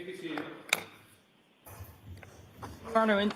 Maybe see you. Your Honor,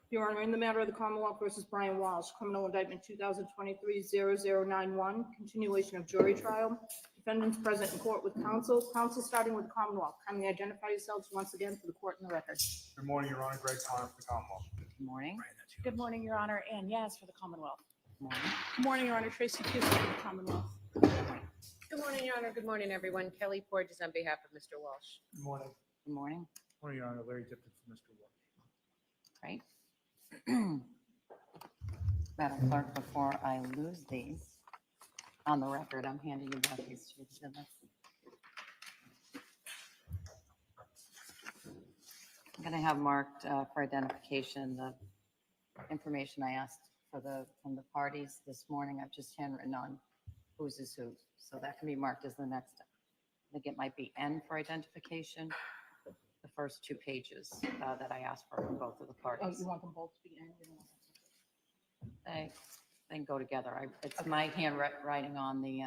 Your Honor, in the matter of the Commonwealth versus Brian Walsh, criminal indictment 2023-0091, continuation of jury trial. Defendants present in court with counsel. Counsel starting with the Commonwealth. Kindly identify yourselves once again for the court and the record. Good morning, Your Honor. Greg Connor for the Commonwealth. Good morning. Good morning, Your Honor. Ann Yaz for the Commonwealth. Good morning. Good morning, Your Honor. Tracy Cusick for the Commonwealth. Good morning, Your Honor. Good morning, everyone. Kelly Porges on behalf of Mr. Walsh. Good morning. Good morning. Good morning, Your Honor. Larry Dipton for Mr. Walsh. Great. Madam Clerk, before I lose these on the record, I'm handing you back these to you. I'm going to have marked for identification the information I asked from the parties this morning. I've just handwritten on whose is who. So that can be marked as the next step. I think it might be N for identification. The first two pages that I asked for from both of the Oh, parties. you want them both to be in? They go together. It's my handwriting on the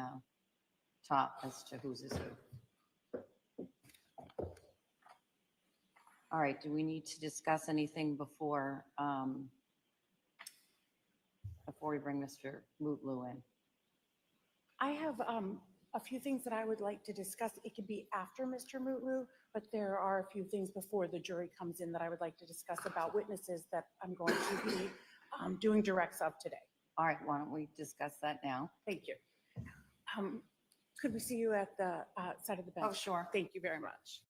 top as to whose is who. All right, do we need to discuss anything before we bring Mr. Mutlu in? I have a few things that I would like to discuss. It could be after Mr. Mutlu, but there are a few things before the jury comes in that I would like to discuss about witnesses that I'm going to be doing directs of today. All right, why don't we discuss that now? Thank you. Could we see you at the side of the bench? Oh, sure. Thank you very much.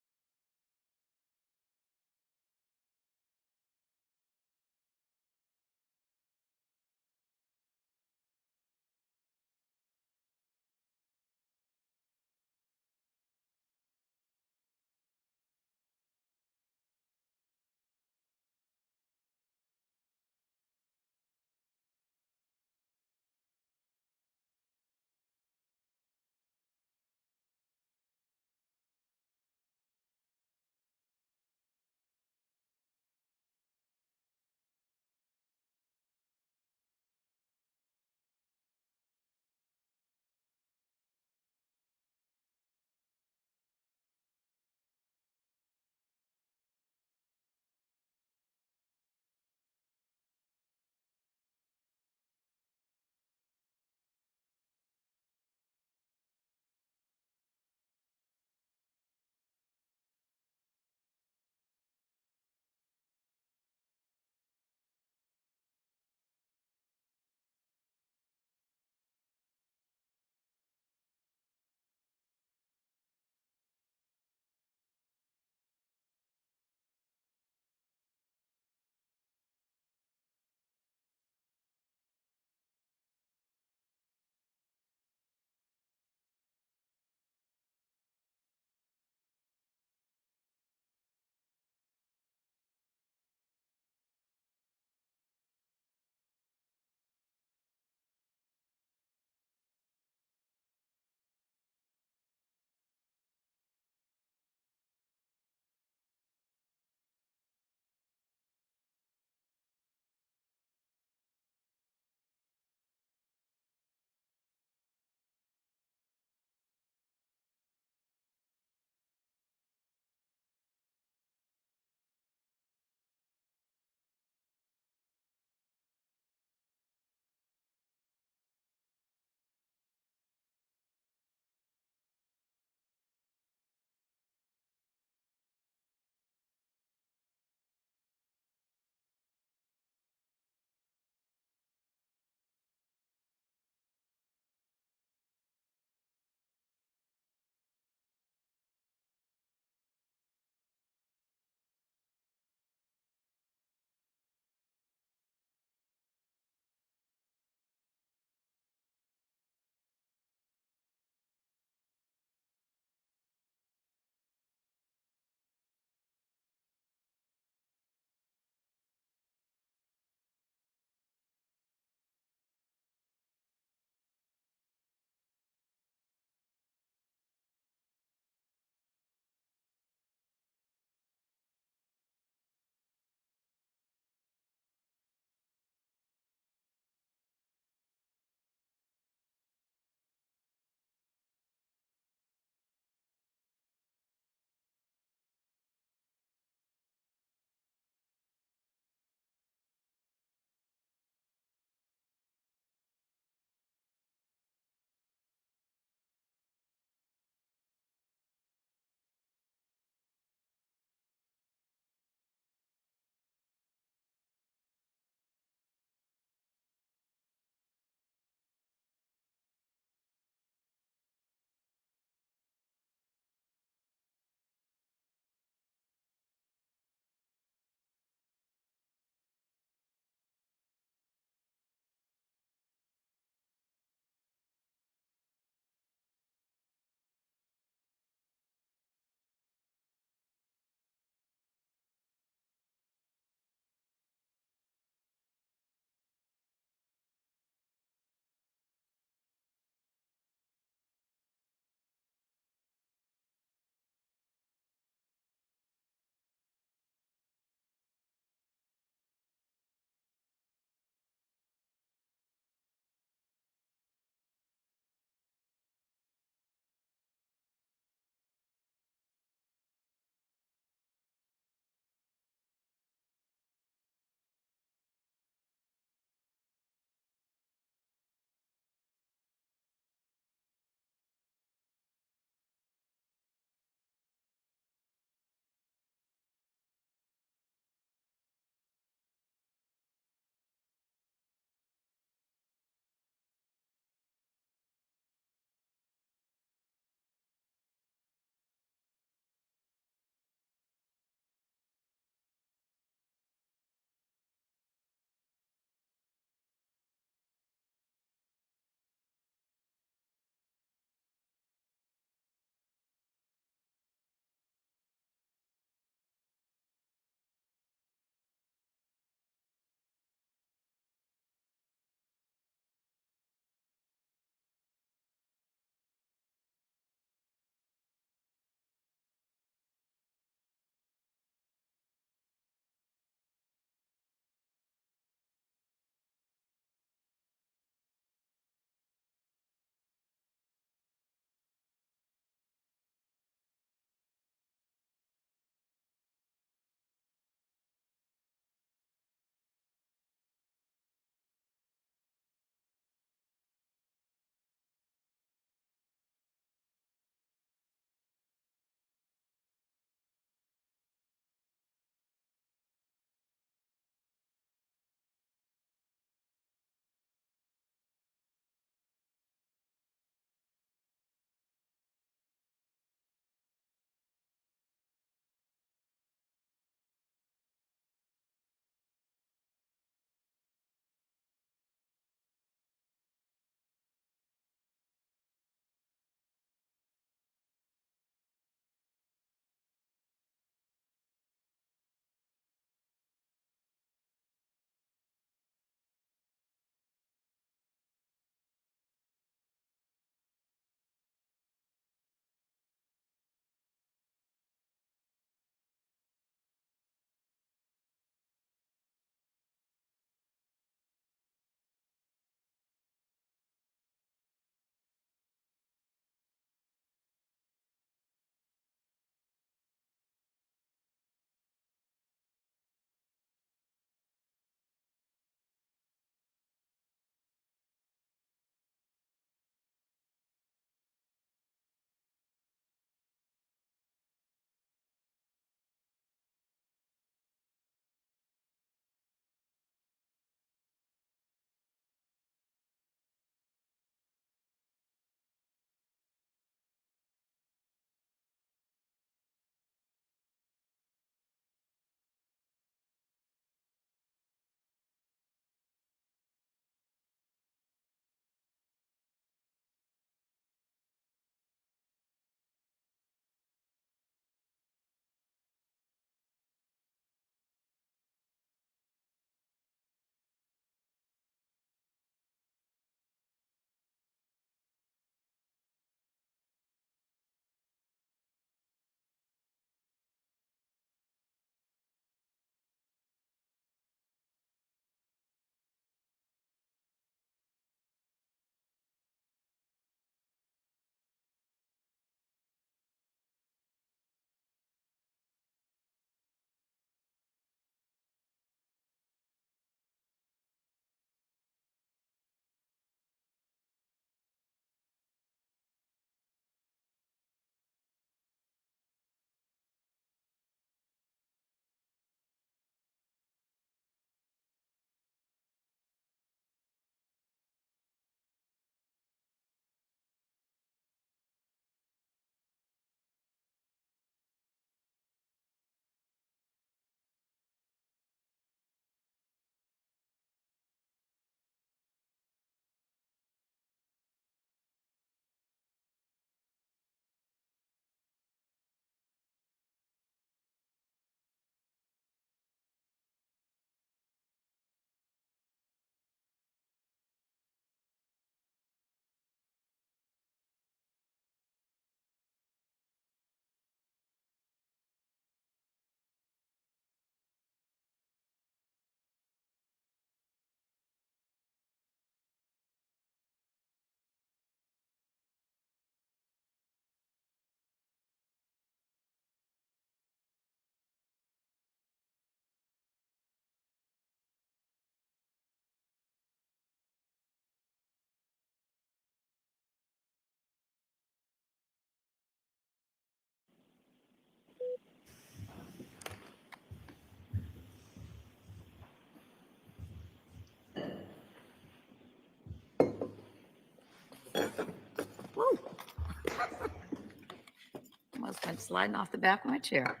Went sliding off the back of my chair.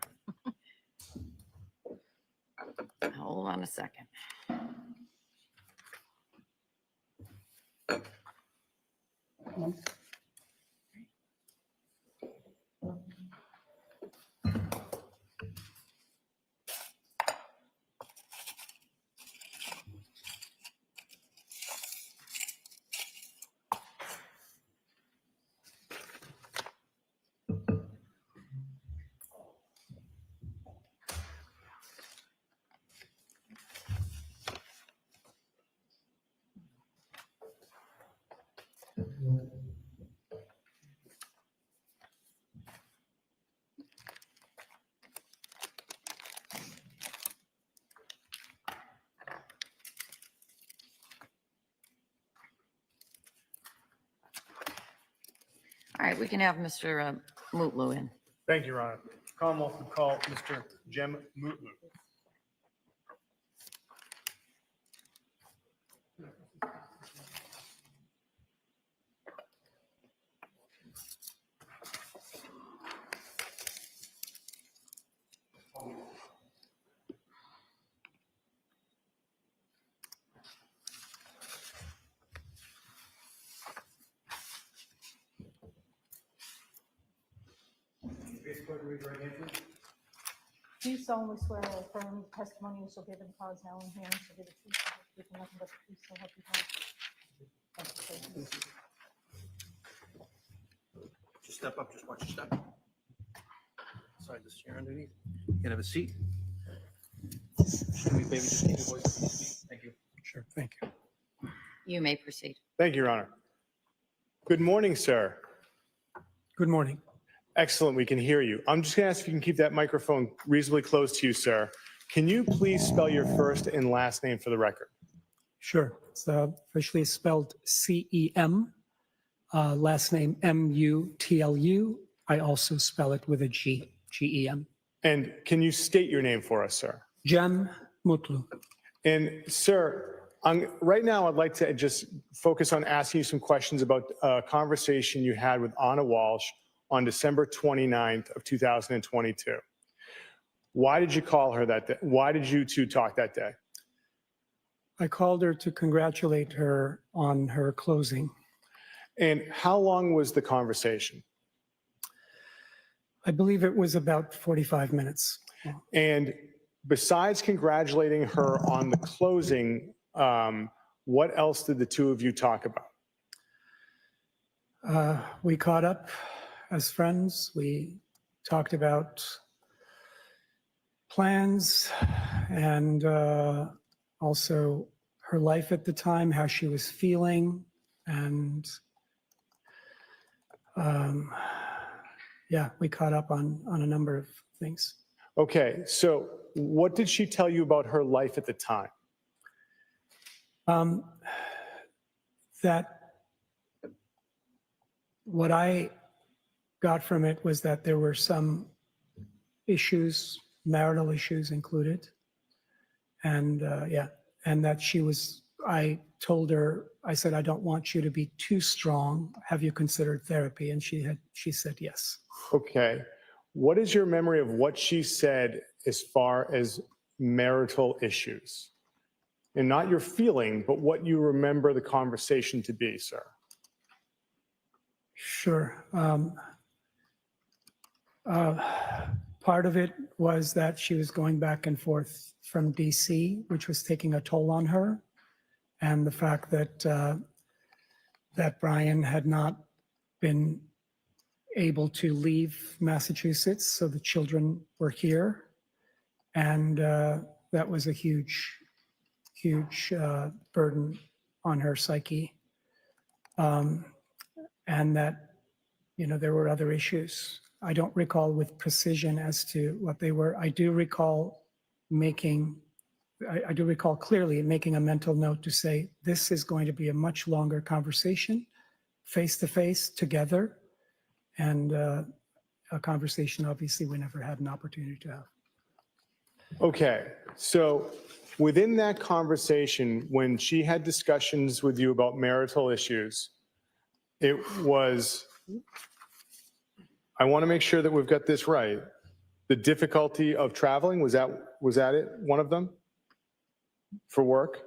Hold on a second. All right, we can have Mr. Mutlu in. Thank you, Your Honor. Commonwealth would call Mr. Jem Mutlu. Do you solemnly swear or affirm the testimony you shall give in the cause now in hearing shall be the truth, so help you God, nothing but the truth, so help you God? Thank you, sir. Just step up, just watch your step. Slide this chair underneath. You can have a seat. Can we maybe just keep your voice? Thank you. Sure, thank you. You may proceed. Thank you, Your Honor. Good morning, sir. Good morning. Excellent, we can hear you. I'm just going to ask if you can keep that microphone reasonably close to you, sir. Can you please spell your first and last name for the record? Sure. It's officially spelled C-E-M, last name M-U-T-L-U. I also spell it with a G, G-E-M. And can you state your name for us, sir? Jem Mutlu. And sir, right now I'd like to just focus on asking you some questions about a conversation you had with Anna Walsh on December 29th of 2022. Why did you call her that day? Why did you two talk that day? I called her to congratulate her on her closing. And how long was the conversation? I believe it was about 45 minutes. And besides congratulating her on the closing, what else did the two of you talk about? We caught up as friends. We talked about plans and also her life at the time, how she was feeling, and yeah, we caught up on a number of things. Okay, so what did she tell you about her life at the time? That what I got from it was that there were some issues, marital issues included. And yeah, and that I told her, I said, I don't want you to be too strong. Have you considered therapy? And she said yes. Okay. What is your memory of what she said as far as marital issues? And not your feeling, but what you remember the conversation to be, sir. Sure. Part of it was that she was going back and forth from DC, which was taking a toll on her. And the fact that that Brian had not been able to leave Massachusetts, so the children were here. And that was a huge burden on her psyche. And that, there were other issues. I don't recall with precision as to what they were. I do recall clearly making a mental note to say, this is going to be a much longer conversation, face-to-face, together, and a conversation obviously we never had an opportunity to have. Okay, so within that conversation, when she had discussions with you about marital issues, it was I want to make sure that we've got this right. The difficulty of traveling, was that it, one of them? For work?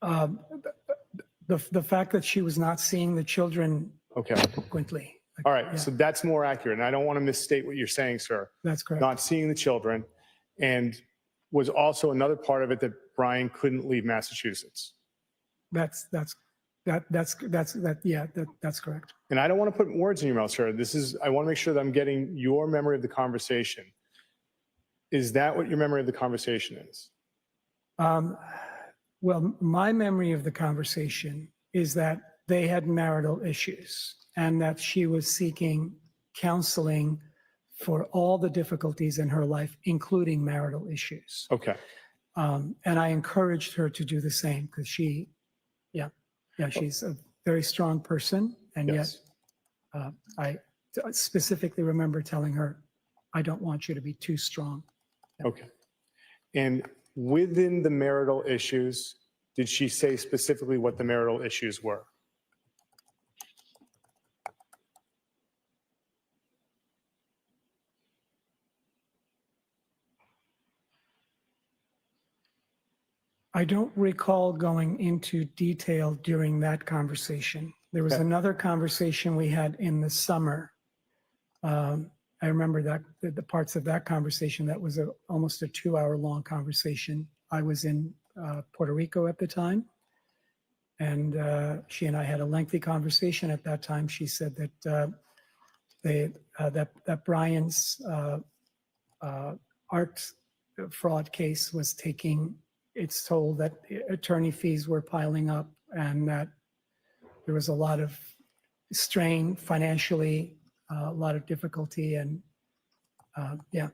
The fact that she was not seeing the children Okay. frequently. All right. Yeah, So that's more accurate. And I don't want to misstate what you're saying, sir. that's correct. Not seeing the children. And was also another part of it that Brian couldn't leave Massachusetts. That's correct. And I don't want to put words in your mouth, sir. I want to make sure that I'm getting your memory of the conversation. Is that what your memory of the conversation is? Well, my memory of the conversation is that they had marital issues and that she was seeking counseling for all the difficulties in her life, including marital issues. Okay. And I encouraged her to do the same because she's a very strong person. And Yes. yet I specifically remember telling her, I don't want you to be too strong. Okay. And within the marital issues, did she say specifically what the marital issues were? I don't recall going into detail during that conversation. There was Okay. another conversation we had in the summer. I remember that the parts of that conversation, that was almost a 2-hour-long conversation. I was in Puerto Rico at the time, and she and I had a lengthy conversation. At that time, she said that that Brian's art fraud case was taking its toll, that attorney fees were piling up, and that there was a lot of strain financially, a lot of difficulty, and yeah.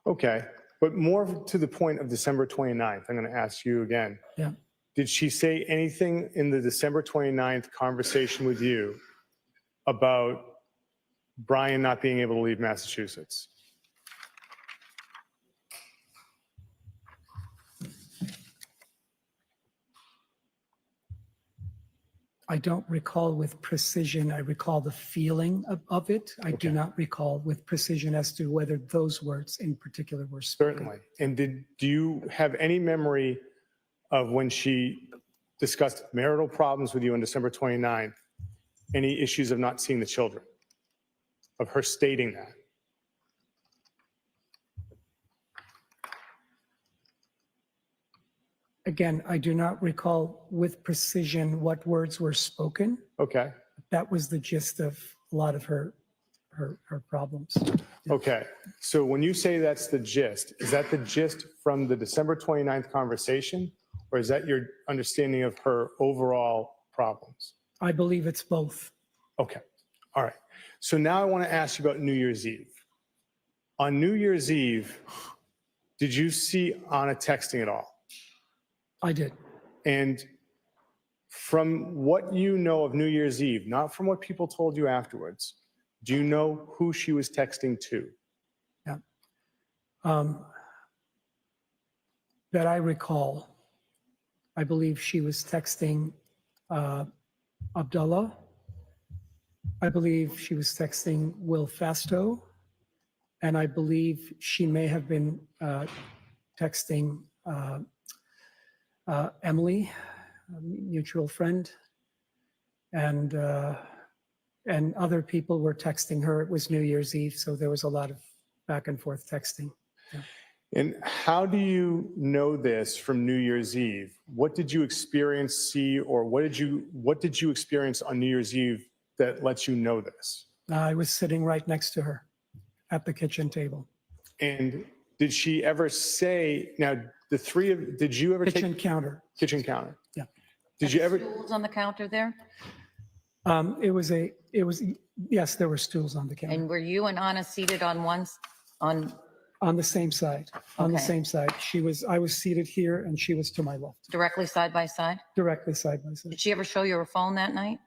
Okay. But more to the point of December 29th, I'm going to ask you again. Yeah. Did she say anything in the December 29th conversation with you about Brian not being able to leave Massachusetts? I don't recall with precision. I recall the feeling of it. I do Okay. not recall with precision as to whether those words in particular were spoken. Certainly. And do you have any memory of when she discussed marital problems with you on December 29th, any issues of not seeing the children, of her stating that? Again, I do not recall with precision what words were spoken. Okay. That was the gist of a lot of her problems. Okay. So when you say that's the gist, is that the gist from the December 29th conversation, or is that your understanding of her overall problems? I believe it's both. Okay. All right. So now I want to ask you about New Year's Eve. On New Year's Eve, did you see Anna texting at all? I did. And from what you know of New Year's Eve, not from what people told you afterwards, do you know who she was texting to? Yeah. That I recall, I believe she was texting Abdullah. I believe she was texting Will Fasto. And I believe she may have been texting Emily, a mutual friend, and other people were texting her. It was New Year's Eve, so there was a lot of back and forth texting. Yeah. And how do you know this from New Year's Eve? What did you experience, see, or what did you experience on New Year's Eve that lets you know this? I was sitting right next to her at the kitchen table. And did she ever say, now the three of, did you ever Kitchen take counter. kitchen counter? Yeah. Did you ever, Stools on the counter there? Yes, there were stools on the counter, And were you and Anna seated on on on the same side, on the Okay. same side. I was seated here and she was to my left, directly side by side? directly side by side. Did she ever show you her phone that night?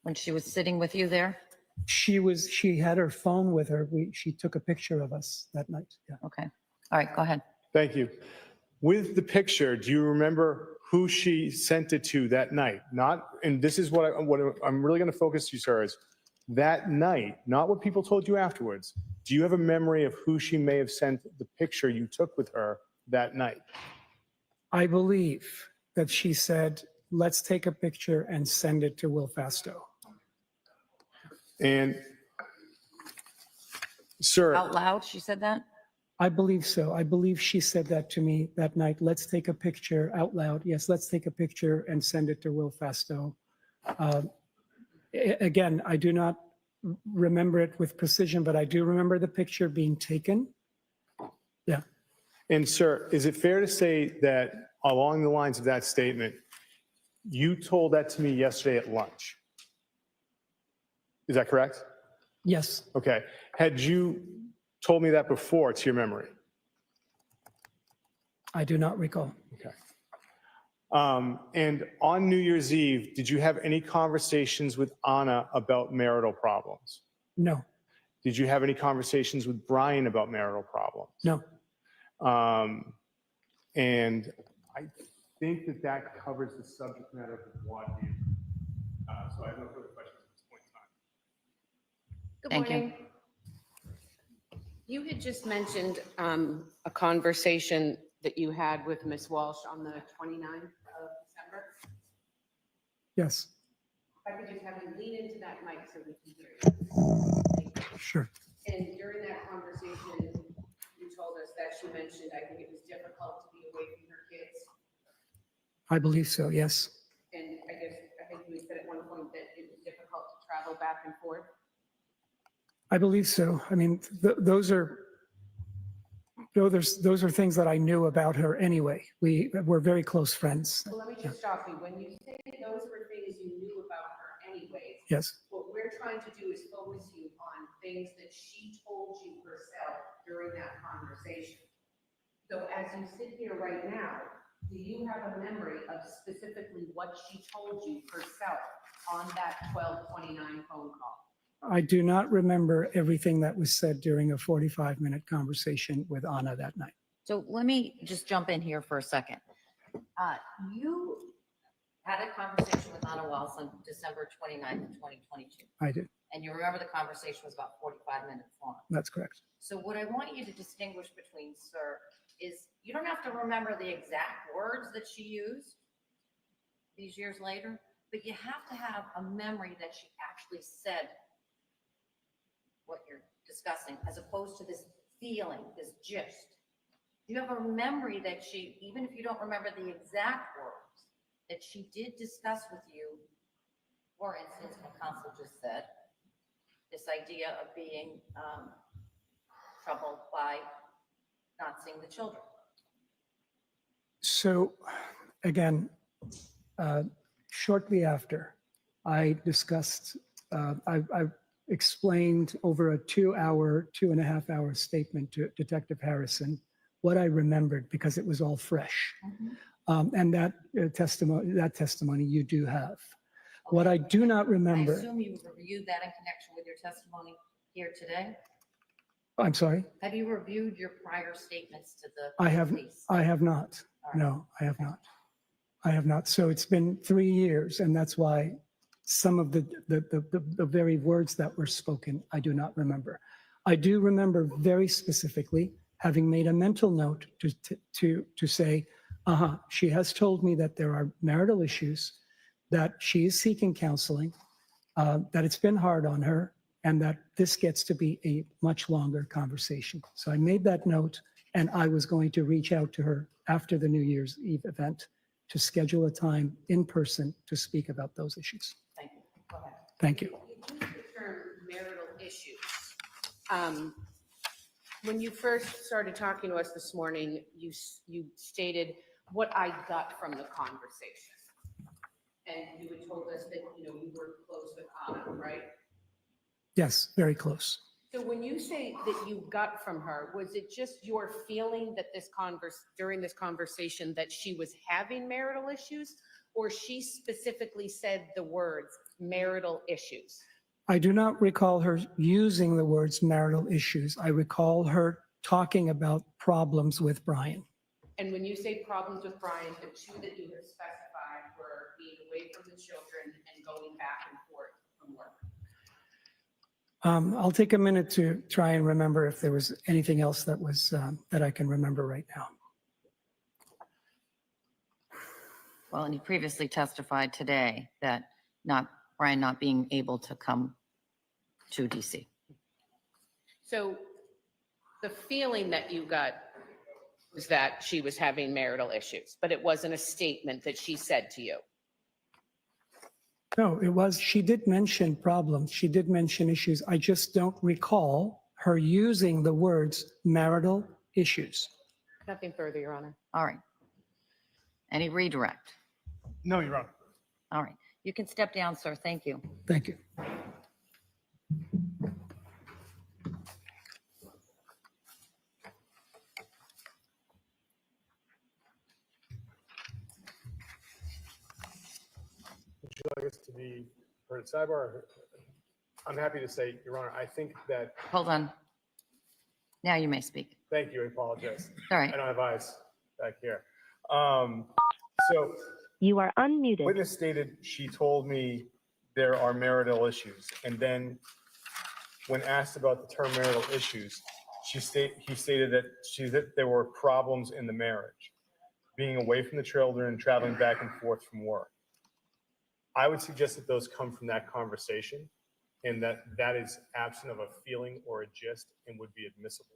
When she was sitting with you there? She had her phone with her. She took a picture of us that night. Yeah. Okay. All right, go ahead. thank you. With the picture, do you remember who she sent it to that night? Not, and this is what I'm really going to focus you, sir, is that night, not what people told you afterwards, do you have a memory of who she may have sent the picture you took with her that night? I believe that she said, let's take a picture and send it to Will Fasto. And, sir, Out loud, she said that? I believe so. I believe she said that to me that night. Let's take a picture out loud. Yes, let's take a picture and send it to Will Fasto. Again, I do not remember it with precision, but I do remember the picture being taken. Yeah, and sir, is it fair to say that along the lines of that statement, you told that to me yesterday at lunch? Is that correct? yes, Okay. Had you told me that before, to your memory? I do not recall. Okay. And on New Year's Eve, did you have any conversations with Anna about marital problems? No, Did you have any conversations with Brian about marital problems? no. And I think that that covers the subject matter of the Walshe. So I have no further questions at this point in time. Good Thank you. morning. You had just mentioned a conversation that you had with Ms. Walsh on the 29th of December. Yes, If I could just have you lean into that mic so we can hear you. Thank you. sure. And during that conversation, you told us that she mentioned, I think it was difficult to be away from her kids. I believe so, yes. And I think you said at one point that it was difficult to travel back and forth. I believe so. I mean, those are things that I knew about her anyway. We're very close friends. Well, let me just stop you. When you say those were things you knew about her anyways, Yes, what we're trying to do is focus you on things that she told you herself during that conversation. So as you sit here right now, do you have a memory of specifically what she told you herself on that 12:29 phone call? I do not remember everything that was said during a 45-minute conversation with Anna that night. So let me just jump in here for a second. You had a conversation with Anna Walshe on December 29th of 2022, I did. and you remember the conversation was about 45 minutes long. That's correct. So what I want you to distinguish between, sir, is you don't have to remember the exact words that she used these years later, but you have to have a memory that she actually said what you're discussing, as opposed to this feeling, this gist. You have a memory that she, even if you don't remember the exact words, that she did discuss with you, for instance, what counsel just said, this idea of being troubled by not seeing the children. So again, shortly after I discussed, I explained over a 2.5 hour statement to Detective Harrison what I remembered because it was all fresh. And that testimony you do have. What I do not I remember, assume you reviewed that in connection with your testimony here today. I'm sorry, Have you reviewed your prior statements to the I have police? not. No, I have not. I have not. So it's been 3 years, and that's why some of the very words that were spoken, I do not remember. I do remember very specifically having made a mental note to say, she has told me that there are marital issues, that she is seeking counseling, that it's been hard on her, and that this gets to be a much longer conversation. So I made that note, and I was going to reach out to her after the New Year's Eve event to schedule a time in person to speak about those issues. Thank you. Go ahead. Thank you. You used the term marital issues. When you first started talking to us this morning, you stated what I got from the conversation. And you had told us that, you were close with Anna, right? Yes, very close. So when you say that you got from her, was it just your feeling that during this conversation that she was having marital issues, or she specifically said the words marital issues? I do not recall her using the words marital issues. I recall her talking about problems with Brian. And when you say problems with Brian, the two that you have specified were being away from the children and going back and forth from work. I'll take a minute to try and remember if there was anything else that was, that I can remember right now. Well, and he previously testified today that Brian not being able to come to DC. So the feeling that you got was that she was having marital issues, but it wasn't a statement that she said to you. No, it was, she did mention problems. She did mention issues. I just don't recall her using the words marital issues. Nothing further, Your Honor. All right. Any redirect? No, Your Honor. All right. You can step down, sir. Thank you. Thank you. Would you like us to be heard at sidebar? I'm happy to say, Your Honor, I think that, Hold on. Now you may speak. thank you, I apologize. All I right. don't have eyes back here. So You are unmuted. witness stated she told me there are marital issues. And then when asked about the term marital issues, he stated that there were problems in the marriage, being away from the children and traveling back and forth from work. I would suggest that those come from that conversation and that is absent of a feeling or a gist and would be admissible.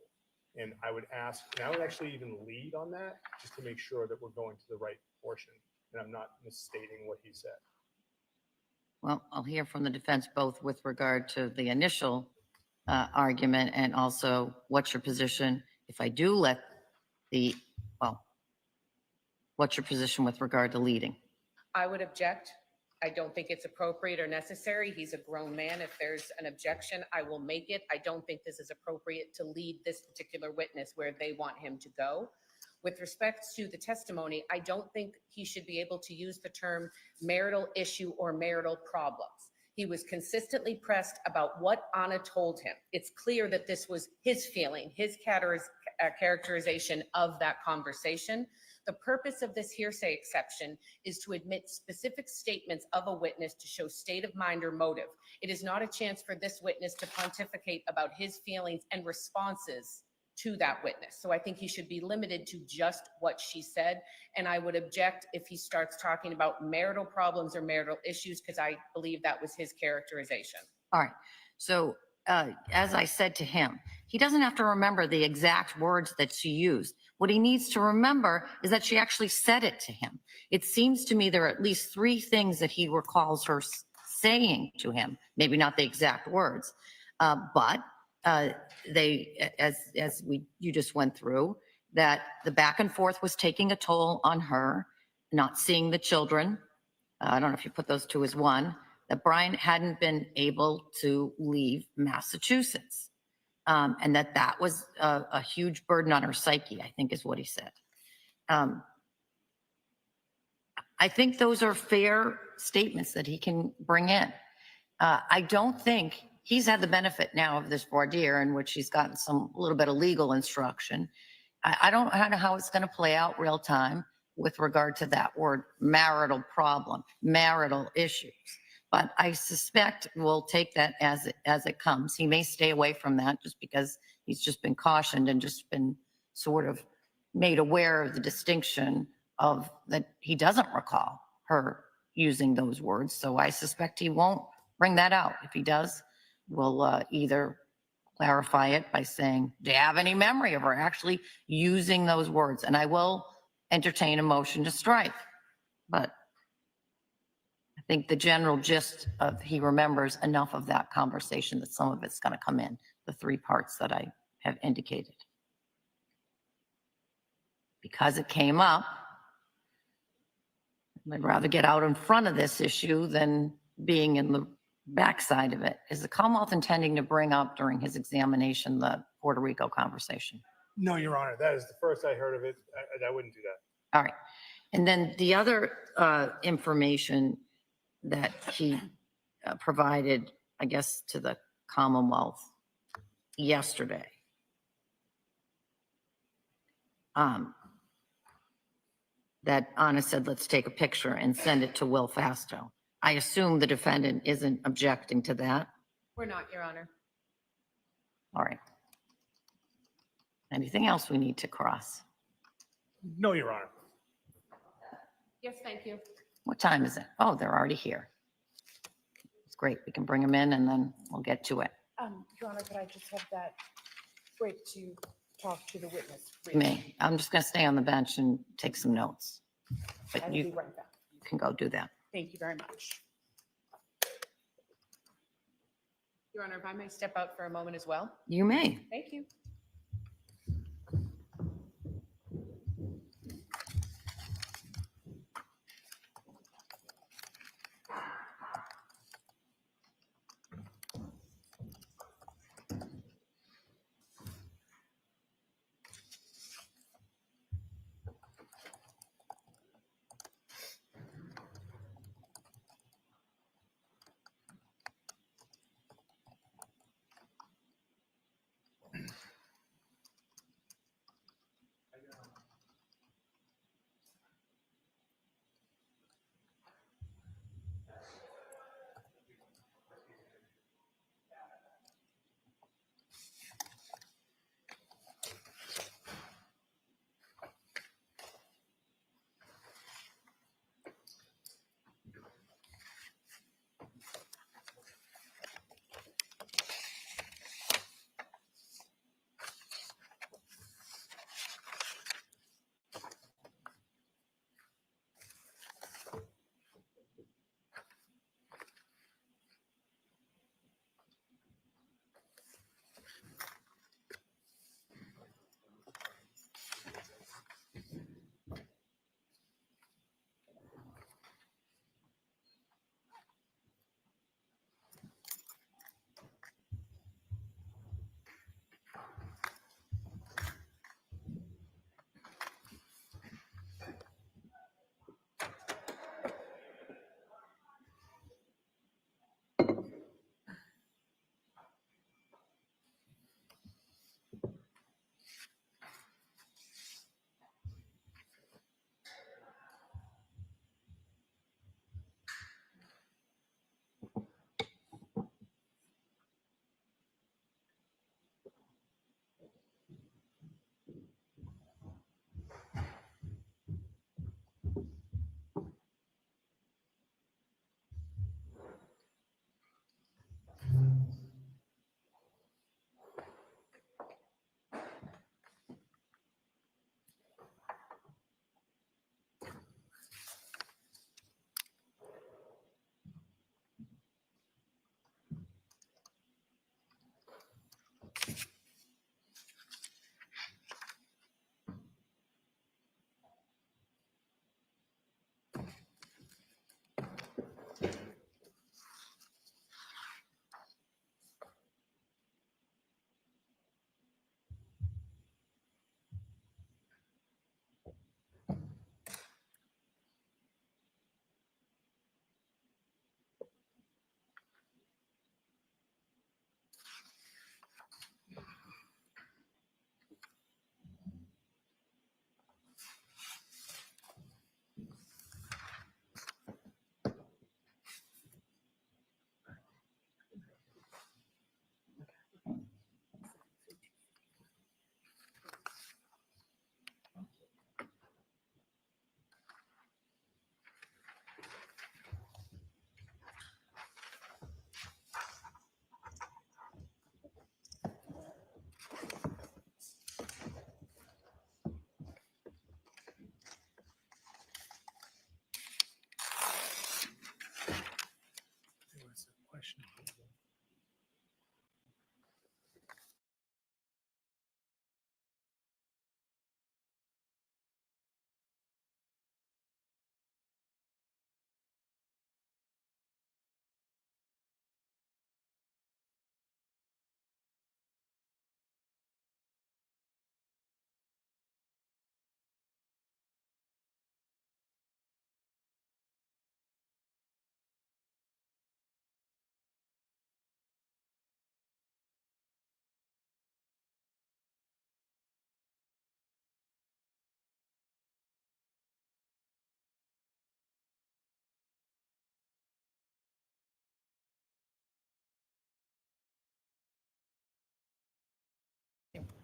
And I would ask, and I would actually even lead on that just to make sure that we're going to the right portion and I'm not misstating what he said. Well, I'll hear from the defense both with regard to the initial argument and also what's your position if I do let what's your position with regard to leading? I would object. I don't think it's appropriate or necessary. He's a grown man. If there's an objection, I will make it. I don't think this is appropriate to lead this particular witness where they want him to go. With respect to the testimony, I don't think he should be able to use the term marital issue or marital problems. He was consistently pressed about what Anna told him. It's clear that this was his feeling, his characterization of that conversation. The purpose of this hearsay exception is to admit specific statements of a witness to show state of mind or motive. It is not a chance for this witness to pontificate about his feelings and responses to that witness. So I think he should be limited to just what she said. And I would object if he starts talking about marital problems or marital issues, because I believe that was his characterization. All right. So as I said to him, he doesn't have to remember the exact words that she used. What he needs to remember is that she actually said it to him. It seems to me there are at least 3 things that he recalls her saying to him, maybe not the exact words, but they, you just went through, that the back and forth was taking a toll on her, not seeing the children. I don't know if you put those 2 as one, that Brian hadn't been able to leave Massachusetts. And that was a huge burden on her psyche, I think is what he said. I think those are fair statements that he can bring in. I don't think he's had the benefit now of this voir dire in which he's gotten a little bit of legal instruction. I don't know how it's going to play out real time with regard to that word marital problem, marital issues. But I suspect we'll take that as it comes. He may stay away from that just because he's just been cautioned and just been sort of made aware of the distinction of that he doesn't recall her using those words. So I suspect he won't bring that out. If he does, we'll either clarify it by saying, do you have any memory of her actually using those words? And I will entertain a motion to strike. But I think the general gist of he remembers enough of that conversation that some of it's going to come in, the 3 parts that I have indicated. Because it came up, I'd rather get out in front of this issue than being in the backside of it. Is the Commonwealth intending to bring up during his examination the Puerto Rico conversation? No, Your Honor, that is the first I heard of it. I wouldn't do that. All right. And then the other information that he provided, I guess, to the Commonwealth yesterday. That Anna said, let's take a picture and send it to Will Fasto. I assume the defendant isn't objecting to that. We're not, Your Honor. All right. Anything else we need to cross? No, Your Honor. Yes, thank you. What time is it? Oh, they're already here. It's great. We can bring them in and then we'll get to it. Your Honor, could I just have that break to talk to the witness? Me, I'm just going to stay on the bench and take some notes. But I'll be you right back. can go do that. Thank you very much. Your Honor, if I may step out for a moment as well. You may. Thank you.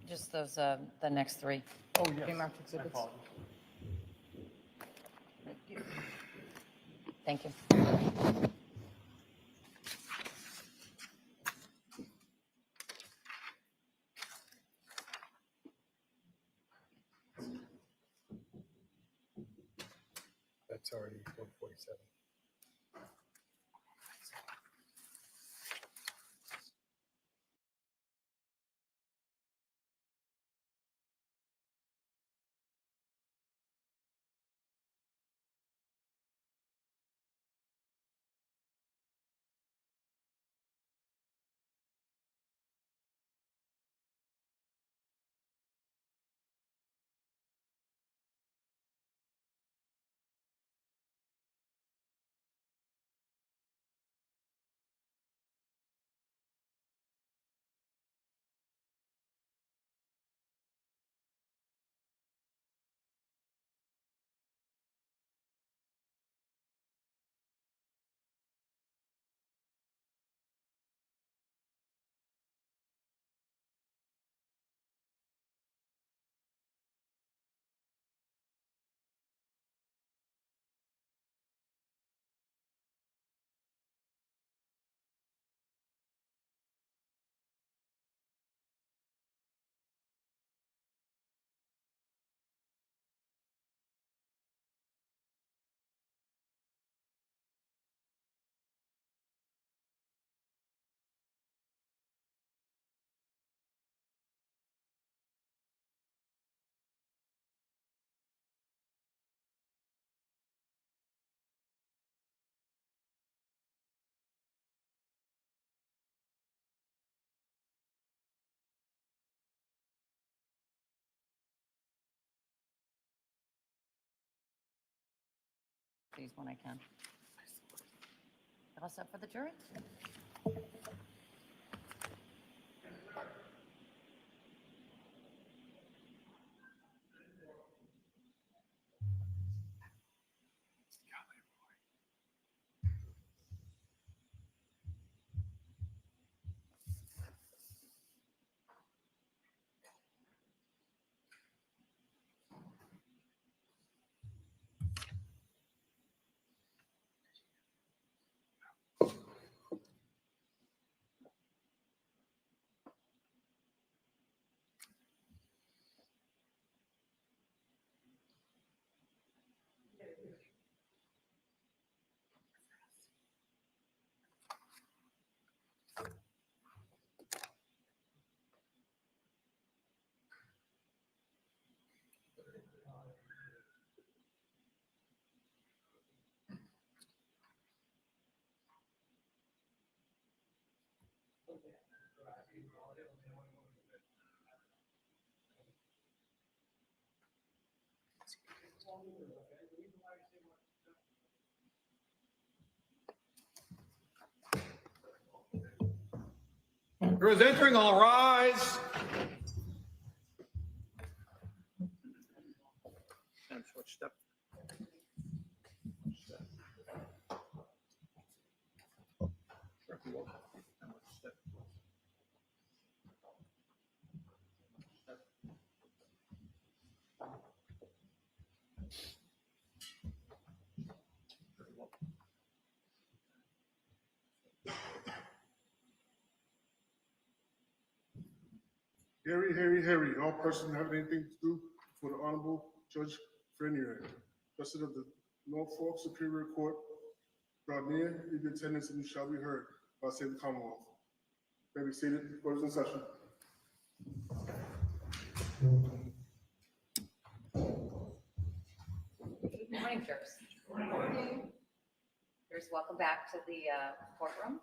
Just those, the next three. Oh, yes. Pre-marked My exhibits. apologies. Thank you. That's already 147. Please, when I can. All set for the jury? Who is entering, all rise. And switch step. Harry, all persons having anything to do for the Honorable Judge Frenier, Justice of the Norfolk Superior Court, draw near, leave the attendance, and you shall be heard by say the Commonwealth. May be seated, court is in session. Good morning, jurors. Good morning. Jurors, welcome back to the courtroom.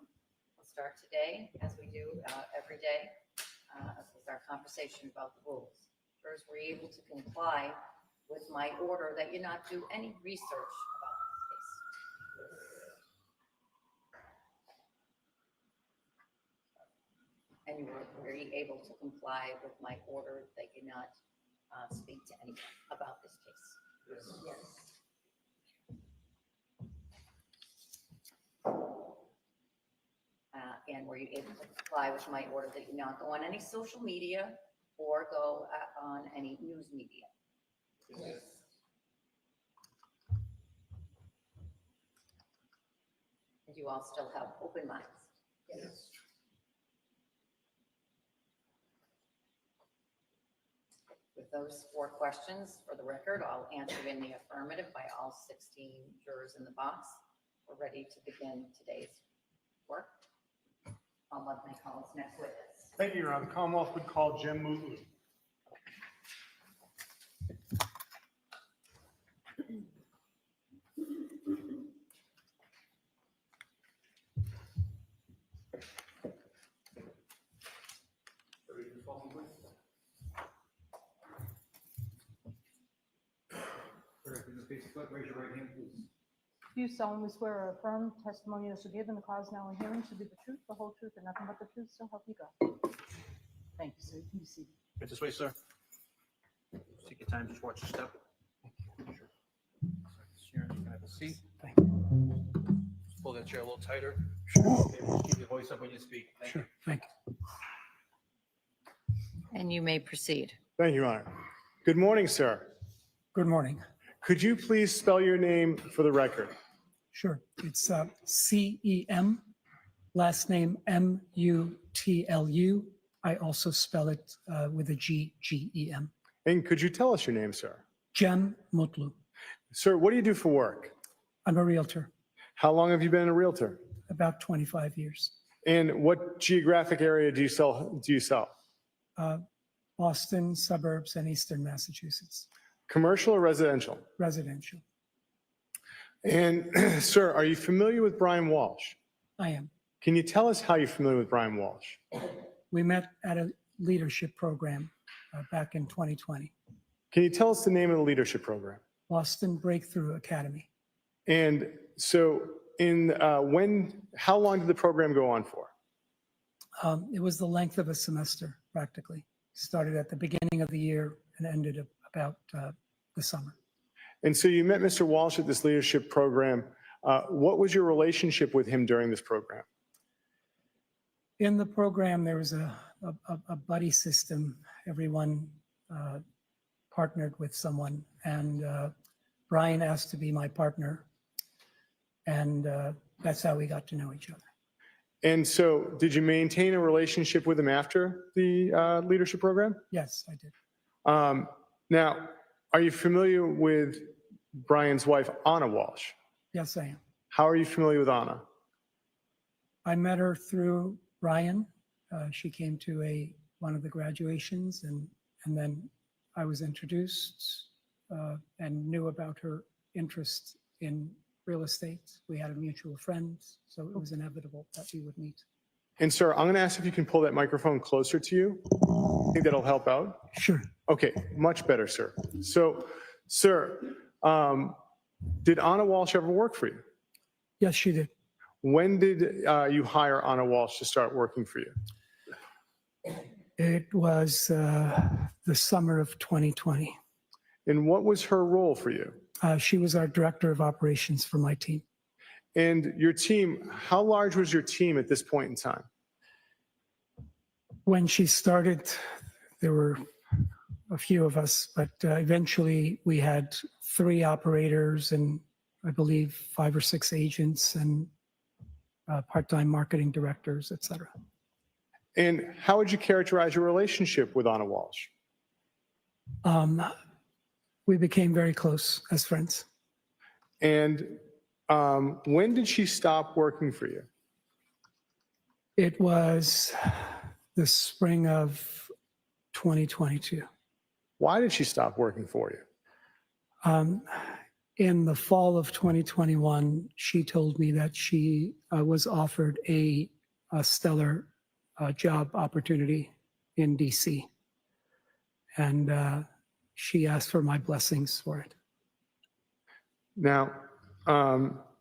We'll start today, as we do every day, with our conversation about the rules. Jurors, were you able to comply with my order that you not do any research about this case? And were you able to comply with my order that you not speak to anyone about this case? Yes. And were you able to comply with my order that you not go on any social media or go on any news media? And you all still have open minds? Yes. With those 4 questions, for the record, I'll answer in the affirmative by all 16 jurors in the box. We're ready to begin today's work. Commonwealth may call its next witness. Thank you, Your Honor. The Commonwealth would call Jim Mutlu. Raise your right hand, please. Do you solemnly swear or affirm testimony you shall give in the cause now in hearing shall be the truth, the whole truth, and nothing but the truth, so help you God? Thank you, sir. You can be seated. Right this way, sir. Take your time, just watch your step. Sharon, you can have a seat. Just pull that chair a little tighter. Okay, just keep your voice up when you speak. Thank you. Sure, thank you. And you may proceed. Thank you, Your Honor. Good morning, sir. Good morning. Could you please spell your name for the record? Sure, it's C-E-M, last name M-U-T-L-U. I also spell it with a G, G-E-M. And could you tell us your name, sir? Jem Mutlu. Sir, what do you do for work? I'm a realtor, How long have you been a realtor? about 25 years. And what geographic area do you sell? Boston, suburbs, and eastern Massachusetts, Commercial or residential? residential. And sir, are you familiar with Brian Walsh? I am. Can you tell us how you're familiar with Brian Walsh? We met at a leadership program back in 2020, Can you tell us the name of the leadership program? Boston Breakthrough Academy. And so how long did the program go on for? It was the length of a semester, practically. Started at the beginning of the year and ended about the summer. And so you met Mr. Walsh at this leadership program. What was your relationship with him during this program? In the program, there was a buddy system. Everyone partnered with someone, and Brian asked to be my partner, and that's how we got to know each other. And so did you maintain a relationship with him after the leadership program? Yes, I did. Now, are you familiar with Brian's wife, Anna Walsh? Yes, I am. How are you familiar with Anna? I met her through Brian. She came to one of the graduations, and then I was introduced and knew about her interest in real estate. We had a mutual friend, so it was inevitable that we would meet. And sir, I'm going to ask if you can pull that microphone closer to you. I think that'll help out. Sure. Okay, much better, sir. So, sir, did Anna Walsh ever work for you? Yes, she did. When did you hire Anna Walsh to start working for you? It was the summer of 2020. And what was her role for you? She was our director of operations for my team. And your team, how large was your team at this point in time? When she started, there were a few of us, but eventually we had 3 operators and I believe 5 or 6 agents and part-time marketing directors, et cetera. And how would you characterize your relationship with Anna Walsh? We became very close as friends. And when did she stop working for you? It was the spring of 2022. Why did she stop working for you? In the fall of 2021, she told me that she was offered a stellar job opportunity in DC. And she asked for my blessings for it. Now,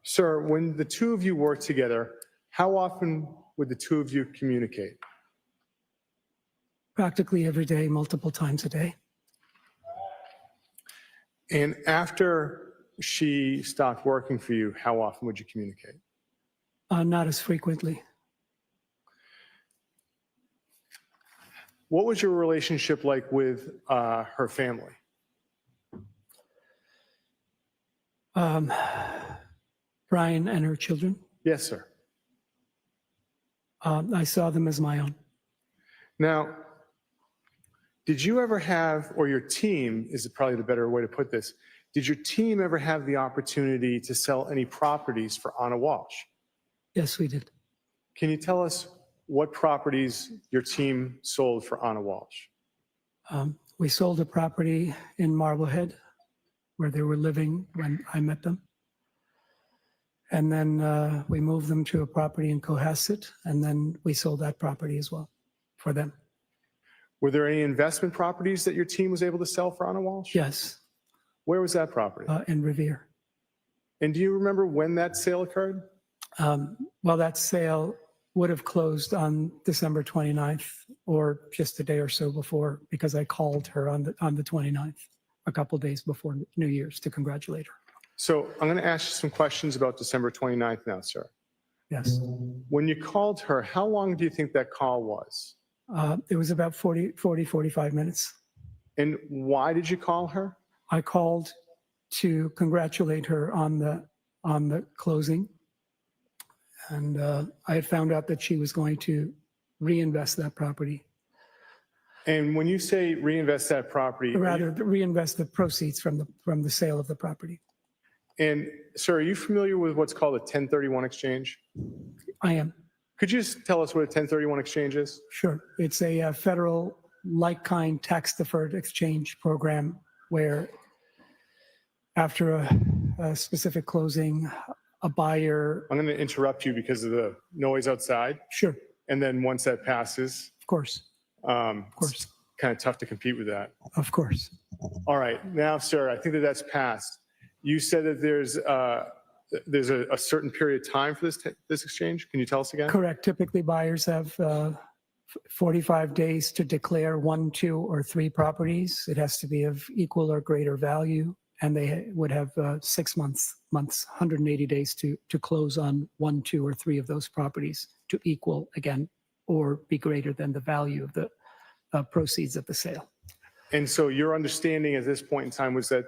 sir, when the two of you work together, how often would the two of you communicate? Practically every day, multiple times a day. And after she stopped working for you, how often would you communicate? Not as frequently. what was your relationship like with her family? Brian and her children, Yes, sir. I saw them as my own. Now, did you ever have, or your team is probably the better way to put this, did your team ever have the opportunity to sell any properties for Anna Walsh? Yes, we did. Can you tell us what properties your team sold for Anna Walsh? We sold a property in Marblehead where they were living when I met them. And then we moved them to a property in Cohasset, and then we sold that property as well for them. Were there any investment properties that your team was able to sell for Anna Walsh? Yes, Where was that property? in Revere. And do you remember when that sale occurred? Well, that sale would have closed on December 29th or just a day or so before, because I called her on the 29th, a couple days before New Year's, to congratulate her. So I'm going to ask you some questions about December 29th now, sir. Yes. When you called her, how long do you think that call was? It was about 45 minutes. And why did you call her? I called to congratulate her on the closing. And I had found out that she was going to reinvest that property. And when you say reinvest that property, Or rather, reinvest the proceeds from the sale of the property. and sir, are you familiar with what's called a 1031 exchange? I am, Could you just tell us what a 1031 exchange is? sure. It's a federal like-kind tax-deferred exchange program where after a specific closing, a buyer, I'm going to interrupt you because of the noise outside. sure, And then once that passes, of course, it's kind of tough to compete with that. of course. All right, now, sir, I think that that's passed. You said that there's a certain period of time for this exchange. Can you tell us again? Correct. Typically, buyers have 45 days to declare 1, 2, or 3 properties. It has to be of equal or greater value, and they would have 6 months, 180 days to close on 1, 2, or 3 of those properties to equal again or be greater than the value of the proceeds of the sale. And so your understanding at this point in time was that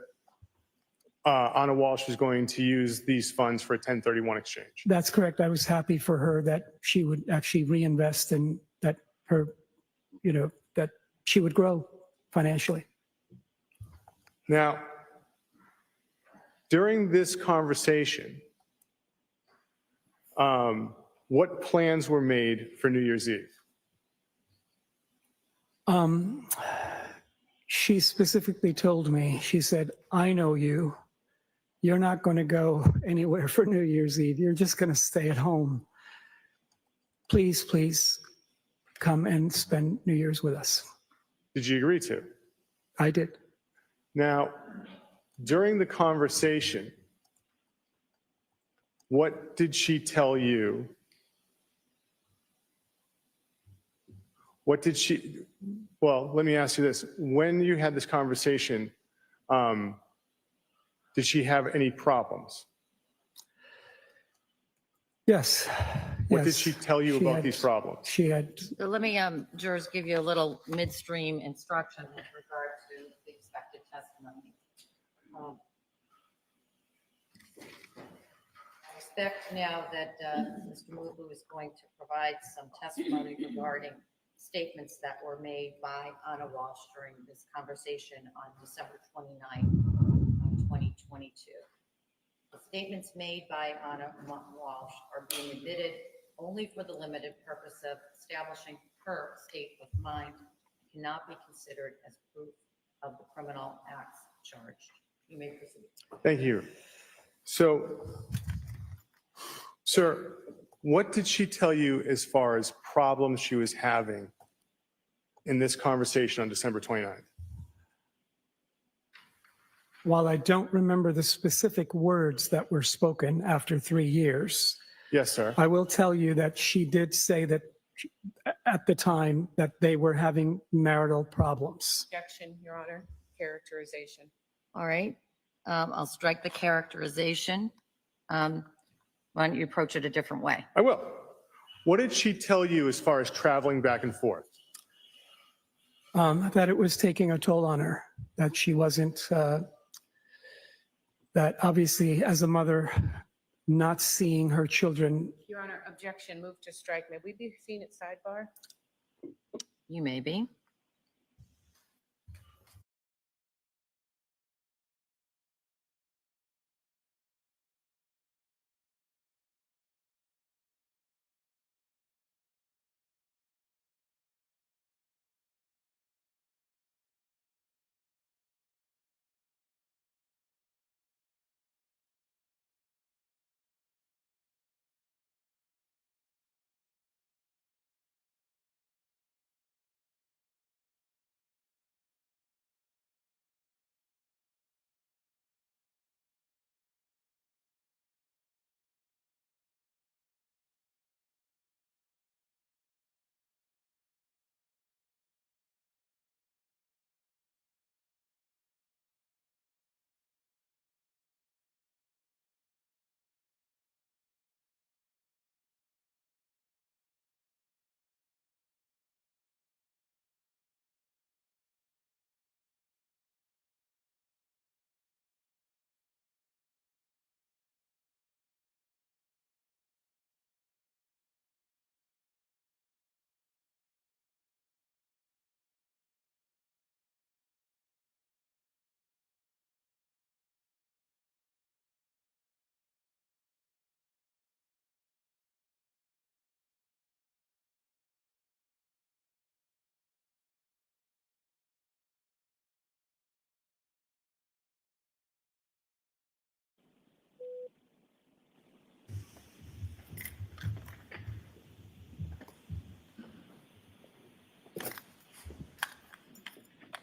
Anna Walsh was going to use these funds for a 1031 exchange. That's correct. I was happy for her that she would actually reinvest and that her, that she would grow financially. Now, during this conversation, what plans were made for New Year's Eve? She specifically told me, she said, I know you. You're not going to go anywhere for New Year's Eve. You're just going to stay at home. Please, please come and spend New Year's with us. Did you agree to? I did. Now, during the conversation, what did she tell you? What did she, well, let me ask you this. When you had this conversation, did she have any problems? Yes. What did yes. she tell you about these problems? She had, So let me, jurors, give you a little midstream instruction with regard to the expected testimony. I expect now that Mr. Mutlu is going to provide some testimony regarding statements that were made by Anna Walsh during this conversation on December 29th, 2022. The statements made by Anna Walsh are being admitted only for the limited purpose of establishing her state of mind, cannot be considered as proof of the criminal acts charged. You may proceed. Thank you. So, sir, what did she tell you as far as problems she was having in this conversation on December 29th? while I don't remember the specific words that were spoken after 3 years, Yes, sir. I will tell you that she did say that at the time that they were having marital problems. Objection, Your Honor. Characterization. All right, I'll strike the characterization. Why don't you approach it a different way? I will. What did she tell you as far as traveling back and forth? That it was taking a toll on her, that she wasn't, that obviously as a mother, not seeing her children, Your Honor, objection, move to strike. May we be seen at sidebar? You may be.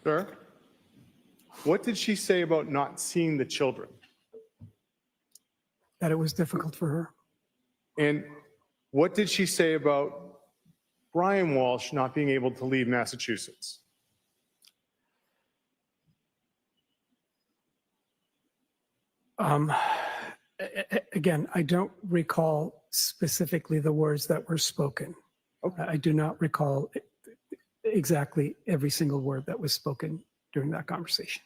Sir, what did she say about not seeing the children? that it was difficult for her. And what did she say about Brian Walsh not being able to leave Massachusetts? Again, I don't recall specifically the words that were spoken. I do not recall exactly every single word that was spoken during that conversation.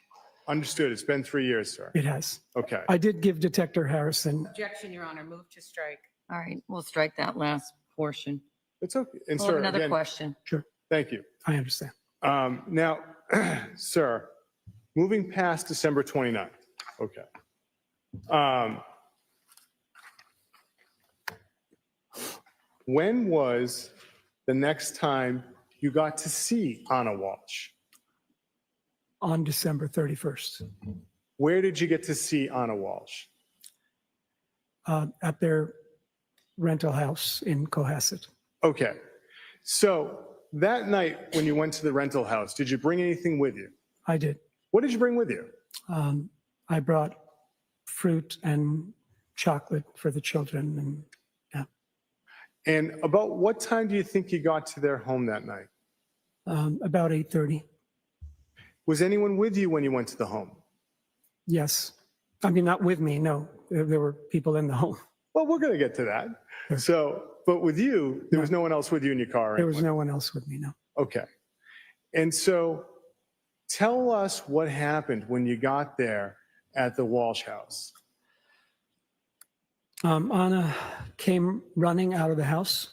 Understood. It's been 3 years, sir. It has. Okay. I did give Detective Harrison, Objection, Your Honor, move to strike. All right, we'll strike that last portion. It's okay. And We'll have sir, another again, question. thank you. I understand. Now, sir, moving past December 29th. Okay. When was the next time you got to see Anna Walsh? On December 31st, Where did you get to see Anna Walsh? at their rental house in Cohasset. Okay. So that night when you went to the rental house, did you bring anything with you? I did. What did you bring with you? I brought fruit and chocolate for the children, and And about what time do you think you got to their home that night? about 8:30. Was anyone with you when you went to the home? Yes. I mean, not with me, no. There were people in the home. Well, we're going to get to that. So, but with you, there was no one else with you in your car? or There was anything? no one else with me, no. Okay. And so tell us what happened when you got there at the Walsh house. Anna came running out of the house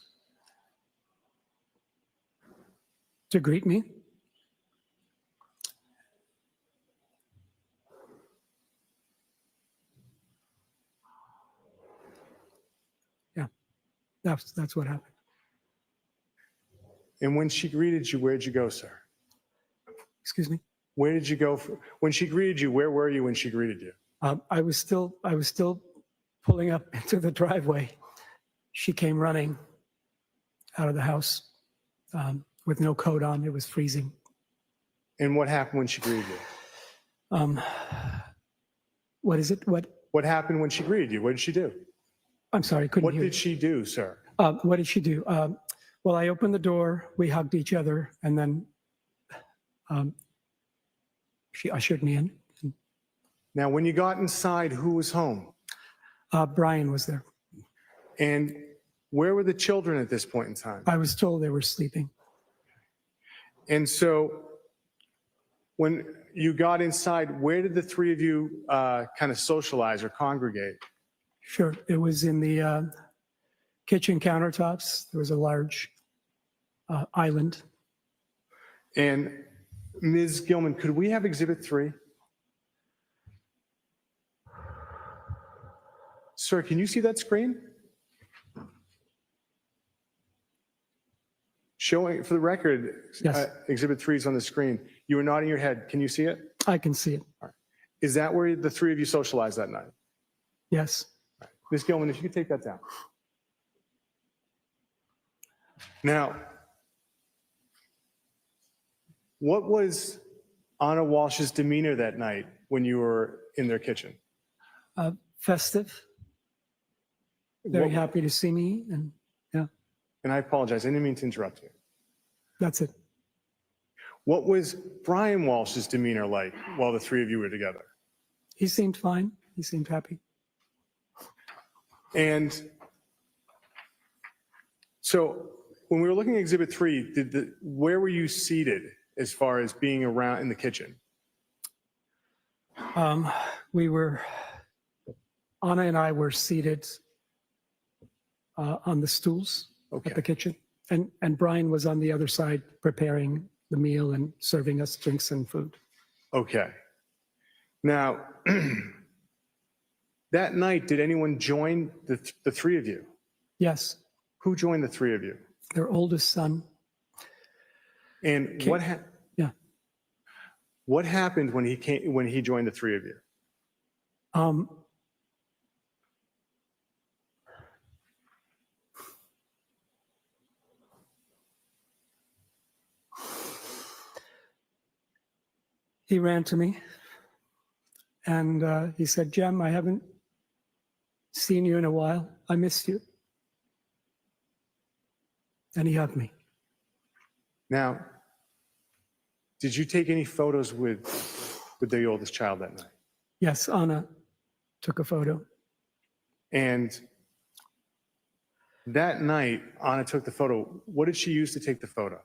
to greet me. Yeah, that's what happened. And when she greeted you, where'd you go, sir? Excuse me. Where did you go? When she greeted you, where were you when she greeted you? I was still pulling up into the driveway. She came running out of the house with no coat on. It was freezing. And what happened when she greeted you? What is it? What happened when she greeted you? What did she do? I'm sorry, couldn't What hear you. did she do, sir? What did she do? Well, I opened the door, we hugged each other, and then she ushered me in. Now, when you got inside, who was home? Brian was there. And where were the children at this point in time? I was told they were sleeping. And so When you got inside, where did the three of you kind of socialize or congregate? Sure, it was in the kitchen countertops. There was a large island. And Ms. Gilman, could we have Exhibit 3? Sir, can you see that screen? Showing, for the record, Yes. Exhibit 3 is on the screen. You were nodding your head. Can you see it? I can see it. Is that where the three of you socialized that night? Yes. Ms. Gilman, if you could take that down. Now, what was Anna Walsh's demeanor that night when you were in their kitchen? Festive. Very What- happy to see me, and yeah, And I apologize, I didn't mean to interrupt you. that's it. What was Brian Walsh's demeanor like while the three of you were together? He seemed fine. He seemed happy. And so when we were looking at Exhibit 3, where were you seated as far as being around in the kitchen? Anna and I were seated on the stools Okay. at the kitchen, and Brian was on the other side preparing the meal and serving us drinks and food. Okay. Now, that night, did anyone join the three of you? Yes, Who joined the three of you? their oldest son. And Yeah. what happened when he joined the three of you? He ran to me and he said, "Jem, I haven't seen you in a while. I missed you." And he hugged me. Now, did you take any photos with the oldest child that night? Yes, Anna took a photo. And that night, Anna took the photo. What did she use to take the photo?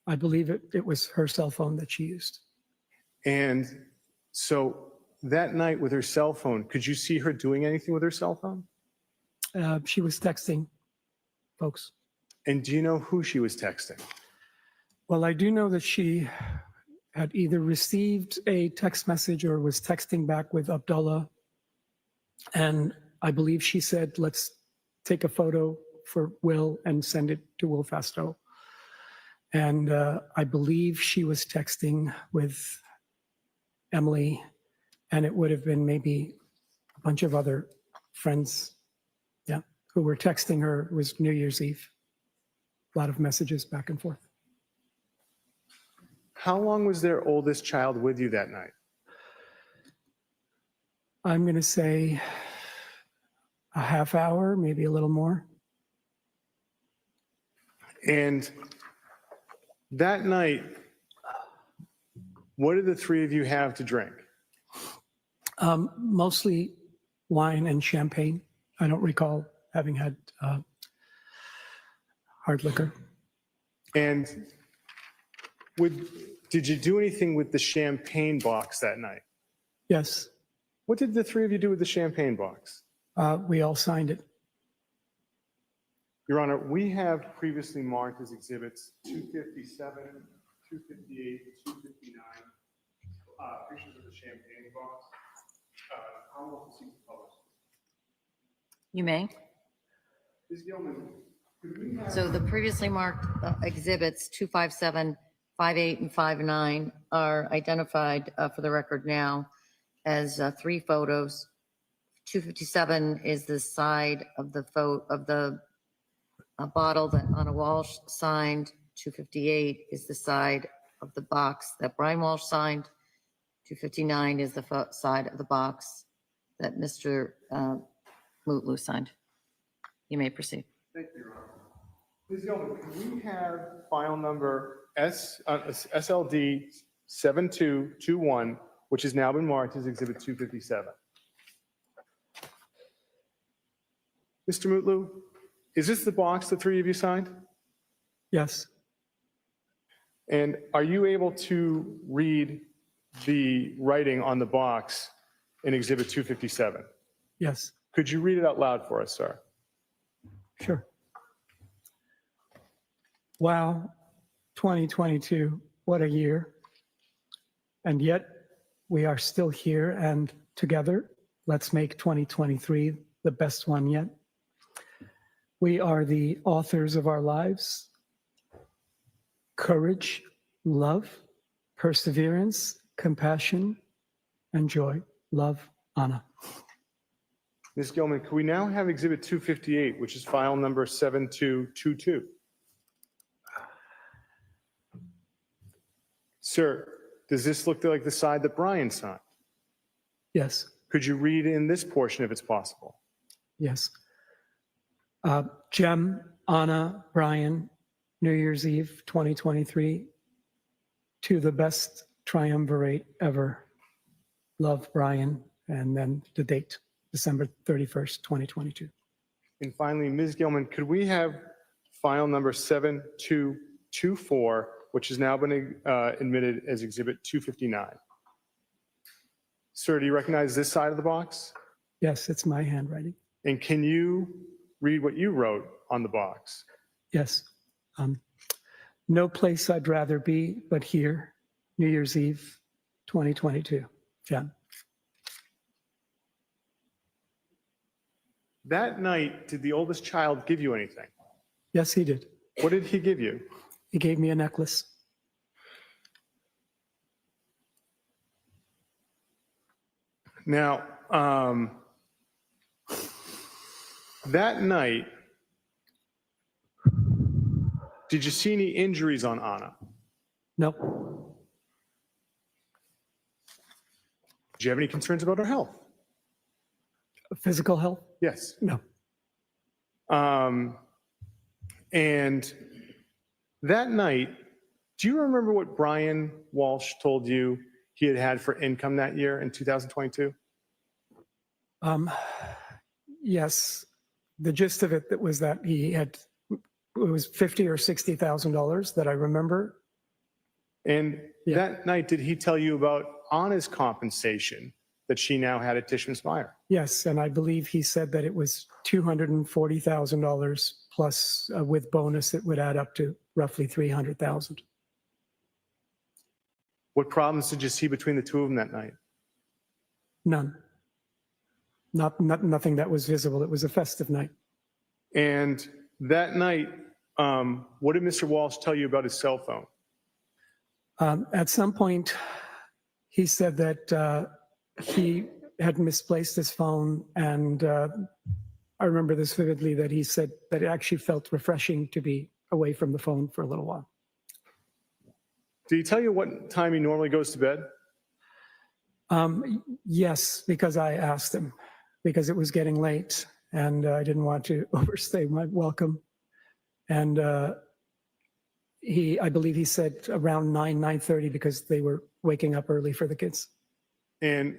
I believe it was her cell phone that she used. And so that night with her cell phone, could you see her doing anything with her cell phone? She was texting folks. And do you know who she was texting? Well, I do know that she had either received a text message or was texting back with Abdullah. And I believe she said, "Let's take a photo for Will and send it to Will Fasto." And I believe she was texting with Emily, and it would have been maybe a bunch of other friends, yeah, who were texting her. It was New Year's Eve. A lot of messages back and forth. How long was their oldest child with you that night? I'm going to say a half hour, maybe a little more. And that night, what did the three of you have to drink? Mostly wine and champagne. I don't recall having had hard liquor. And did you do anything with the champagne box that night? Yes, What did the three of you do with the champagne box? we all signed it. Your Honor, we have previously marked as exhibits 257, 258, 259, pictures of the champagne box. How will the seat published? You may. Ms. Gilman, could we have? So the previously marked exhibits 257, 58, and 59 are identified for the record now as three photos. 257 is the side of the bottle that Anna Walsh signed. 258 is the side of the box that Brian Walsh signed. 259 is the side of the box that Mr. Mutlu signed. You may proceed. Thank you, Your Honor. Ms. Gilman, can we have file number SLD 7221, which has now been marked as exhibit 257? Mr. Mutlu, is this the box the three of you signed? Yes, And are you able to read the writing on the box in Exhibit 257? Yes, Could you read it out loud for us, sir? sure. Wow, 2022, what a year. And yet we are still here, and together, let's make 2023 the best one yet. We are the authors of our lives. Courage, love, perseverance, compassion, and joy. Love, Anna. Ms. Gilman, could we now have Exhibit 258, which is file number 7222? Sir, does this look like the side that Brian signed? Yes, Could you read in this portion if it's possible? yes. Jem, Anna, Brian, New Year's Eve 2023, to the best triumvirate ever. Love, Brian, and then the date, December 31st, 2022. And finally, Ms. Gilman, could we have file number 7224, which has now been admitted as Exhibit 259? Sir, do you recognize this side of the box? Yes, it's my handwriting. And can you read what you wrote on the box? Yes. No place I'd rather be but here, New Year's Eve 2022. Jen. That night, did the oldest child give you anything? Yes, he did. What did he give you? He gave me a necklace. Now, that night, did you see any injuries on Anna? No, Did you have any concerns about her health? physical health? Yes. No. And that night, do you remember what Brian Walsh told you he had had for income that year in 2022? Yes, the gist of it was that he had, it was $50,000 or $60,000 that I remember. And Yeah. that night, did he tell you about Anna's compensation that she now had at Tishman Speyer? Yes, and I believe he said that it was $240,000 plus with bonus, it would add up to roughly $300,000. What problems did you see between the two of them that night? None. Nothing that was visible. It was a festive night. And that night, what did Mr. Walsh tell you about his cell phone? At some point, he said that he had misplaced his phone, and I remember this vividly, that he said that it actually felt refreshing to be away from the phone for a little while. Did he tell you what time he normally goes to bed? Yes, because I asked him, because it was getting late and I didn't want to overstay my welcome. And I believe he said around 9:30 because they were waking up early for the kids. And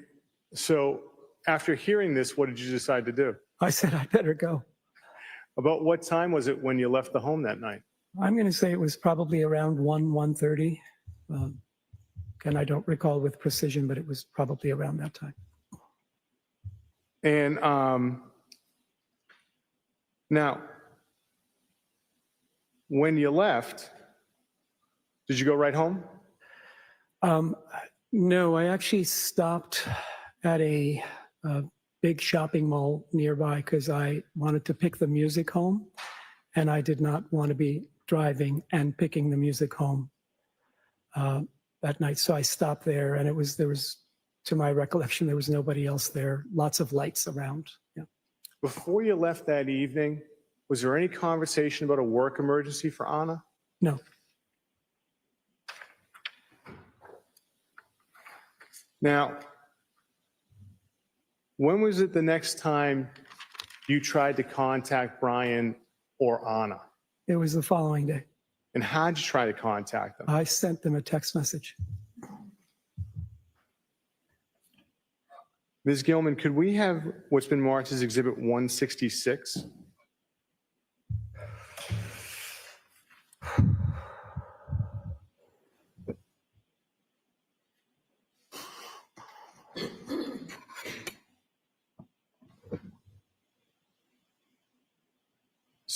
so after hearing this, what did you decide to do? I said, I better go. About what time was it when you left the home that night? I'm going to say it was probably around 1:30. And I don't recall with precision, but it was probably around that time. And now, when you left, did you go right home? No, I actually stopped at a big shopping mall nearby because I wanted to pick the music home, and I did not want to be driving and picking the music home that night. So I stopped there, and there was, to my recollection, there was nobody else there. Lots of lights around. Yeah. Before you left that evening, was there any conversation about a work emergency for Anna? No. Now, when was it the next time you tried to contact Brian or Anna? It was the following day. And how'd you try to contact them? I sent them a text message. Ms. Gilman, could we have what's been marked as Exhibit 166?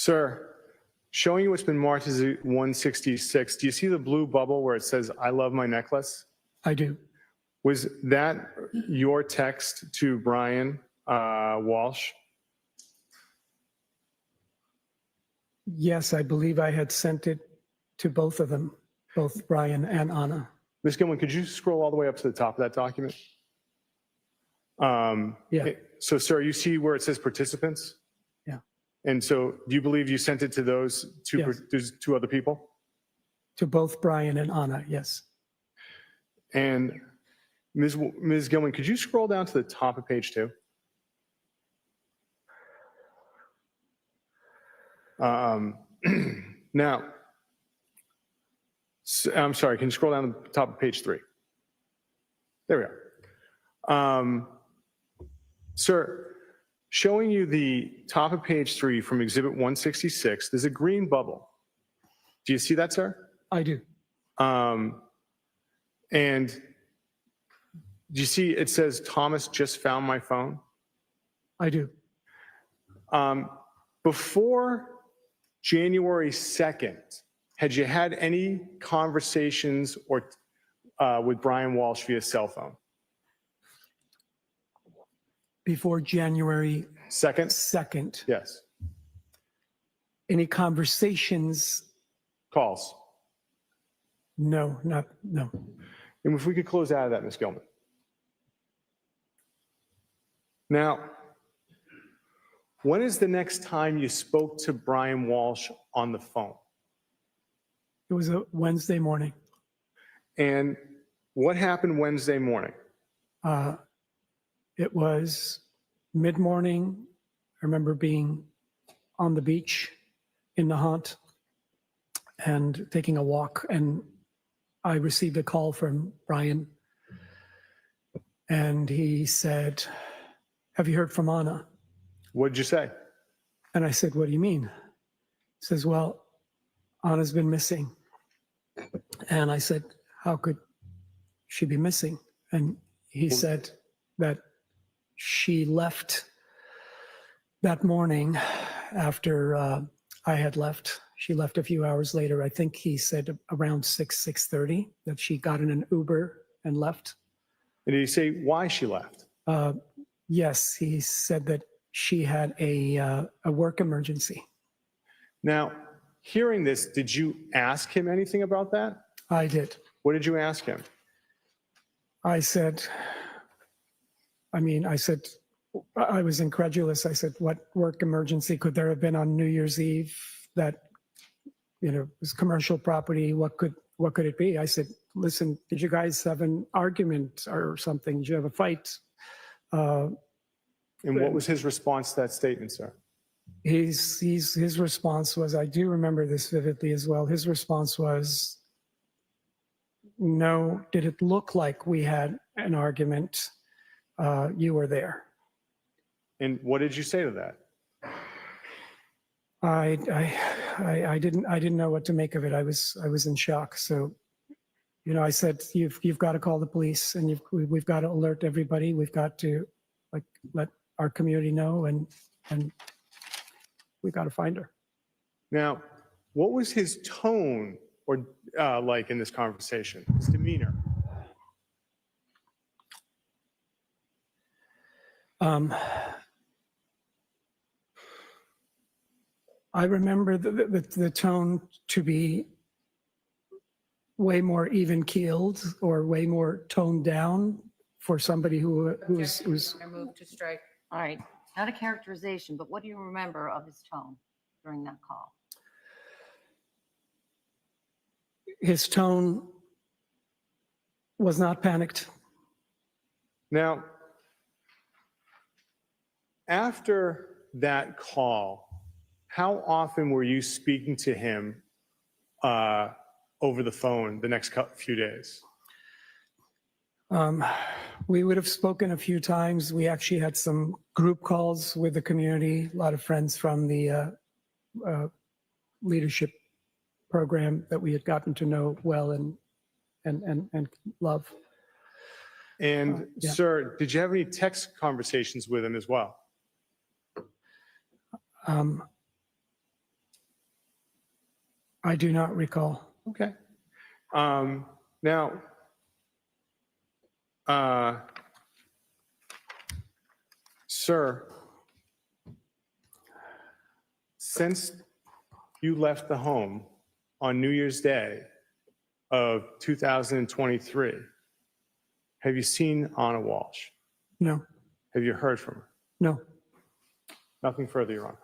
Sir, showing you what's been marked as a 166, do you see the blue bubble where it says, "I love my necklace"? I do. Was that your text to Brian Walsh? Yes, I believe I had sent it to both of them, both Brian and Anna. Ms. Gilman, could you scroll all the way up to the top of that document? Yeah. So, sir, you see where it says participants? Yeah. And so do you believe you sent it to those Yes. those two other people? To both Brian and Anna, yes. And Ms. Gilman, could you scroll down to the top of page 2? Now, I'm sorry, can you scroll down to the top of page 3? There we are. Sir, showing you the top of page 3 from exhibit 166, there's a green bubble. Do you see that, sir? I do. And do you see it says, "Thomas just found my phone"? I do. Before January 2nd, had you had any conversations or with Brian Walsh via cell phone? Before January Second? 2nd, Yes. any conversations? Calls. No. And if we could close out of that, Ms. Gilman. Now, when is the next time you spoke to Brian Walsh on the phone? It was a Wednesday morning. And what happened Wednesday morning? It was mid-morning. I remember being on the beach in Nahant and taking a walk, and I received a call from Brian, and he said, "Have you heard from Anna?" What did you say? And I said, "What do you mean?" He says, "Well, Anna's been missing." And I said, "How could she be missing?" And he said that she left that morning after I had left. She left a few hours later. I think he said around 6:30, that she got in an Uber and left. And did he say why she left? Yes, he said that she had a work emergency. Now, hearing this, did you ask him anything about that? I did. What did you ask him? I said, I was incredulous. I said, "What work emergency could there have been on New Year's Eve that, was commercial property? What could it be?" I said, "Listen, did you guys have an argument or something? Did you have a fight?" And what was his response to that statement, sir? His response was, I do remember this vividly as well. His response was, "No, did it look like we had an argument? You were there." And what did you say to that? I didn't know what to make of it. I was in shock. So, I said, you've got to call the police, and we've got to alert everybody. We've got to let our community know, and we've got to find her. Now, what was his tone or like in this conversation? His demeanor? I remember the tone to be way more even keeled or way more toned down for somebody who's I move to strike. All right, not a characterization, but what do you remember of his tone during that call? his tone was not panicked. Now, after that call, how often were you speaking to him over the phone the next few days? We would have spoken a few times. We actually had some group calls with the community, a lot of friends from the leadership program that we had gotten to know well and love. And Yeah. sir, did you have any text conversations with him as well? I do not recall. Okay. Now, sir, since you left the home on New Year's Day of 2023, have you seen Anna Walsh? No, Have you heard from her? no. Nothing further, Your Honor.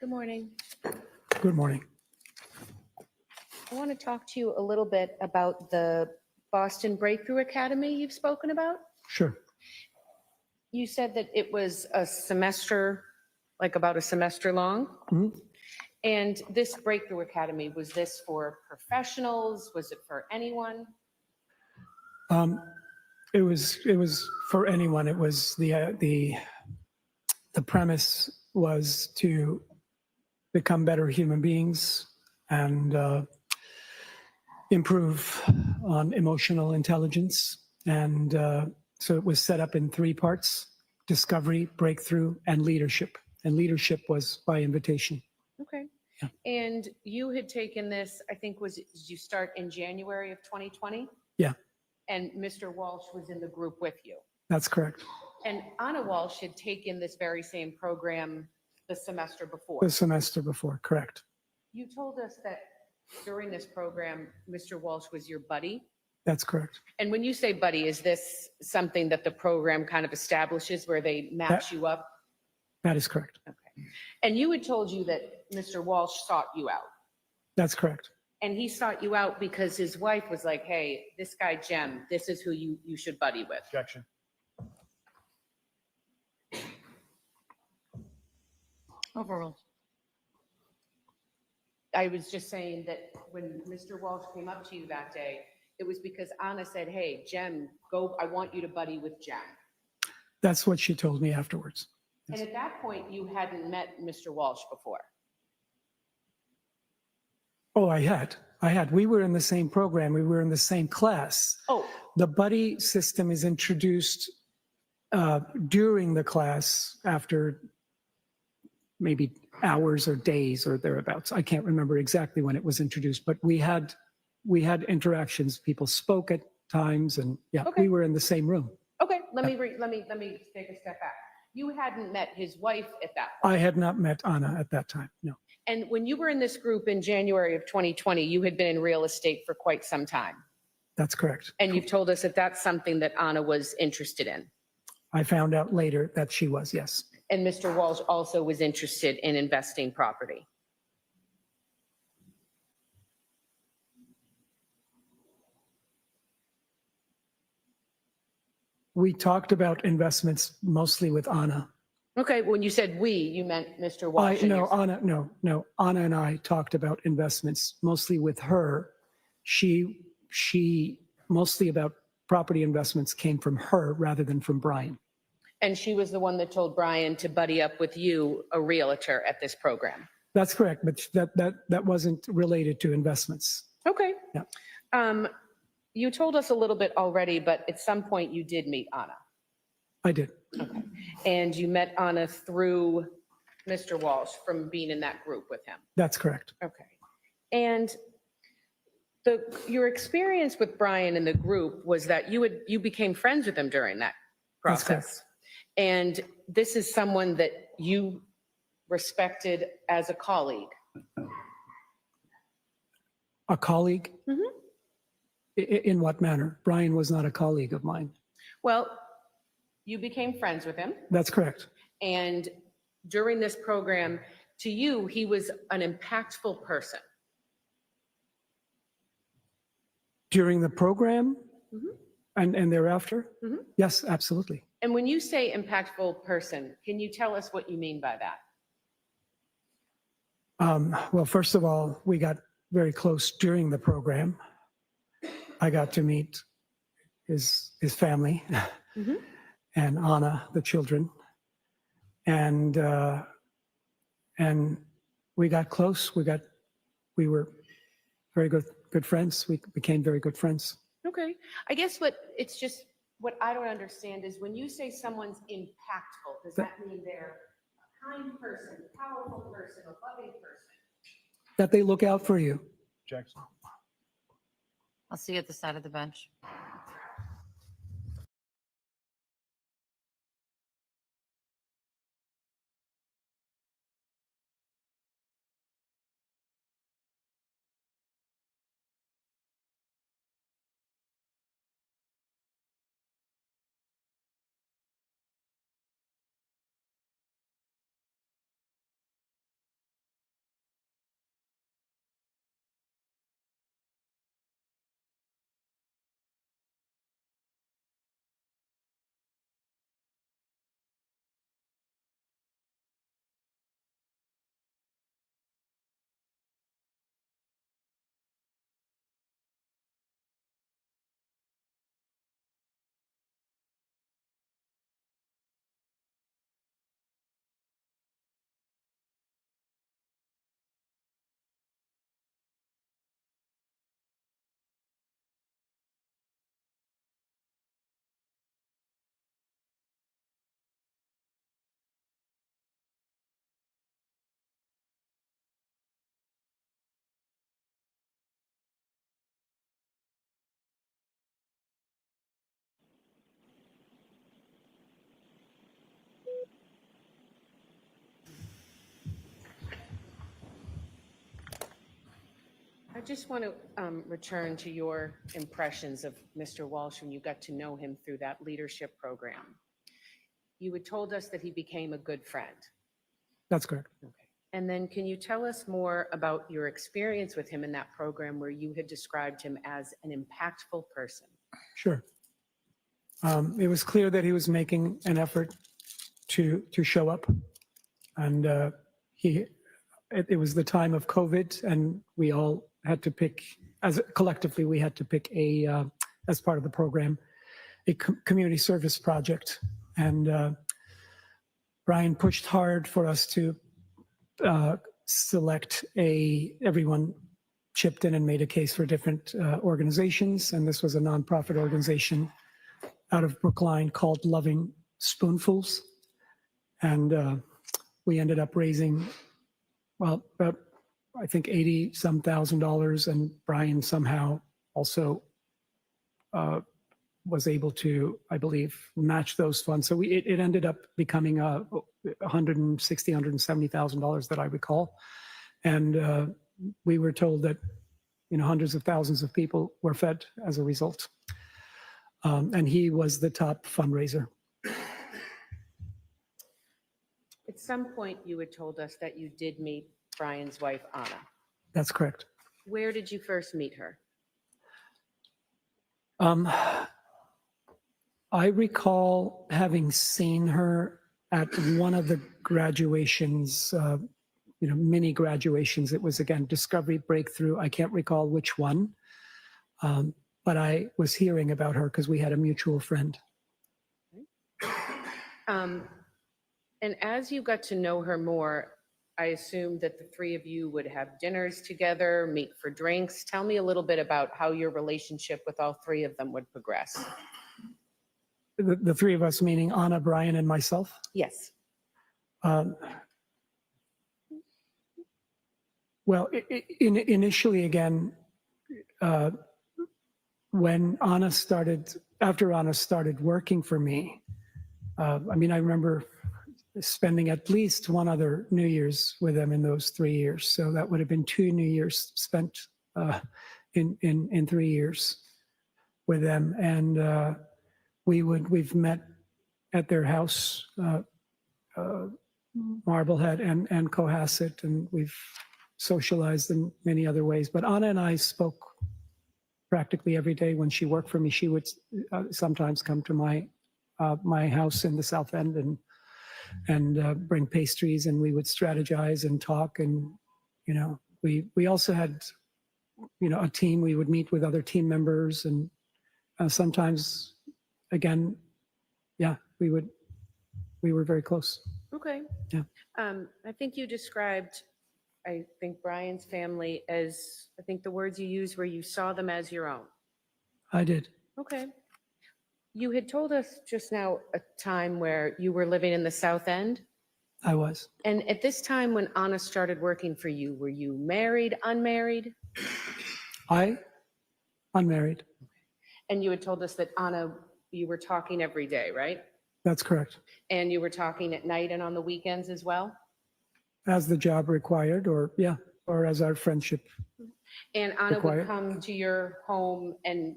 Good morning. Good morning. I want to talk to you a little bit about the Boston Breakthrough Academy you've spoken about. Sure. You said that it was a semester, like about a semester long. Mhm. And this Breakthrough Academy, was this for professionals? Was it for anyone? It was for anyone. It was the premise was to become better human beings and improve on emotional intelligence. And so it was set up in 3 parts: discovery, breakthrough, and leadership. And leadership was by invitation. Okay. Yeah. And you had taken this, I think, did you start in January of 2020? Yeah, And Mr. Walsh was in the group with you. that's correct. And Anna Walsh had taken this very same program the semester before. The semester before, correct. You told us that during this program, Mr. Walsh was your buddy. That's correct. And when you say buddy, is this something that the program kind of establishes where they match you up? That is correct. Okay. And you had told you that Mr. Walsh sought you out. That's correct. And he sought you out because his wife was like, hey, this guy, Jem, this is who you should buddy with. Objection. Overruled. I was just saying that when Mr. Walsh came up to you that day, it was because Anna said, hey, Jem, go, I want you to buddy with Jem. That's what she told me afterwards. And at that point, you hadn't met Mr. Walsh before. Oh, I had. We were in the same program. We were in the same class. Oh, The buddy system is introduced during the class after maybe hours or days or thereabouts. I can't remember exactly when it was introduced, but we had interactions. People spoke at times, and yeah, Okay. we were in the same room. okay, let me take a step back. You hadn't met his wife at that point. I had not met Anna at that time. No, And when you were in this group in January of 2020, you had been in real estate for quite some time. that's correct. And you've told us that that's something that Anna was interested in. I found out later that she was, yes. And Mr. Walsh also was interested in investing property. We talked about investments mostly with Anna. Okay, when you said we, you meant Mr. Walsh. and No, yourself. Anna, no. Anna and I talked about investments mostly with her. She mostly about property investments came from her rather than from Brian. And she was the one that told Brian to buddy up with you, a realtor, at this program. That's correct, but that wasn't related to investments. Okay. Yeah. You told us a little bit already, but at some point you did meet Anna. I did. Okay. And you met Anna through Mr. Walsh from being in that group with him. That's correct. Okay. And your experience with Brian in the group was that you became friends with him during that That's process. And this is someone that you respected as a colleague. A colleague? Mhm. In what manner? Brian was not a colleague of mine. Well, you became friends with him. That's correct. And during this program, to you, he was an impactful person. During the program Mhm. and thereafter? Mhm. Yes, absolutely. And when you say impactful person, can you tell us what you mean by that? Well, first of all, we got very close during the program. I got to meet his family Mhm. and Anna, the children. And we got close. We were very good friends. We became very good friends. Okay. I guess what I don't understand is when you say someone's impactful, does that mean they're a kind person, powerful person, a loving person? That they look out for you. Jackson. I'll see you at the side of the bench. I just want to return to your impressions of Mr. Walsh when you got to know him through that leadership program. You had told us that he became a good friend. That's correct. Okay. And then can you tell us more about your experience with him in that program where you had described him as an impactful person? Sure. It was clear that he was making an effort to show up, and it was the time of COVID, and we all had to pick, collectively, we had to pick as part of the program, a community service project, and Brian pushed hard for us to select everyone chipped in and made a case for different organizations, and this was a nonprofit organization out of Brookline called Loving Spoonfuls, and we ended up raising, well, about, I think, $80-some thousand, and Brian somehow also was able to, I believe, match those funds. So it ended up becoming $160,000, $170,000 that I recall, and we were told that hundreds of thousands of people were fed as a result, and he was the top fundraiser. At some point, you had told us that you did meet Brian's wife, Anna. That's correct. Where did you first meet her? I recall having seen her at one of the graduations, mini graduations. It was, again, Discovery Breakthrough. I can't recall which one, but I was hearing about her because we had a mutual friend. And as you got to know her more, I assume that the three of you would have dinners together, meet for drinks. Tell me a little bit about how your relationship with all three of them would progress. The three of us, meaning Anna, Brian, and myself? Yes. Well, initially, again, when after Anna started working for me, I remember spending at least one other New Year's with them in those 3 years. So that would have been 2 New Years spent in 3 years with them. And we've met at their house, Marblehead and Cohasset, and we've socialized in many other ways. But Anna and I spoke practically every day. When she worked for me, she would sometimes come to my house in the South End and bring pastries, and we would strategize and talk. And we also had a team. We would meet with other team members, and sometimes, again, we were very close. Okay. Yeah. I think you described I think, Brian's family as, I think the words you used were you saw them as your own. I did. Okay. You had told us just now a time where you were living in the South End. I was. And at this time when Anna started working for you, were you married, unmarried? Unmarried. And you had told us that Anna, you were talking every day, right? That's correct. And you were talking at night and on the weekends as well? As the job required, or as our friendship. And Anna would Required. come to your home and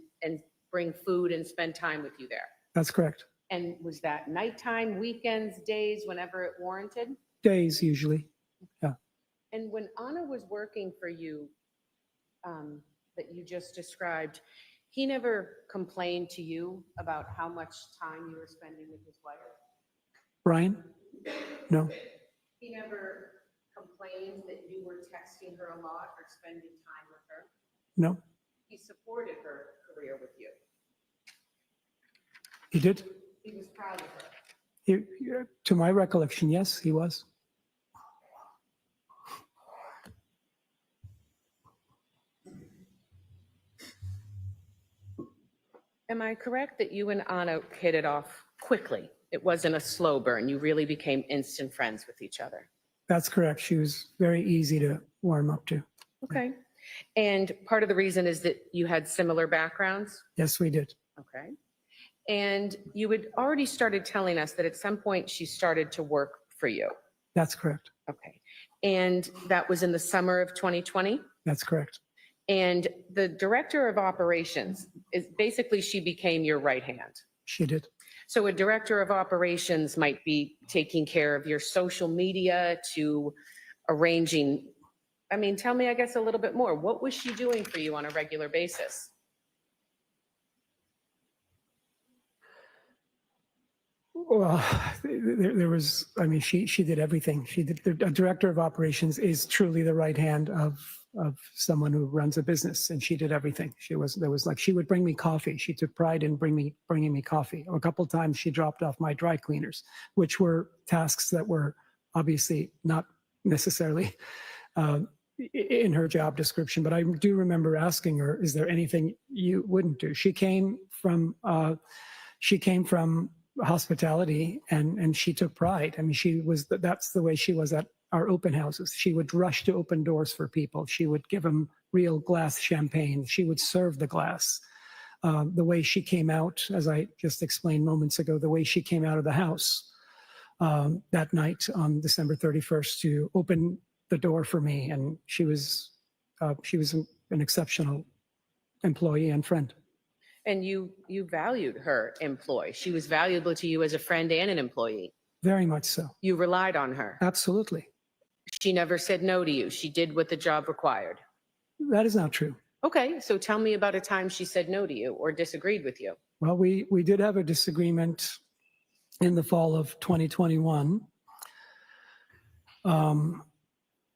bring food and spend time with you there? That's correct. And was that nighttime, weekends, days, whenever it warranted? Days usually. And when Anna was working for you, that you just described, he never complained to you about how much time you were spending with his wife? Brian? No, He never complained that you were texting her a lot or spending time with her? no, He supported her career with you. he did. He was proud of her. To my recollection, yes, he was. Am I correct that you and Anna hit it off quickly? It wasn't a slow burn. You really became instant friends with each other. That's correct. She was very easy to warm up to. Okay. And part of the reason is that you had similar backgrounds? Yes, we did. Okay. And you had already started telling us that at some point she started to work for you. That's correct. Okay. And that was in the summer of 2020? That's correct. And the director of operations is basically she became your right hand. She did. So a director of operations might be taking care of your social media to arranging. I mean, tell me, I guess, a little bit more. What was she doing for you on a regular basis? Well, there was, I mean, she did everything. She did, the director of operations is truly the right hand of someone who runs a business, and she did everything. She would bring me coffee. She took pride in bringing me coffee. A couple of times she dropped off my dry cleaners, which were tasks that were obviously not necessarily in her job description. But I do remember asking her, is there anything you wouldn't do? She came from hospitality, and she took pride. I mean, that's the way she was at our open houses. She would rush to open doors for people. She would give them real glass champagne. She would serve the glass. The way she came out, as I just explained moments ago, the way she came out of the house that night on December 31st to open the door for me. And she was an exceptional employee and friend. And you valued her employee. She was valuable to you as a friend and an employee. Very much so. You relied on her. Absolutely. She never said no to you. She did what the job required. That is not true. Okay, so tell me about a time she said no to you or disagreed with you. Well, we did have a disagreement in the fall of 2021.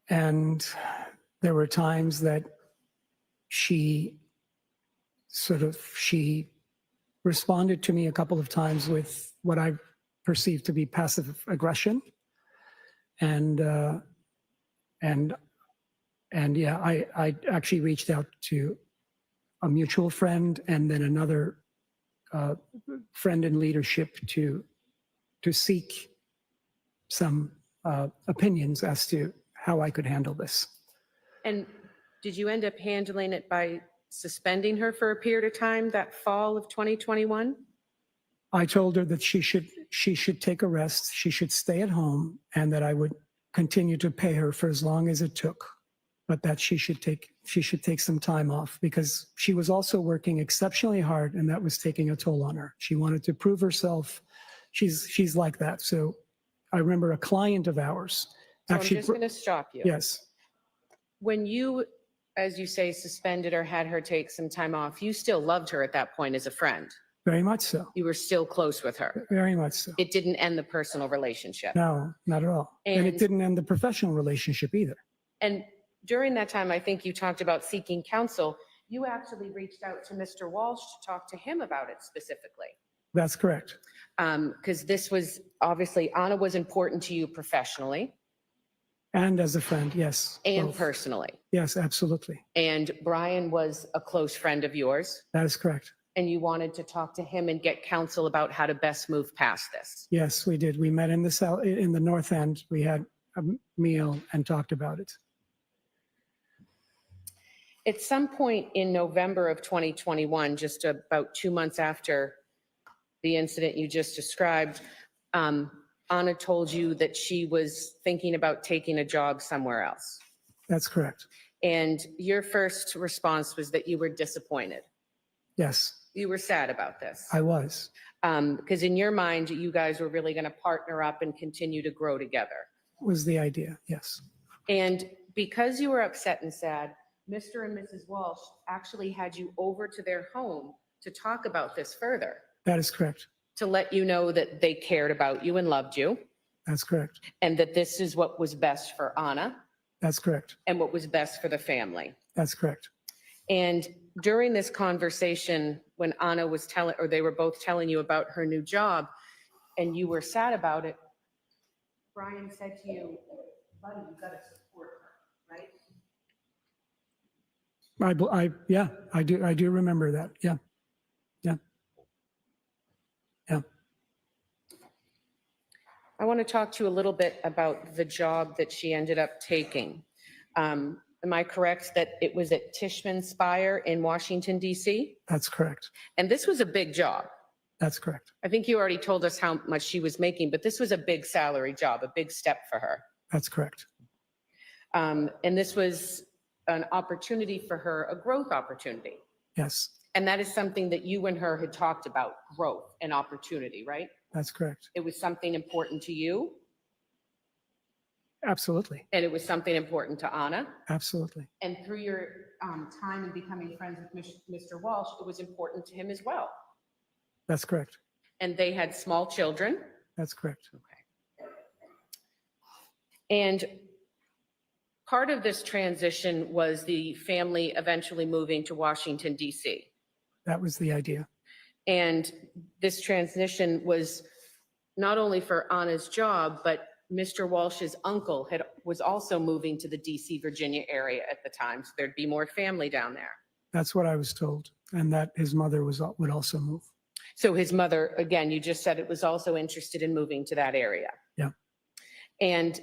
And there were times that she responded to me a couple of times with what I perceived to be passive aggression. And yeah, I actually reached out to a mutual friend and then another friend in leadership to seek some opinions as to how I could handle this. And did you end up handling it by suspending her for a period of time that fall of 2021? I told her that she should take a rest, she should stay at home, and that I would continue to pay her for as long as it took, but that she should take some time off because she was also working exceptionally hard, and that was taking a toll on her. She wanted to prove herself. She's like that. So I remember a client of ours. So I'm just going to stop you. Yes, When you, as you say, suspended or had her take some time off, you still loved her at that point as a friend. very much so. You were still close with her. Very much so. It didn't end the personal relationship. No, not at all. And it And- didn't end the professional relationship either. And during that time, I think you talked about seeking counsel. You actually reached out to Mr. Walsh to talk to him about it specifically. That's correct. Because this was, obviously, Anna was important to you professionally. And as a friend, yes. and both. personally. Yes, absolutely. And Brian was a close friend of yours, That is correct. and you wanted to talk to him and get counsel about how to best move past this. Yes, we did. We met in the south, in the north end. We had a meal and talked about it. At some point in November of 2021, just about 2 months after the incident you just described, Anna told you that she was thinking about taking a job somewhere else. That's correct. And your first response was that you were disappointed. Yes, You were sad about this. I was. Because in your mind, you guys were really going to partner up and continue to grow together. Was the idea. Yes. And because you were upset and sad, Mr. and Mrs. Walsh actually had you over to their home to talk about this further, That is correct. to let you know that they cared about you and loved you, That's correct. and that this is what was best for Anna That's correct. and what was best for the family. That's correct. And during this conversation, when Anna was telling, or they were both telling you about her new job, and you were sad about it, Brian said to you, buddy, you got to support her, right? Yeah, I do remember that. Yeah. Yeah. Yeah. I want to talk to you a little bit about the job that she ended up taking. Am I correct that it was at Tishman Spire in Washington, D.C.? That's correct. And this was a big job. That's correct. I think you already told us how much she was making, but this was a big salary job, a big step for her. That's correct. And this was an opportunity for her, a growth opportunity. Yes, And that is something that you and her had talked about, growth and opportunity, right? that's correct. It was something important to you, Absolutely. and it was something important to Anna. Absolutely. And through your time in becoming friends with Mr. Walsh, it was important to him as well. That's correct. And they had small children. That's correct. And part of this transition was the family eventually moving to Washington, D.C. That was the idea. And this transition was not only for Anna's job, but Mr. Walsh's uncle was also moving to the DC, Virginia area at the time. So there'd be more family down there. That's what I was told. And that his mother would also move. So his mother, again, you just said it was also interested in moving to that area. Yeah. And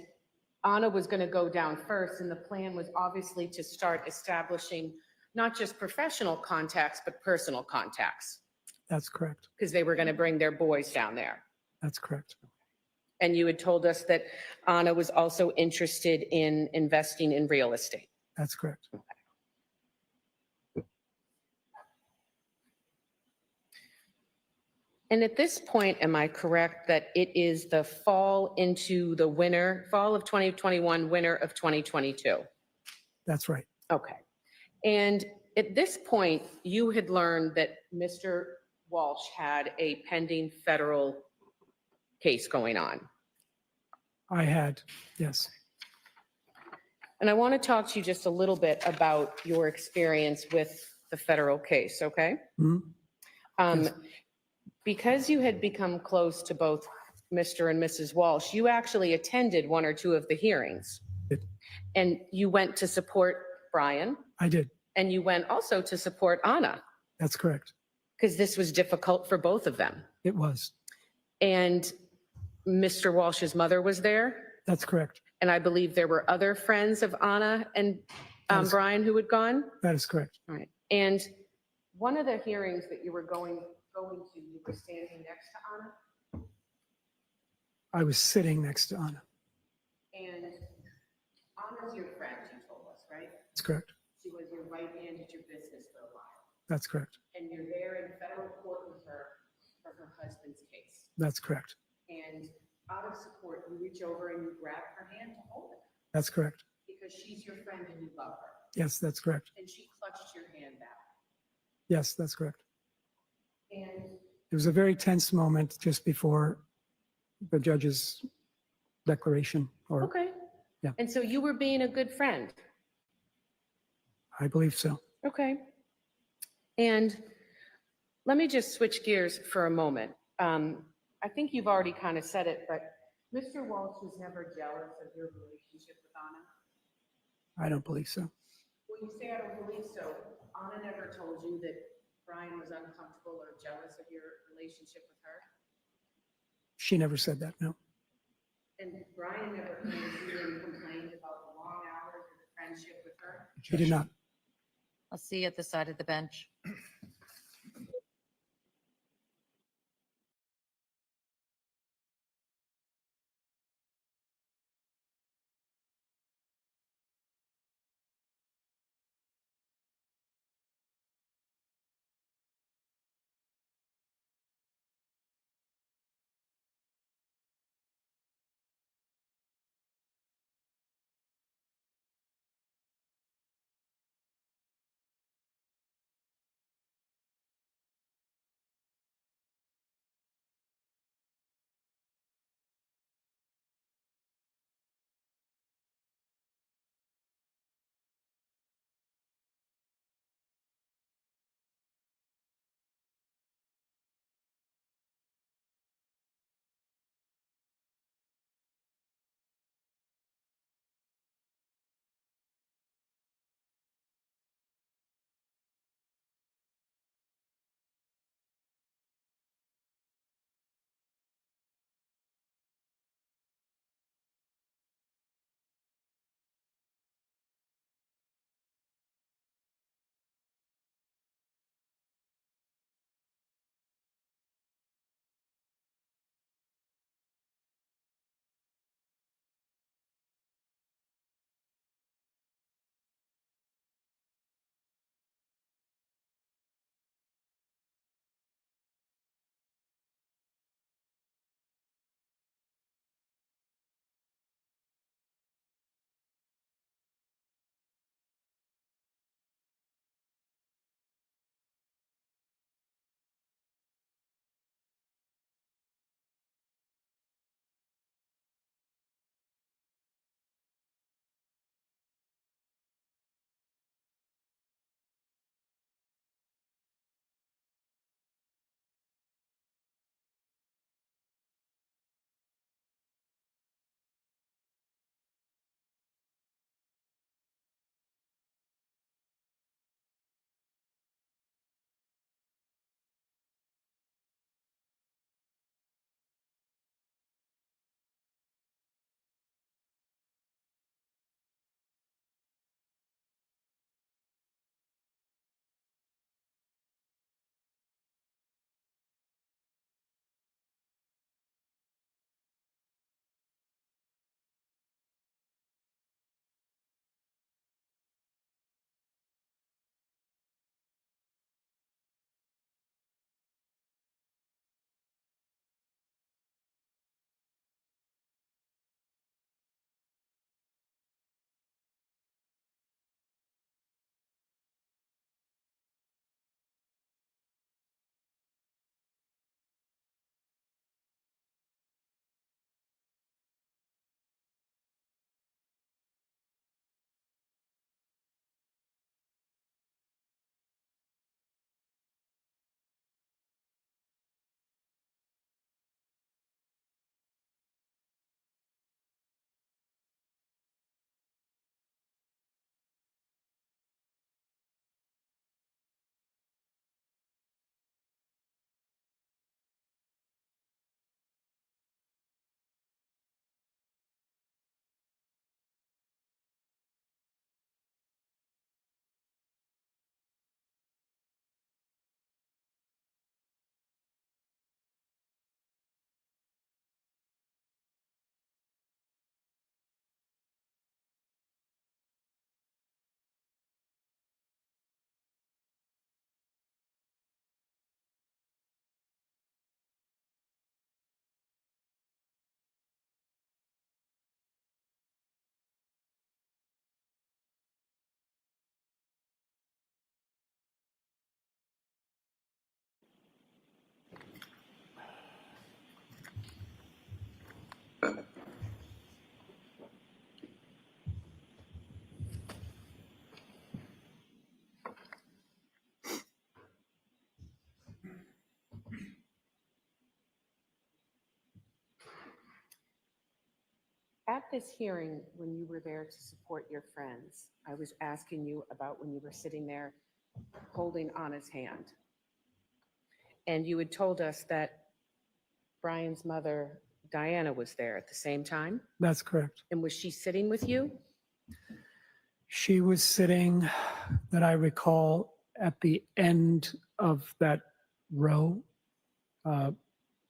Anna was going to go down first, and the plan was obviously to start establishing not just professional contacts, but personal contacts, That's correct. because they were going to bring their boys down there. That's correct. And you had told us that Anna was also interested in investing in real estate. That's correct. And at this point, am I correct that it is the fall into the winter, fall of 2021, winter of 2022? That's right. Okay. And at this point, you had learned that Mr. Walsh had a pending federal case going on. I had, yes. And I want to talk to you just a little bit about your experience with the federal case, okay? Mhm. Yes. Because you had become close to both Mr. and Mrs. Walsh, you actually attended one or two of the hearings. Did. And you went to support Brian, I did. and you went also to support Anna, That's correct. because this was difficult for both of them. It was. And Mr. Walsh's mother was there, That's correct. and I believe there were other friends of Anna and That is- Brian who had gone. That is correct. All right. And one of the hearings that you were going to, you were standing next to Anna, I was sitting next to Anna. and Anna's your friend, you told us, right? That's correct. She was your right hand at your business for a while. That's correct. And you're there in federal court with her for her husband's case. That's correct. And out of support, you reach over and you grab her hand to hold it, That's correct. because she's your friend and you love her. Yes, that's correct. And she clutched your hand back. Yes, that's correct. And It was a very tense moment just before the judge's declaration, or okay. Yeah. And so you were being a good friend. I believe so. Okay. And let me just switch gears for a moment. I think you've already kind of said it, but Mr. Walsh was never jealous of your relationship with Anna? I don't believe so. Well, you say I don't believe so. Anna never told you that Brian was uncomfortable or jealous of your relationship with her? She never said that, no. And Brian never came to you and complained about the long hours or the friendship with her? He did not. I'll see you at the side of the bench. this hearing, when you were there to support your friends, I was asking you about when you were sitting there holding Anna's hand. And you had told us that Brian's mother, Diana, was there at the same time. That's correct. And was she sitting with you? She was sitting, that I recall, at the end of that row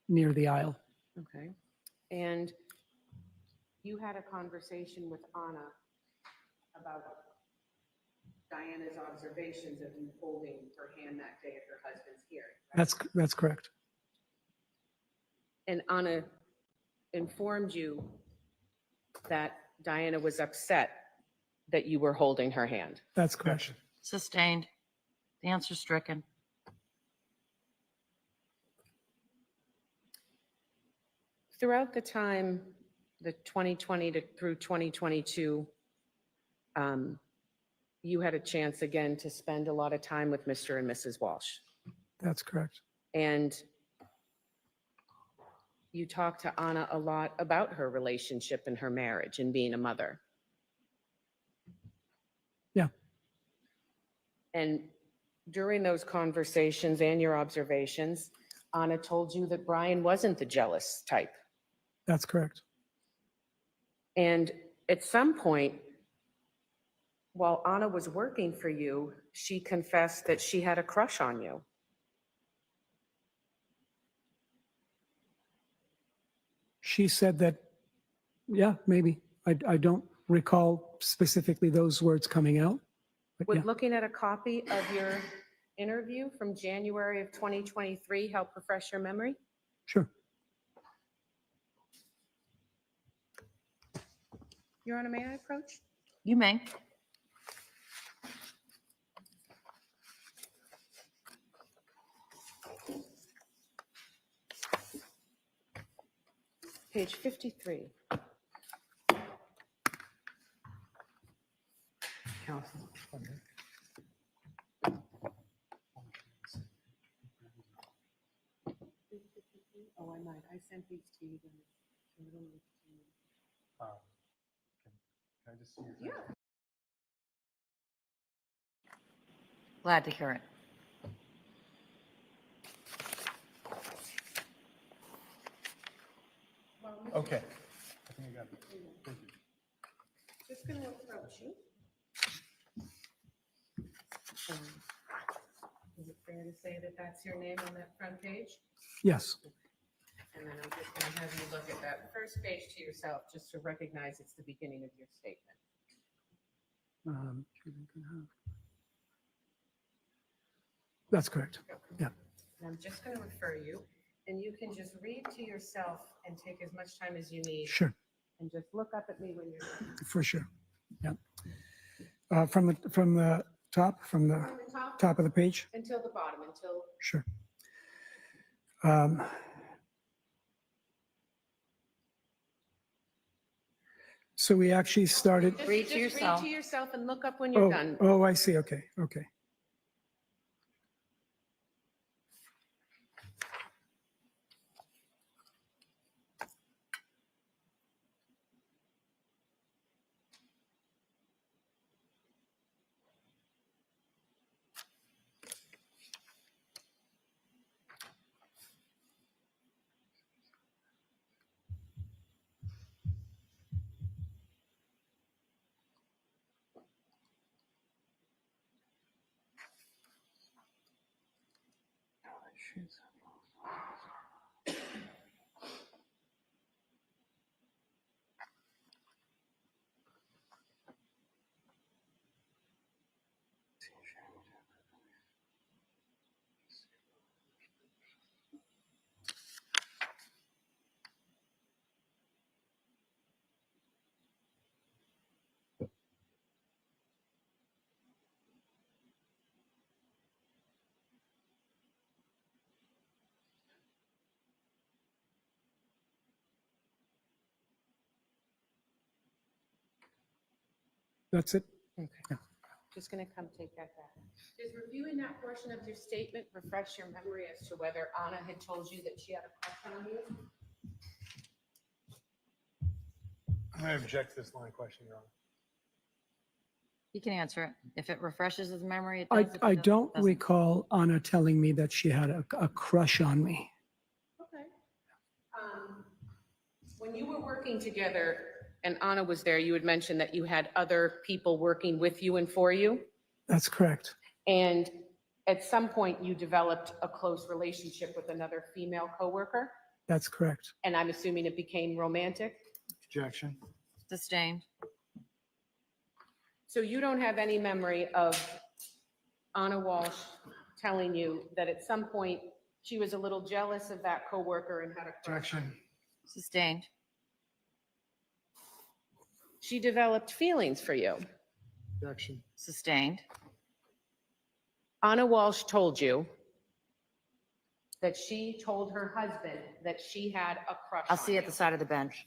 near the aisle. Okay. And you had a conversation with Anna about Diana's observations of you holding her hand that day at her husband's hearing. That's correct. And Anna informed you that Diana was upset that you were holding her hand. That's correct. Sustained. The answer stricken. Throughout the time, the 2020 through 2022, you had a chance again to spend a lot of time with Mr. and Mrs. Walsh. That's correct. And you talked to Anna a lot about her relationship and her marriage and being a mother. Yeah. And during those conversations and your observations, Anna told you that Brian wasn't the jealous type. That's correct. And at some point, while Anna was working for you, she confessed that she had a crush on you. She said that, yeah, maybe. I don't recall specifically those words coming out. But yeah, Would looking at a copy of your interview from January of 2023 help refresh your memory? sure. Your Honor, may I approach? You may. Page 53. Oh, I might. I sent these to you. Can I just see your? Yeah. Glad to hear it. Okay. I think I got it. Thank you. Just going to approach you. Is it fair to say that that's your name on that front page? Yes. And then I'm just going to have you look at that first page to yourself, just to recognize it's the beginning of your statement. That's correct. Yeah. And I'm just going to refer you, and you can just read to yourself and take as much time as you need. Sure. And just look up at me when you're done. For sure. Yeah. From the top, from the From the top top of the page. until the bottom, until Sure. So we actually started. just, Read to just yourself. read to yourself and look up when you're Oh, done. oh, I see. Okay. Okay. That's it. Okay. Just going to come take that back. Does reviewing that portion of your statement refresh your memory as to whether Anna had told you that she had a crush on you? I object to this line of question, Your Honor. You can answer it. If it refreshes his memory, it I, does. If it I doesn't, don't it doesn't. recall Anna telling me that she had a crush on me. Okay. When you were working together and Anna was there, you had mentioned that you had other people working with you and for you. That's correct. And at some point you developed a close relationship with another female coworker. That's correct. And I'm assuming it became romantic. Objection. Sustained. So you don't have any memory of Anna Walsh telling you that at some point she was a little jealous of that coworker and had a crush? Objection. Sustained. She developed feelings for you. Objection. Sustained. Anna Walsh told you that she told her husband that she had a crush I'll on see you at you. the side of the bench.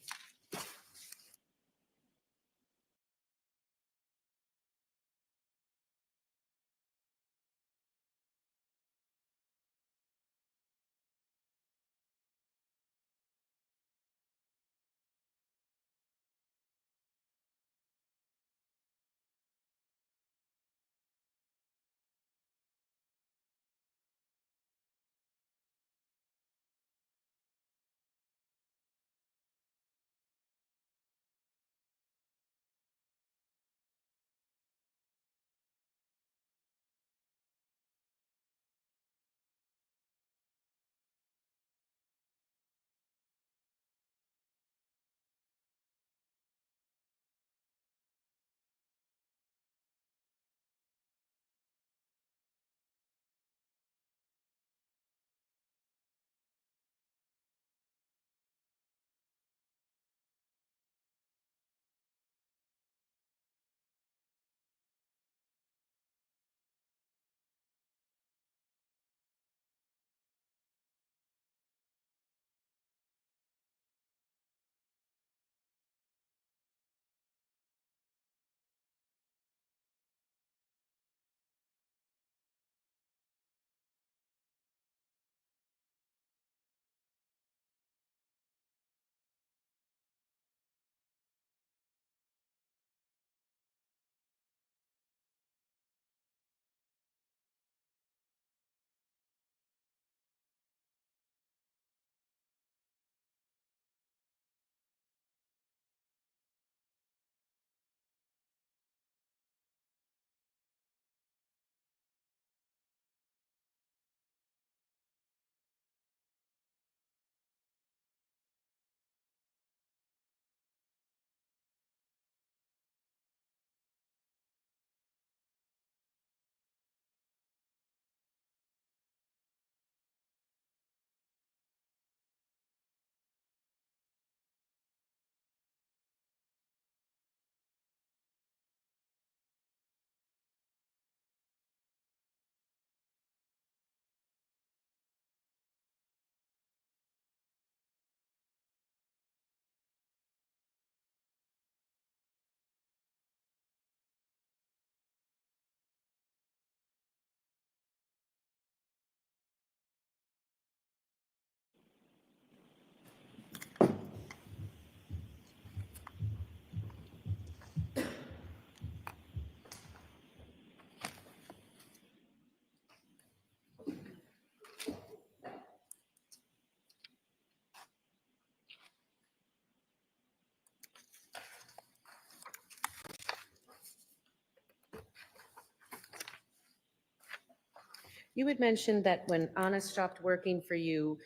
You had mentioned that when Anna stopped working for you,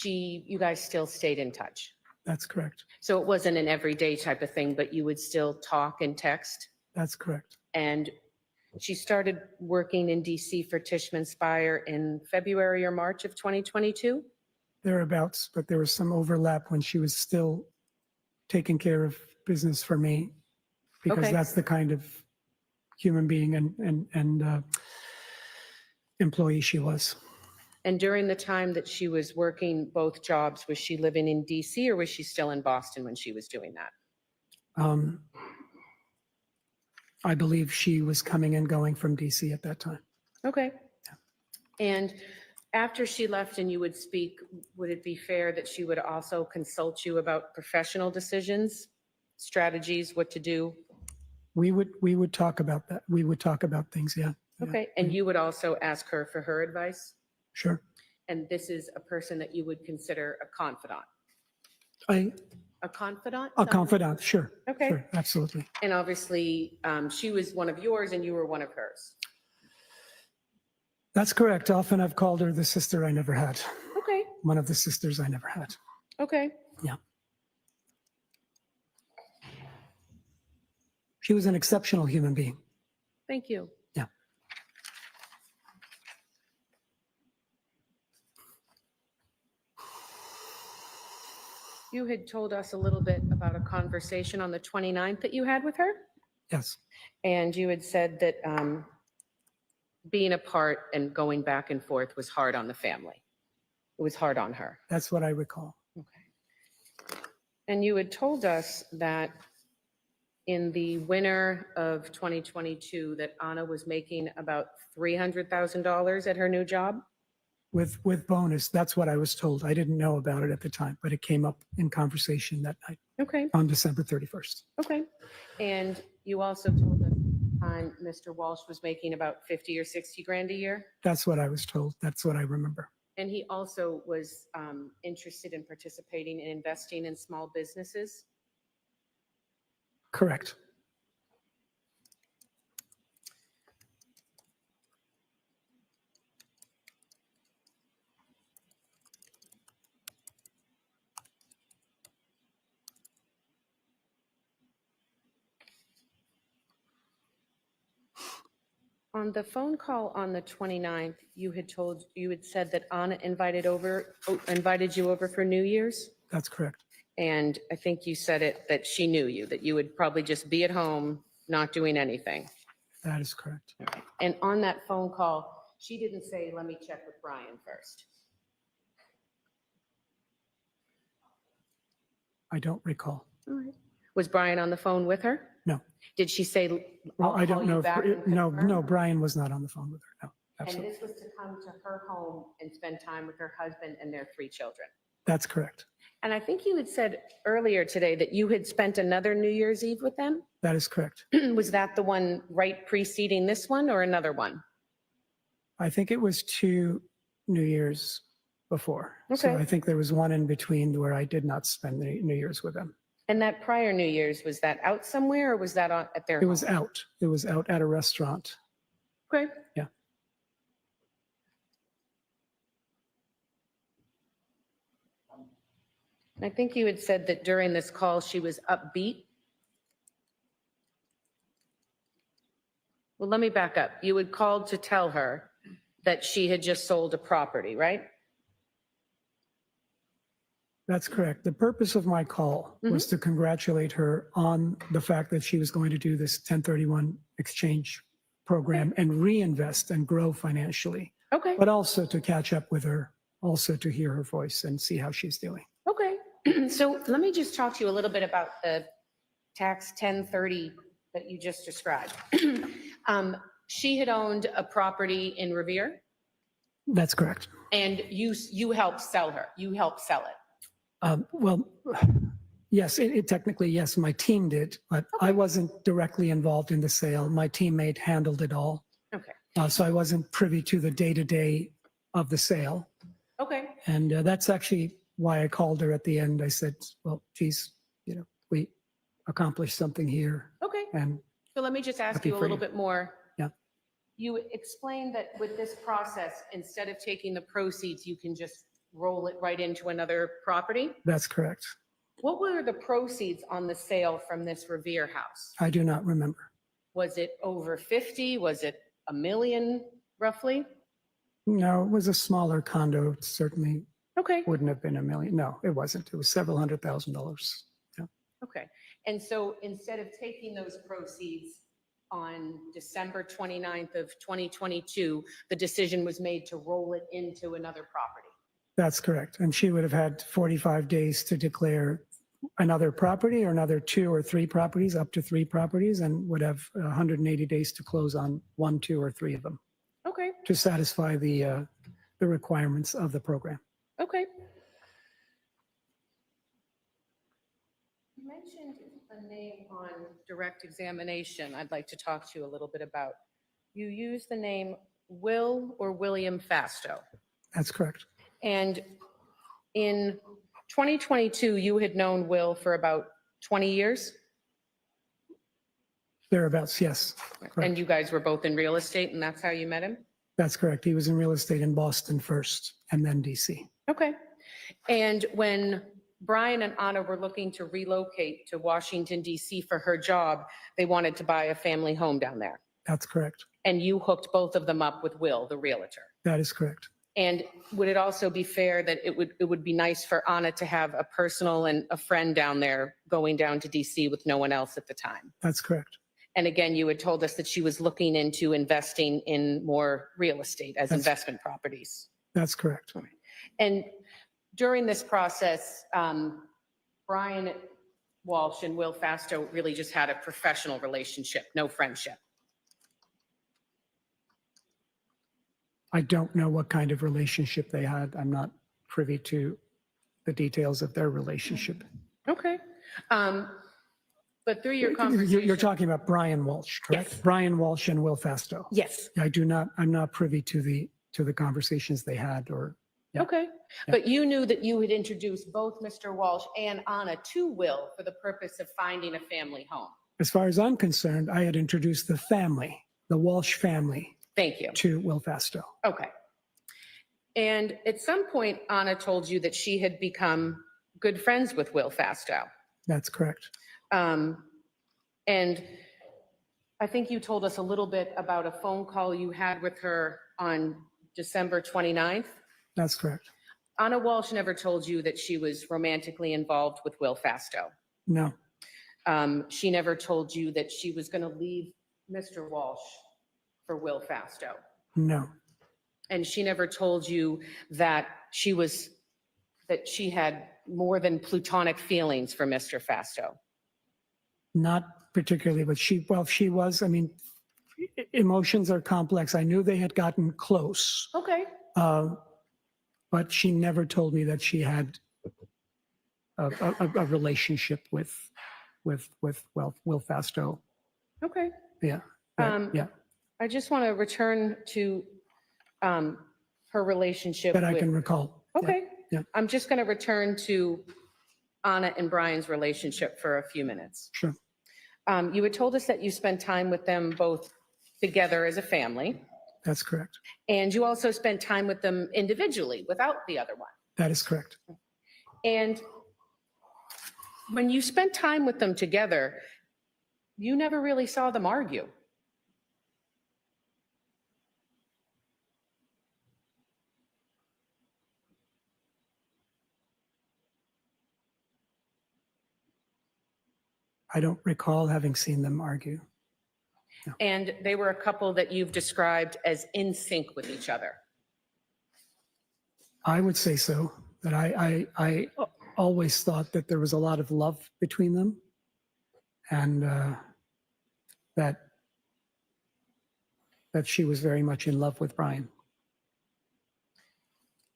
you guys still stayed in touch. That's correct. So it wasn't an everyday type of thing, but you would still talk and text? That's correct. And she started working in DC for Tishman Speyer in February or March of 2022? Thereabouts, but there was some overlap when she was still taking care of business for me, because Okay. that's the kind of human being and employee she was. And during the time that she was working both jobs, was she living in DC or was she still in Boston when she was doing that? I believe she was coming and going from DC at that time. Okay. And after she left and you would speak, would it be fair that she would also consult you about professional decisions? strategies, what to do? We would talk about that. We would talk about things, yeah. Yeah. Okay, and you would also ask her for her advice? Sure. And this is a person that you would consider a confidant? A A confidant? confidant, sure. Okay. Sure, absolutely. And obviously, she was one of yours and you were one of hers. That's correct. Often I've called her the sister I never had. Okay, One of the sisters I never had. okay. Yeah. She was an exceptional human being. Thank you. Yeah. You had told us a little bit about a conversation on the 29th that you had with her. Yes, And you had said that being apart and going back and forth was hard on the family. It was hard on her. that's what I recall. Okay. And you had told us that in the winter of 2022, that Anna was making about $300,000 at her new job. With bonus, that's what I was told. I didn't know about it at the time, but it came up in conversation that night Okay, on December 31st. okay. And you also told us Mr. Walsh was making about 50 or 60 grand a year. That's what I was told. That's what I remember. And he also was interested in participating in investing in small businesses. Correct. On the phone call on the 29th, you had said that Anna invited you over for New Year's. That's correct. And I think you said that she knew you, that you would probably just be at home, not doing anything. That is correct. And on that phone call, she didn't say, let me check with Brian first. I don't recall. Was Brian on the phone with her? No. Did she say, Well, I'll I call don't you know. back and No, confirm? no, Brian was not on the phone with her. No, And absolutely. this was to come to her home and spend time with her husband and their 3 children. That's correct. And I think you had said earlier today that you had spent another New Year's Eve with them. That is correct. Was that the one right preceding this one or another one? I think it was 2 New Years before. So Okay. I think there was one in between where I did not spend the New Year's with them. And that prior New Year's, was that out somewhere or was that at their It was home? out. It was out at a restaurant. Okay. Yeah. I think you had said that during this call, she was upbeat. Well, let me back up. You had called to tell her that she had just sold a property, right? That's correct. The purpose of my call was to congratulate her on the fact that she was going to do this 1031 exchange program and reinvest and grow financially, Okay, but also to catch up with her, also to hear her voice and see how she's doing. okay. So let me just talk to you a little bit about the tax 1030 that you just described. She had owned a property in Revere That's correct. and you helped sell her. You helped sell it. Well, yes, it technically, yes, my team did, but I wasn't directly involved in the sale. My teammate handled it all. Okay, So I wasn't privy to the day-to-day of the sale. okay. And that's actually why I called her at the end. I said, well, geez, we accomplished something here. Okay, And so let me just ask Happy you a for little you. bit more. Yeah. You explained that with this process, instead of taking the proceeds, you can just roll it right into another property. that's correct. What were the proceeds on the sale from this Revere house? I do not remember. Was it over 50? Was it $1 million roughly? No, it was a smaller condo. It certainly Okay, wouldn't have been $1 million. No, it wasn't. It was several $100,000. Yeah. okay. And so instead of taking those proceeds on December 29th of 2022, the decision was made to roll it into another property. That's correct. And she would have had 45 days to declare another property or another 2 or 3 properties, up to 3 properties, and would have 180 days to close on 1, 2, or 3 of them Okay, to satisfy the requirements of the program. okay. mentioned a name on direct examination I'd like to talk to you a little bit about. You used the name Will or William Fasto. That's correct. And in 2022, you had known Will for about 20 years? Thereabouts, yes. And Correct. you guys were both in real estate, and that's how you met him? That's correct. He was in real estate in Boston first and then DC. Okay. And when Brian and Anna were looking to relocate to Washington DC for her job, they wanted to buy a family home down there. That's correct. And you hooked both of them up with Will, the realtor. That is correct. And would it also be fair that it would be nice for Anna to have a personal and a friend down there going down to DC with no one else at the time? That's correct. And again, you had told us that she was looking into investing in more real estate as That's- investment properties. That's correct. And during this process, Brian Walsh and Will Fasto really just had a professional relationship, no friendship. I don't know what kind of relationship they had. I'm not privy to the details of their relationship. Okay. But through your conversation. You're talking about Brian Walsh, correct? Yes. Brian Walsh and Will Fasto. Yes. I'm not privy to the conversations they had or, yeah. Okay. Yeah. But you knew that you had introduced both Mr. Walsh and Anna to Will for the purpose of finding a family home. As far as I'm concerned, I had introduced the family, the Walsh family, Thank you. to Will Fasto. Okay. And at some point, Anna told you that she had become good friends with Will Fasto. That's correct. And I think you told us a little bit about a phone call you had with her on December 29th. That's correct. Anna Walsh never told you that she was romantically involved with Will Fasto. No, She never told you that she was going to leave Mr. Walsh for Will Fasto. no, And she never told you that she had more than platonic feelings for Mr. Fasto. not particularly, but she was, I mean, emotions are complex. I knew they had gotten close, Okay. but she never told me that she had a relationship with Will Fasto. Okay. Yeah. Yeah. I just want to return to her relationship That I with. can recall. Yeah. Okay. Yeah. I'm just going to return to Anna and Brian's relationship for a few minutes. Sure. You had told us that you spent time with them both together as a family, That's correct. and you also spent time with them individually without the other one. That is correct. And when you spent time with them together, you never really saw them argue. I don't recall having seen them argue. And they were a couple that you've described as in sync with each other. I would say so, that I always thought that there was a lot of love between them and that she was very much in love with Brian.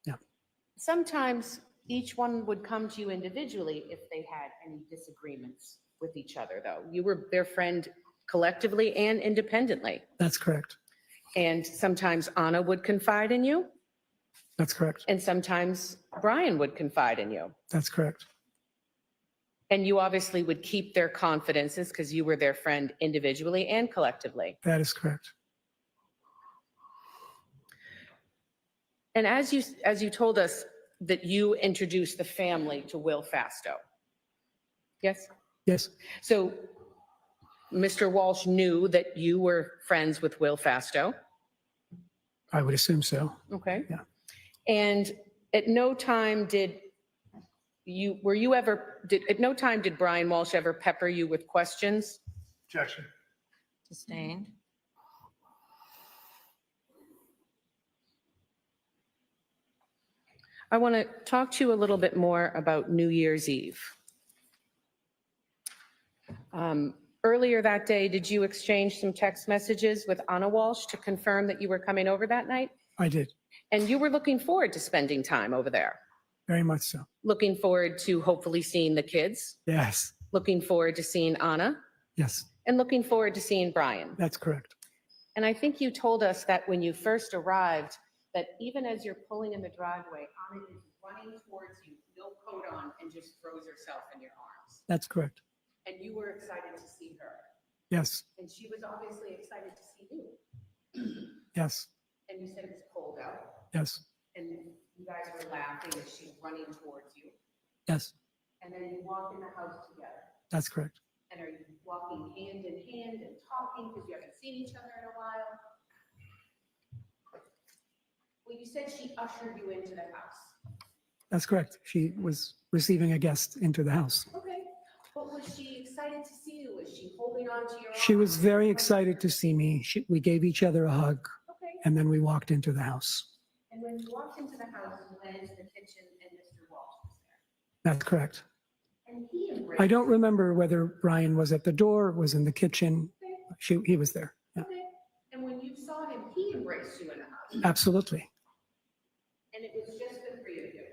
Yeah, Sometimes each one would come to you individually if they had any disagreements with each other, though. You were their friend collectively and independently. that's correct. And sometimes Anna would confide in you, That's correct. and sometimes Brian would confide in you. That's correct. And you obviously would keep their confidences because you were their friend individually and collectively. That is correct. And as you told us that you introduced the family to Will Fasto. Yes? Yes, So Mr. Walsh knew that you were friends with Will Fasto. I would assume so. Okay. Yeah. And at no time did Brian Walsh ever pepper you with questions? Objection. Sustained. I want to talk to you a little bit more about New Year's Eve. Earlier that day, did you exchange some text messages with Anna Walsh to confirm that you were coming over that night? I did, And you were looking forward to spending time over there, very much so. looking forward to hopefully seeing the kids. Yes, looking forward to seeing Anna, Yes, and looking forward to seeing Brian. that's correct. And I think you told us that when you first arrived, that even as you're pulling in the driveway, Anna is running towards you, no coat on, and just throws herself in your arms. That's correct. And you were excited to see her. Yes, And she was obviously excited to see you. yes, And you said it was cold out. yes, And you guys were laughing as she's running towards you. yes, And then you walk in the house together. that's correct. And are you walking hand in hand and talking because you haven't seen each other in a while? Well, you said she ushered you into the house. That's correct. She was receiving a guest into the house. Okay. But was she excited to see you? Was she holding on to your She was arm? very excited to see me. We gave each other a hug, Okay. and then we walked into the house. And when you walked into the house, you went into the kitchen and Mr. Walsh was there. That's correct. And he embraced I don't remember whether Brian was at the door, was in the kitchen. He was there. Yeah, Okay. And when you saw him, he embraced you in the house. absolutely. And it was just the three of you.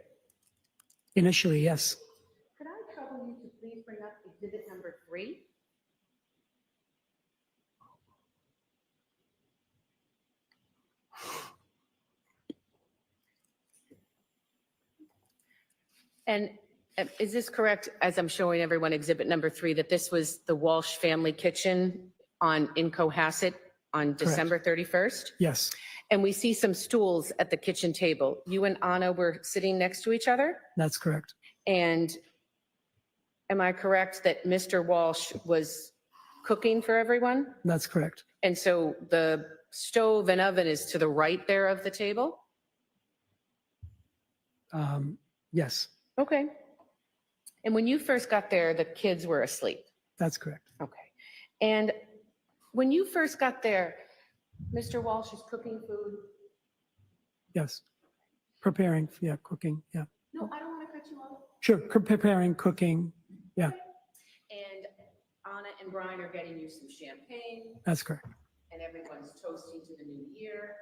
Initially, yes. Could I trouble you to please bring up exhibit number 3? And is this correct, as I'm showing everyone exhibit number 3, that this was the Walsh family kitchen in Cohasset on December 31st? Yes, And we see some stools at the kitchen table. You and Anna were sitting next to each other? that's correct. And am I correct that Mr. Walsh was cooking for everyone? That's correct. And so the stove and oven is to the right there of the table? Yes, Okay. And when you first got there, the kids were asleep? that's correct. Okay. And when you first got there, Mr. Walsh is cooking food? Yes. Preparing, yeah, cooking, yeah. No, I don't want to cut you off. Sure, preparing, cooking, yeah, And Anna and Brian are getting you some champagne, that's correct. and everyone's toasting to the new year.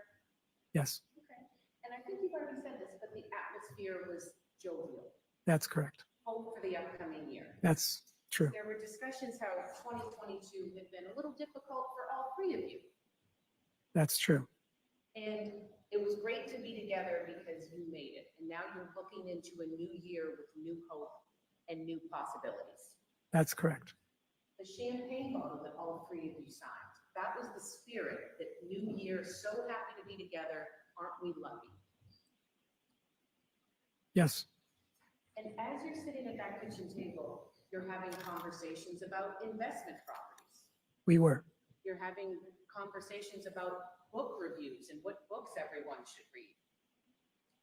Yes, Okay. And I think you've already said this, but the atmosphere was jovial. that's correct. Hope for the upcoming year. That's true. There were discussions how 2022 had been a little difficult for all 3 of you. That's true. And it was great to be together because you made it. And now you're looking into a new year with new hope and new possibilities. That's correct. The champagne bottle that all 3 of you signed, that was the spirit that new year, so happy to be together, aren't we lucky? Yes, And as you're sitting at that kitchen table, you're having conversations about investment properties. we were. You're having conversations about book reviews and what books everyone should read.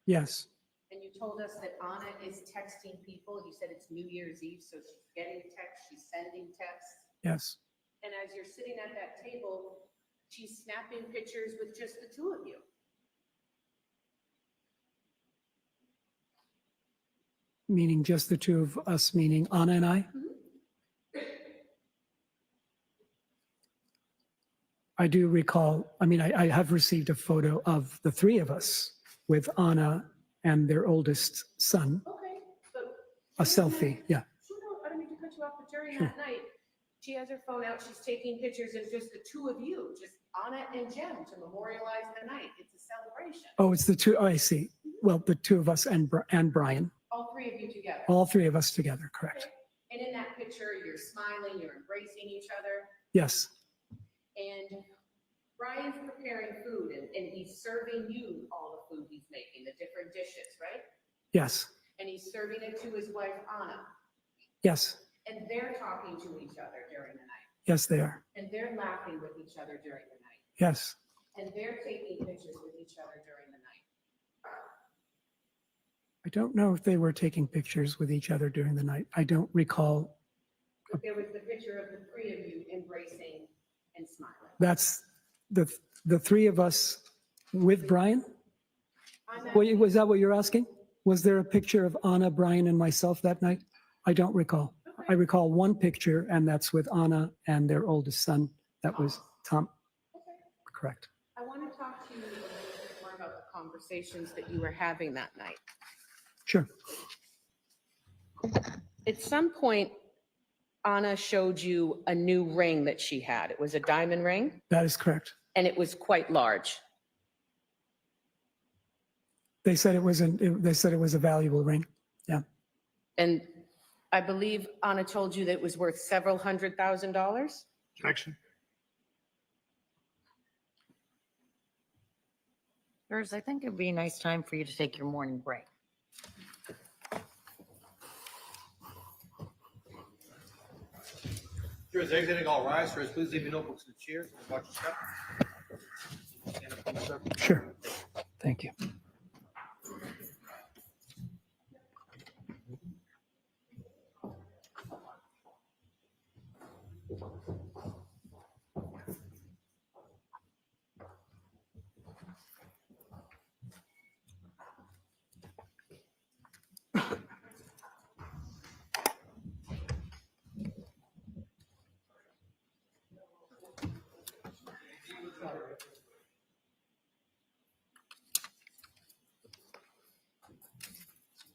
Yes, And you told us that Anna is texting people. You said it's New Year's Eve, so she's getting texts, she's sending texts. yes, And as you're sitting at that table, she's snapping pictures with just the 2 of you. meaning just the two of us, meaning Anna and I. I do recall, I mean, I have received a photo of the 3 of us with Anna and their oldest son, Okay, but. a selfie, yeah. Sure, no, I don't mean to cut you off, but during Sure. that night, she has her phone out, she's taking pictures of just the 2 of you, just Anna and Jem to memorialize the night. It's a celebration. Oh, it's the 2, oh, I see. Well, the 2 of us and Brian, All 3 of you together. all 3 of us together, correct? Okay. And in that picture, you're smiling, you're embracing each other. Yes, And Brian's preparing food and he's serving you all the food he's making, the different dishes, right? yes, And he's serving it to his wife, Anna. yes, And they're talking to each other during the night. yes, they are. And they're laughing with each other during the night. Yes, And they're taking pictures with each other during the night. I don't know if they were taking pictures with each other during the night. I don't recall. But there was the picture of the 3 of you embracing and smiling. That's the 3 of us with Brian? I'm Wait, was that what you're asking? Was there a picture of Anna, Brian, and myself that night? I don't recall. I recall one picture, and that's with Anna and their oldest son. That was Tom. Correct. I want to talk to you a little bit more about the conversations that you were having that night. Sure. At some point, Anna showed you a new ring that she had. It was a diamond ring, That is correct. and it was quite large. They said it was a valuable ring. Yeah. And I believe Anna told you that it was worth several $100,000. Objection. Jurors, I think it'd be a nice time for you to take your morning break. Jurors exiting, all rise. Jurors, please leave your notebooks in the chairs and watch your step. Stand up for the circle. Sure. Thank you.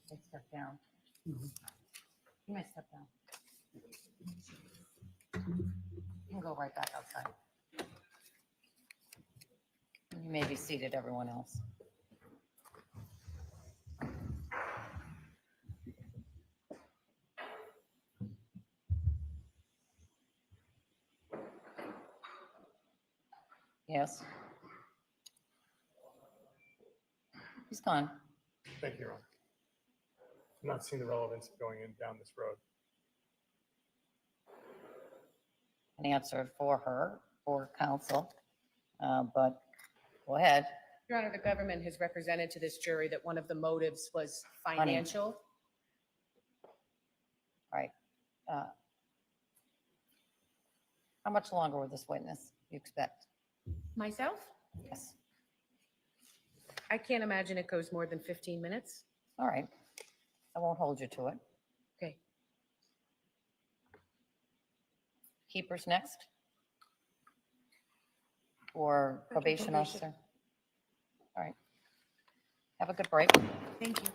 Take a step down. You may step down. You can go right back outside. You may be seated, everyone else. Yes. He's gone. Thank you, Your Honor. I'm not seeing the relevance of going in down this road. An answer for her, for counsel, but go ahead. Your Honor, the government has represented to this jury that one of the motives was financial. All right. How much longer with this witness you expect? Myself, Yes. I can't imagine it goes more than 15 minutes. All right. I won't hold you to it. Okay. Keepers next? Or probation probation. officer? All right. Have a good break. Thank you.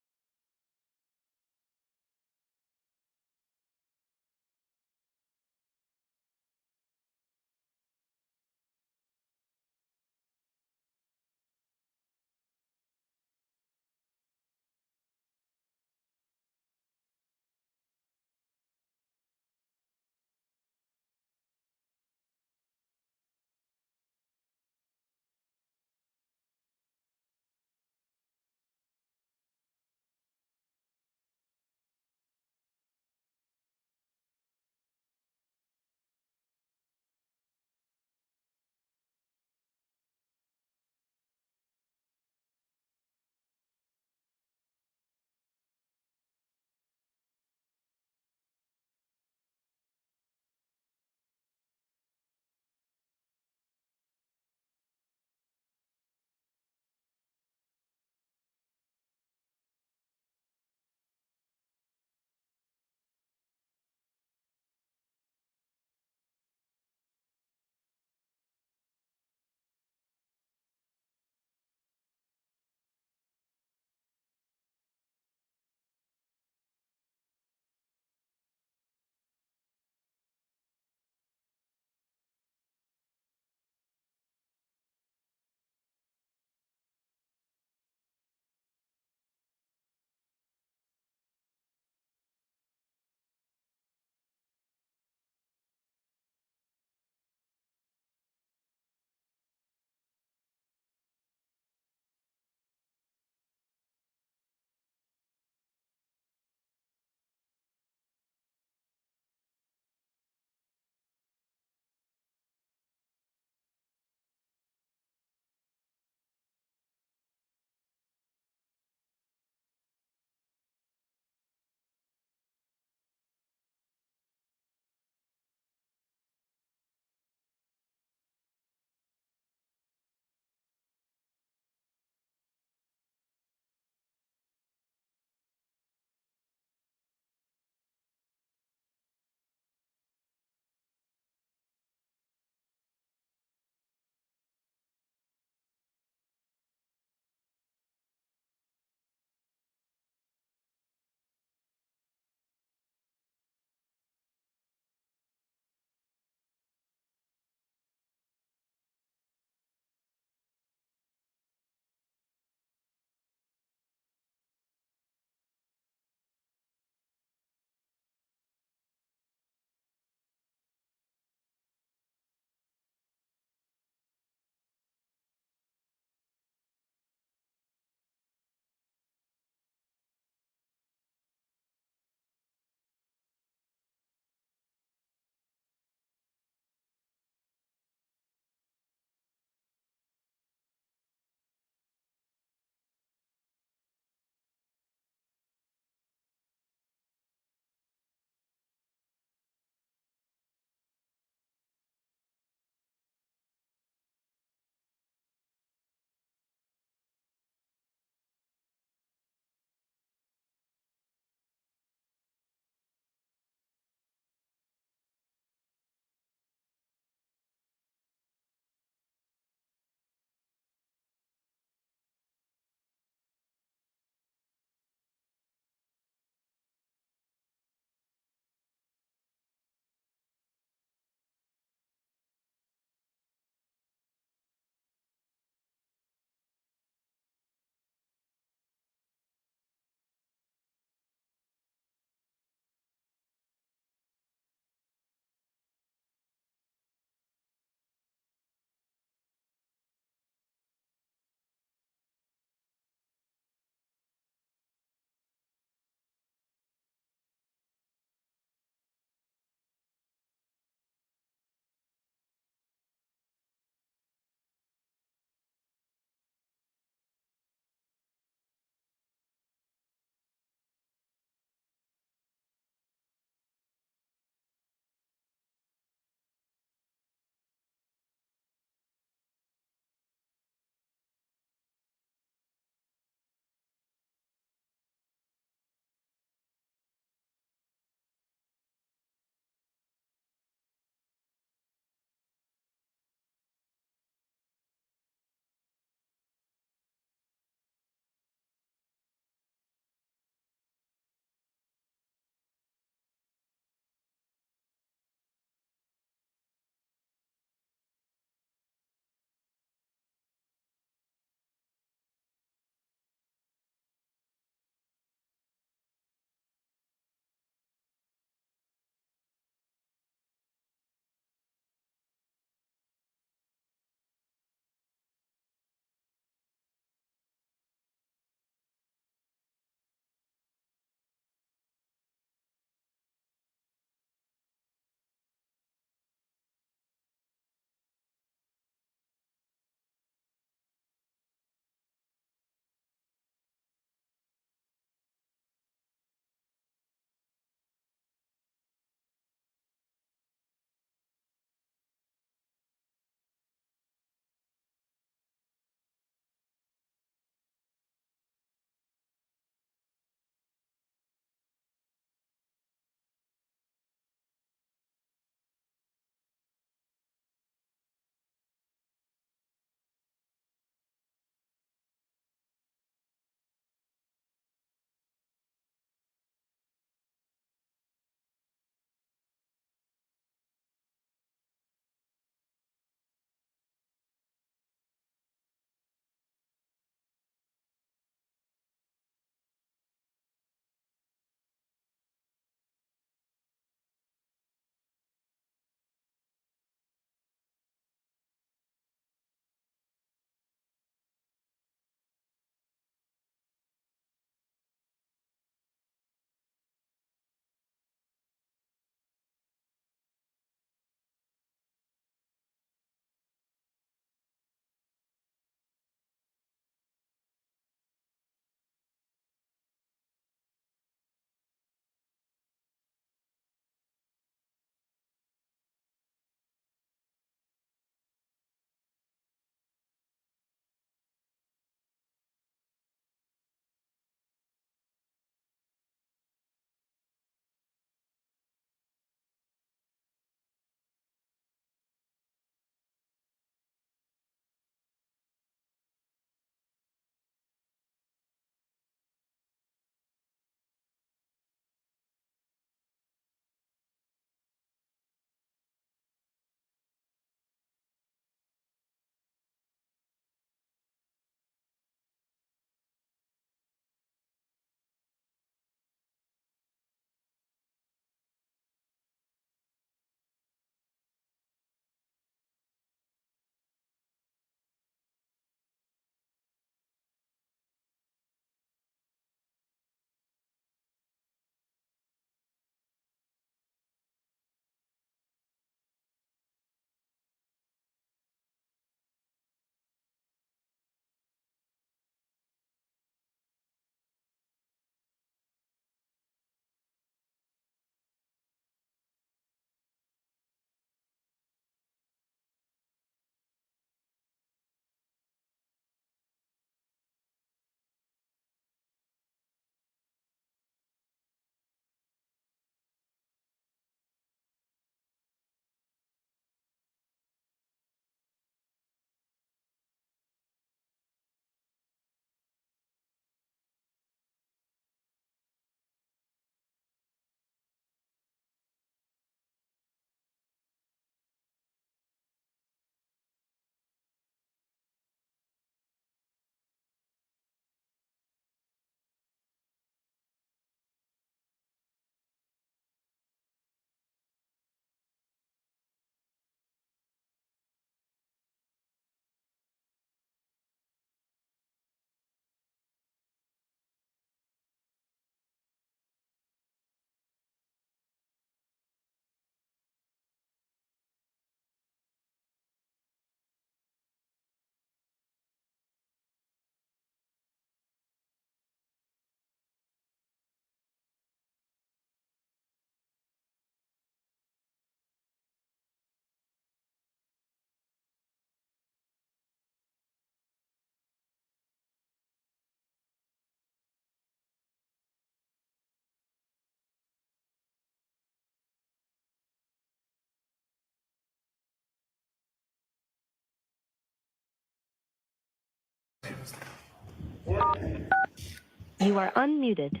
You are unmuted.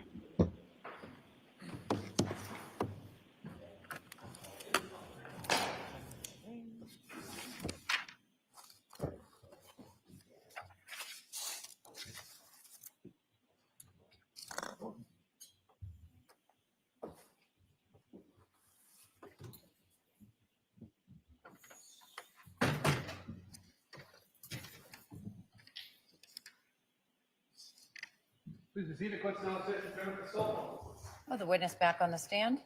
Please be seated. Court's now in session. Turn up the cell phone. Oh, the witness back on the stand?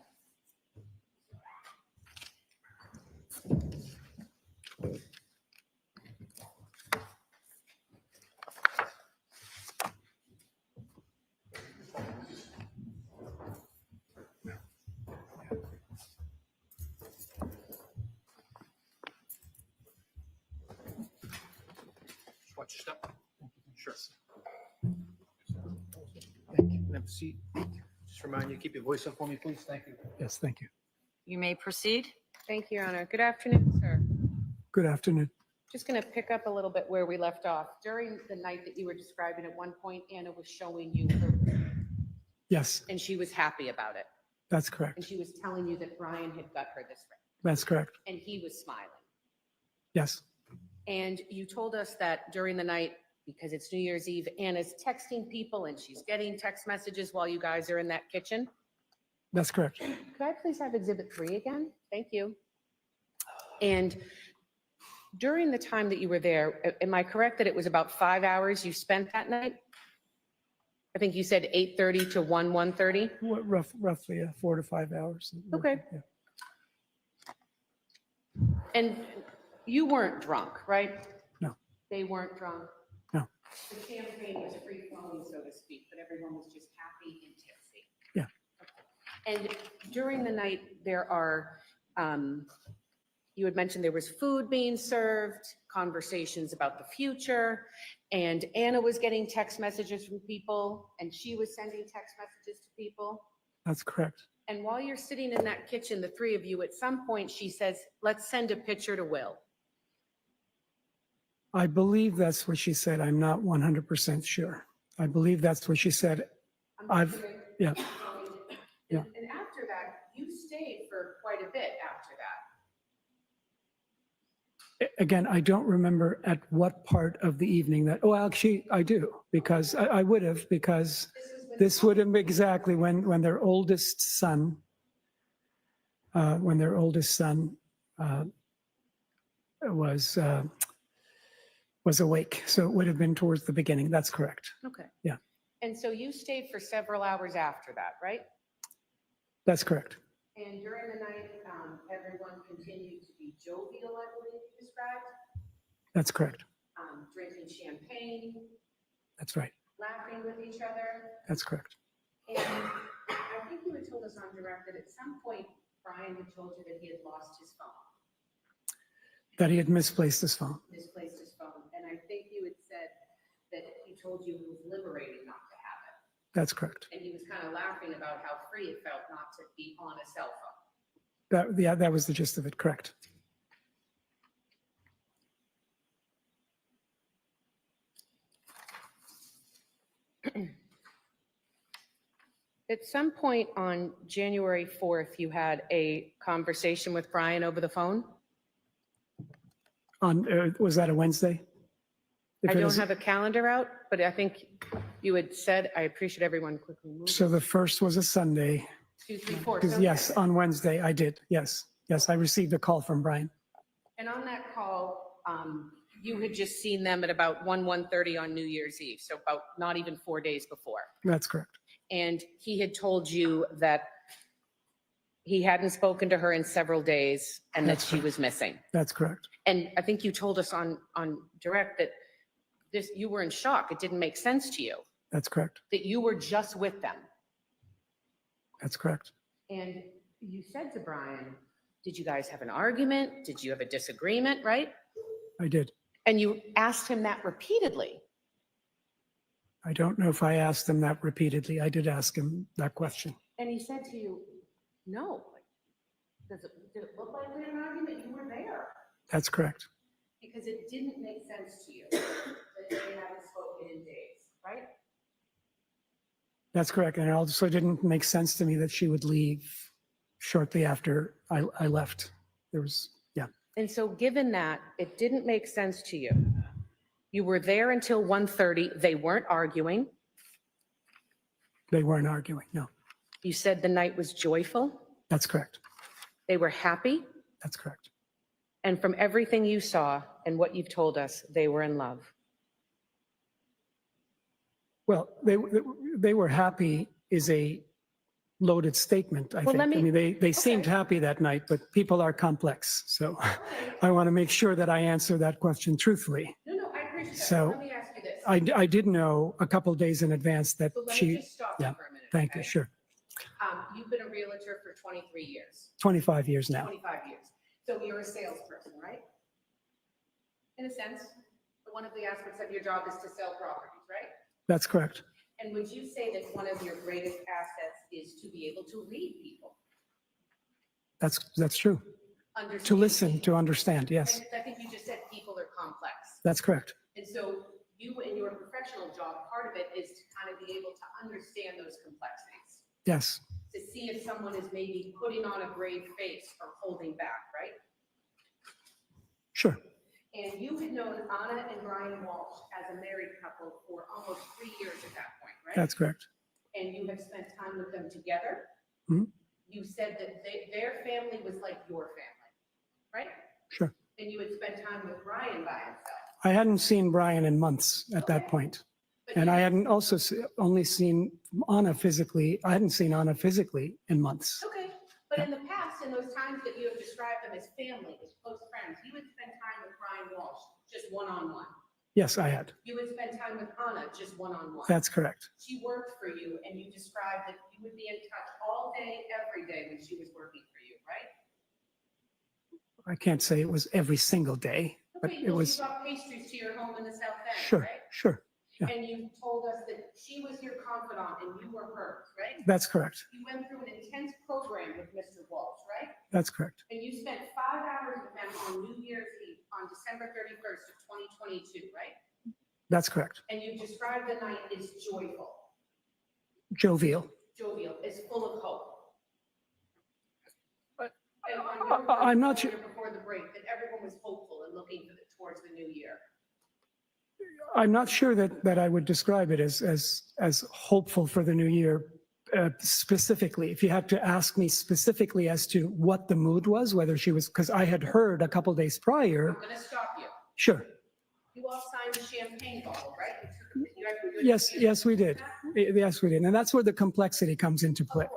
Just watch your step. Sure. Thank you. Have a seat. Just remind you, keep your voice up for me, please. Thank you. Yes, thank you. You may proceed. Thank you, Your Honor. Good afternoon, sir. Good afternoon. Just going to pick up a little bit where we left off. During the night that you were describing, at one point, Anna was showing you her, Yes, and she was happy about it. that's And correct. she was telling you that Brian had got her this ring, That's correct. and he was smiling. Yes, And you told us that during the night, because it's New Year's Eve, Anna's texting people and she's getting text messages while you guys are in that kitchen. that's correct. Could I please have Exhibit 3 again? Thank you. And during the time that you were there, am I correct that it was about 5 hours you spent that night? I think you said 8:30 to 1:30? Roughly 4 to 5 hours. Okay. Yeah. And you weren't drunk, right? No. They weren't drunk? No. The champagne was free flowing, so to speak, but everyone was just happy and tipsy. Yeah. And during the night, there are, you had mentioned there was food being served, conversations about the future, and Anna was getting text messages from people, and she was sending text messages to people. That's correct. And while you're sitting in that kitchen, the three of you, at some point, she says, let's send a picture to Will. I believe that's what she said. I'm not 100% sure. I believe that's what she said. Yeah. Yeah. And after that, you stayed for quite a bit after that. Again, I don't remember at what part of the evening that, oh, actually, I do, because I would have, because this would have been exactly when their oldest son, was awake. So it would have been towards the beginning. That's correct. Okay. Yeah. And so you stayed for several hours after that, right? That's correct. And during the night, everyone continued to be jovial, I believe you described, That's correct. drinking champagne, That's right. laughing with each other. That's correct. And I think you had told us on direct that at some point, Brian had told you that he had lost his phone, That he had misplaced his phone. misplaced his phone. And I think you had said that he told you it was liberating not to have it. That's correct. And he was kind of laughing about how free it felt not to be on a cell phone. That was the gist of it. Correct. At some point on January 4th, you had a conversation with Brian over the phone? Was that a Wednesday? If I it don't is- have a calendar out, but I think you had said, I appreciate everyone quickly moving. So the first was a Sunday. 2, 3, 4. Because So yes, on Wednesday I did. Yes. Yes, I received a call from Brian. And on that call, you had just seen them at about 1:30 on New Year's Eve, so about not even 4 days before. That's correct. And he had told you that he hadn't spoken to her in several days and that That's she was missing. That's correct. And I think you told us on direct that you were in shock. It didn't make sense to you, That's correct. that you were just with them. That's correct. And you said to Brian, did you guys have an argument? Did you have a disagreement, right? I did. And you asked him that repeatedly. I don't know if I asked him that repeatedly. I did ask him that question. And he said to you, no. Did it look like we had an argument? You were there. That's correct. Because it didn't make sense to you that they haven't spoken in days, right? That's correct. And it also didn't make sense to me that she would leave shortly after I left. There was, yeah, And so given that, it didn't make sense to you. You were there until 1:30. They weren't arguing. they weren't arguing. No, You said the night was joyful. that's correct. They were happy. That's correct. And from everything you saw and what you've told us, they were in love. Well, they were happy is a loaded statement, I Well, think. let me- I mean, they seemed okay. happy that night, but people are complex. So I want to make sure that I answer that question truthfully. No, I appreciate that. So, Let me ask you this. I did know a couple days in advance that So let me she, just stop you yeah, for a minute. thank you, okay? sure. You've been a realtor for 23 years, 25 years now. 25 years. So you're a salesperson, right? In a sense, one of the aspects of your job is to sell properties, right? That's correct. And would you say that one of your greatest assets is to be able to read people? That's true. Understand To listen, people? to understand, yes, And I think you just said people are complex. that's correct. And so you, in your professional job, part of it is to kind of be able to understand those complexities, Yes, to see if someone is maybe putting on a brave face or holding back, right? sure. And you had known Anna and Brian Walsh as a married couple for almost 3 years at that point, right? That's correct. And you have spent time with them together. Mhm. You said that their family was like your family, right? Sure. And you had spent time with Brian by himself. I hadn't seen Brian in months at that Okay. point. But And you- I hadn't also only seen Anna physically. I hadn't seen Anna physically in months. Okay, but in the past, in those times that you have described them as family, as close friends, you had spent time with Brian Walsh, just one-on-one. Yes, I had. You had spent time with Anna, just one-on-one. That's correct. She worked for you, and you described that you would be in touch all day, every day when she was working for you, right? I can't say it was every single day, but Okay, it well, was, she brought pastries to your home in the South End, sure, right? sure. yeah. And you told us that she was your confidant and you were hers, right? That's correct. You went through an intense program with Mr. Walsh, right? That's correct. And you spent 5 hours with them on New Year's Eve, on December 31st of 2022, right? That's correct. And you described the night as joyful, Jovial. jovial, as full of hope. But- And on your I'm not post sure. before the break, that everyone was hopeful and looking towards the new year. I'm not sure that I would describe it as hopeful for the new year specifically. If you had to ask me specifically as to what the mood was, whether she was, because I had heard a couple days prior, I'm gonna stop you. sure. You all signed the champagne bottle, right? Yes, we did. Yes, we did. And that's where the complexity comes into play.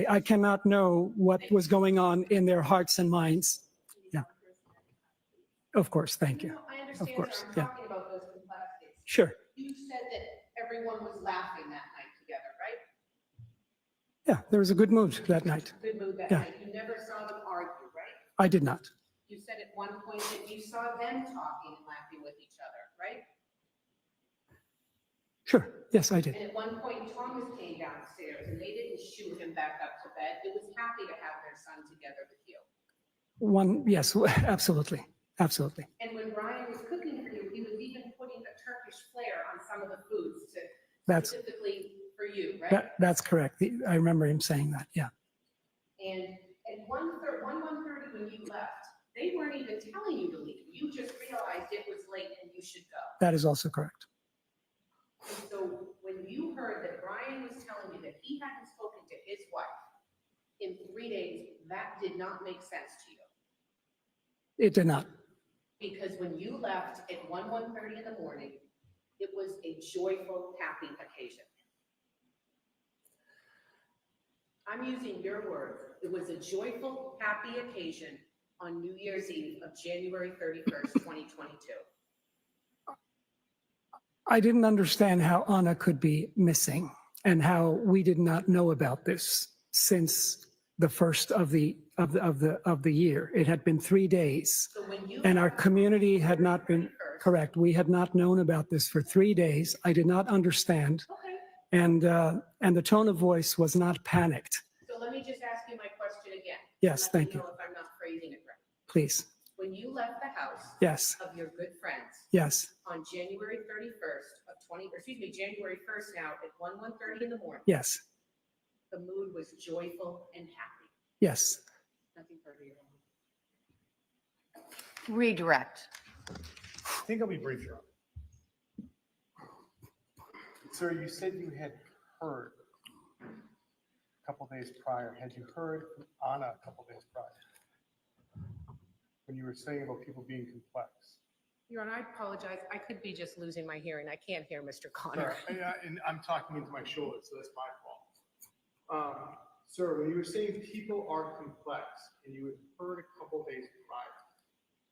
I cannot know what was going on in their hearts and minds. Yeah. Of course, thank you. No, I understand, course, sir. I'm yeah. talking about those complexities. Sure. You said that everyone was laughing that night together, right? Yeah, there was a good mood that night. Good mood that Yeah. night. You never saw them argue, right? I did not. You said at one point that you saw them talking and laughing with each other, right? Sure. Yes, I did. And at one point, Thomas came downstairs and they didn't shoo him back up to bed. It was happy to have their son together with you. Yes, absolutely. Absolutely. And when Brian was cooking for you, he was even putting a Turkish flair on some of the foods to That's- specifically for you, right? That's correct. I remember him saying that. Yeah. And at 1:30 when you left, they weren't even telling you to leave. You just realized it was late and you should go. That is also correct. And so when you heard that Brian was telling you that he hadn't spoken to his wife in 3 days, that did not make sense to you. It did not. Because when you left at 1:30 in the morning, it was a joyful, happy occasion. I'm using your words. It was a joyful, happy occasion on New Year's Eve of January 31st, 2022. I didn't understand how Anna could be missing and how we did not know about this since the first of the year. It had been 3 days. So when you. And our community had not been, 31st, correct, we had not known about this for 3 days. I did not understand. Okay, And the tone of voice was not panicked. so let me just ask you my question again. Yes, Let me thank you. know if I'm not phrasing it right. Please. When when you left the house Yes, of your good friends yes, on January 31st of 20, or excuse me, January 1st now at 1:30 in the morning, yes, the mood was joyful and happy. yes. Nothing further. Your Honor. Redirect. I think I'll be brief, Your Honor. Sir, you said you had heard a couple days prior. Had you heard from Anna a couple days prior? When you were saying about people being complex? Your Honor, I apologize. I could be just losing my hearing. I can't hear Mr. Connor. And I'm talking into my shoulder, so that's my fault. Sir, when you were saying people are complex and you had heard a couple days prior,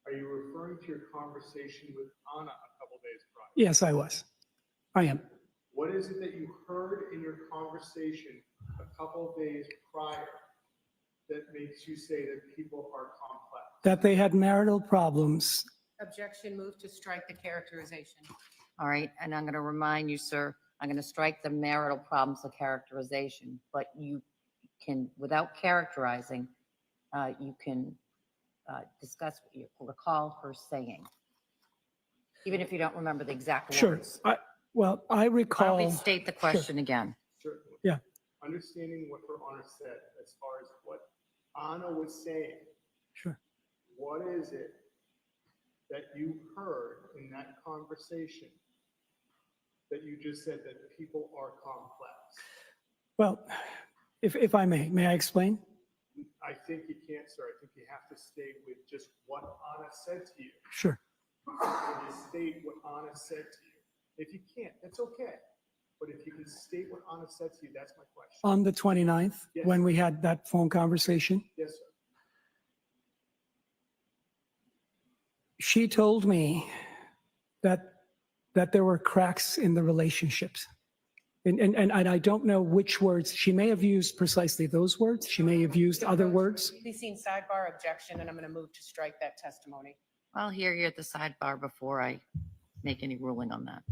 are you referring to your conversation with Anna a couple days prior? Yes, I was. I am. What is it that you heard in your conversation a couple days prior that makes you say that people are complex? That they had marital problems. Objection, move to strike the characterization. All right, and I'm going to remind you, sir, I'm going to strike the marital problems of characterization, but you can, without characterizing, you can discuss what you recall her saying, even if you don't remember the exact Sure. words. I Why recall. don't we state the question again? Certainly. Yeah. Understanding what Her Honor said as far as what Anna was saying, Sure. what is it that you heard in that conversation that you just said that people are complex? Well, if I may I explain? I think you can't, sir. I think you have to stay with just what Anna said to you. Sure. And just state what Anna said to you. If you can't, that's okay. But if you can state what Anna said to you, that's my question. On the 29th, Yes. when we had that phone conversation, Yes, sir. she told me that there were cracks in the relationships. And I don't know which words. She may have used precisely those words. She may have used other words. Please seen sidebar objection, and I'm going to move to strike that testimony. I'll hear you at the sidebar before I make any ruling on that.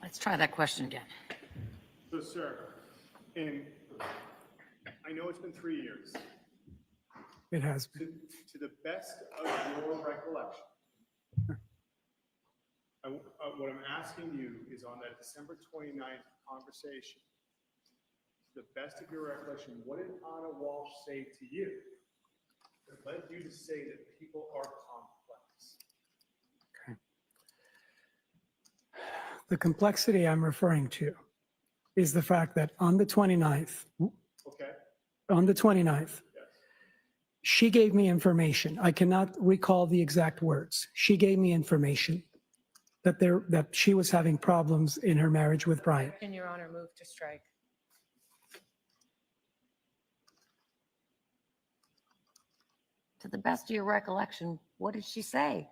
Let's try that question again. So, sir, I know it's been 3 years. It has been. To the best of your recollection, what I'm asking you is on that December 29th conversation, to the best of your recollection, what did Anna Walsh say to you that led you to say that people are complex? The complexity I'm referring to is the fact that on the 29th, Okay? on the 29th, Yes. she gave me information. I cannot recall the exact words. She gave me information that she was having problems in her marriage with Brian. Can Your Honor move to strike? To the best of your recollection, what did she say?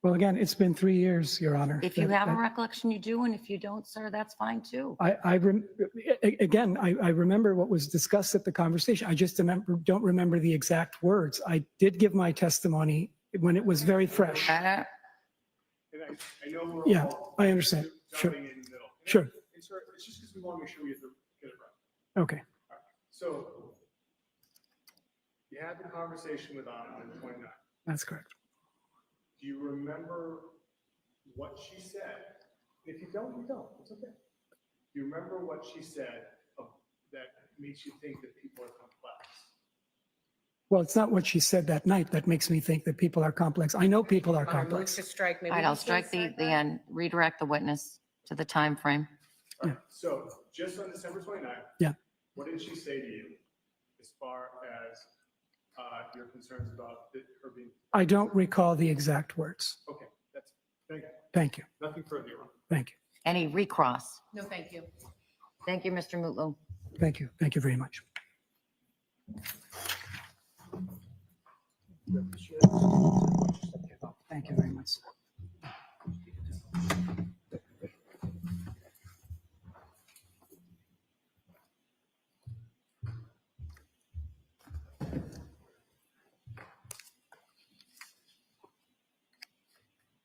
Well, again, it's been 3 years, Your Honor. If you have a recollection, you do, and if you don't, sir, that's fine too. I remember what was discussed at the conversation. I just don't remember the exact words. I did give my testimony when it was very fresh. And I know we're Yeah, all I understand. Sure. jumping in the middle. Sure. And sir, it's just because we want to make sure we get it right. Okay. So you had the conversation with Anna on the 29th. That's correct. Do you remember what she said? If you don't, you don't. It's okay. Do you remember what she said that makes you think that people are complex? Well, it's not what she said that night that makes me think that people are complex. I know people are Your Honor, move complex. to strike. Maybe All right, we I'll can strike the set that. end, redirect the witness to the time frame. All right, so just on December 29th. Yeah. What did she say to you as far as your concerns about her being, I don't recall the exact words. okay, thank you. Thank you. Nothing further, Your Honor. Thank you. Any recross? No, thank you. Thank you, Mr. Mutlu. Thank you. Thank you very much. Thank you very much.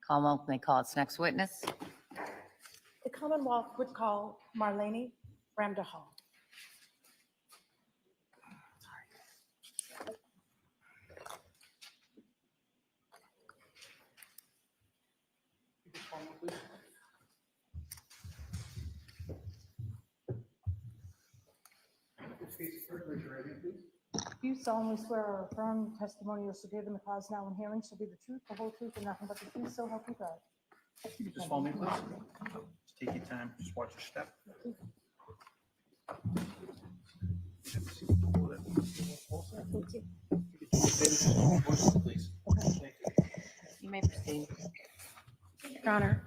Commonwealth may call its next witness. The Commonwealth would call Marlene Ramdahal. You solemnly swear or affirm testimony you shall give in the cause now in hearing shall be the truth, the whole truth, and nothing but the truth, so help you God. You can just follow me, please. Just take your time, just watch your step. Please. You may proceed. Your Honor,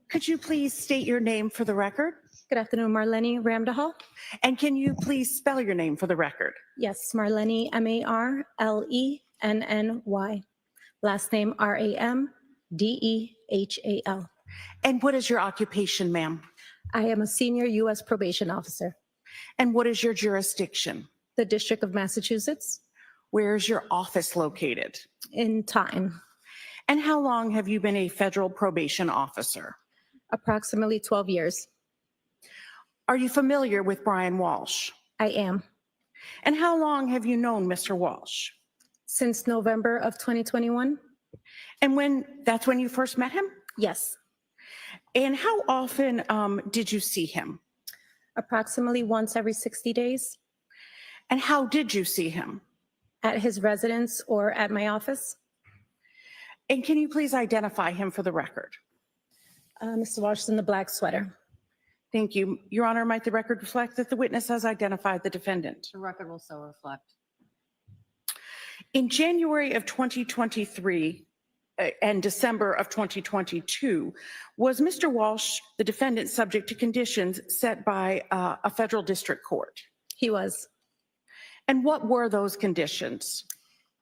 could you please state your name for the record? Good afternoon, Marlene Ramdahal. And can you please spell your name for the record? Yes, Marlene, Marlenny. Last name Ramdehal. And what is your occupation, ma'am? I am a senior U.S. probation officer, And what is your jurisdiction? the District of Massachusetts, Where is your office located? in time, And how long have you been a federal probation officer? approximately 12 years. Are you familiar with Brian Walsh? I am. And how long have you known Mr. Walsh? Since November of 2021? And that's when you first met him? Yes, And how often did you see him? approximately once every 60 days And how did you see him? at his residence or at my office. And can you please identify him for the record? Mr. Walsh is in the black sweater. Thank you. Your Honor, might the record reflect that the witness has identified the defendant? The record will so reflect. In January of 2023 and December of 2022, was Mr. Walsh, the defendant, subject to conditions set by a federal district court? He was. And what were those conditions?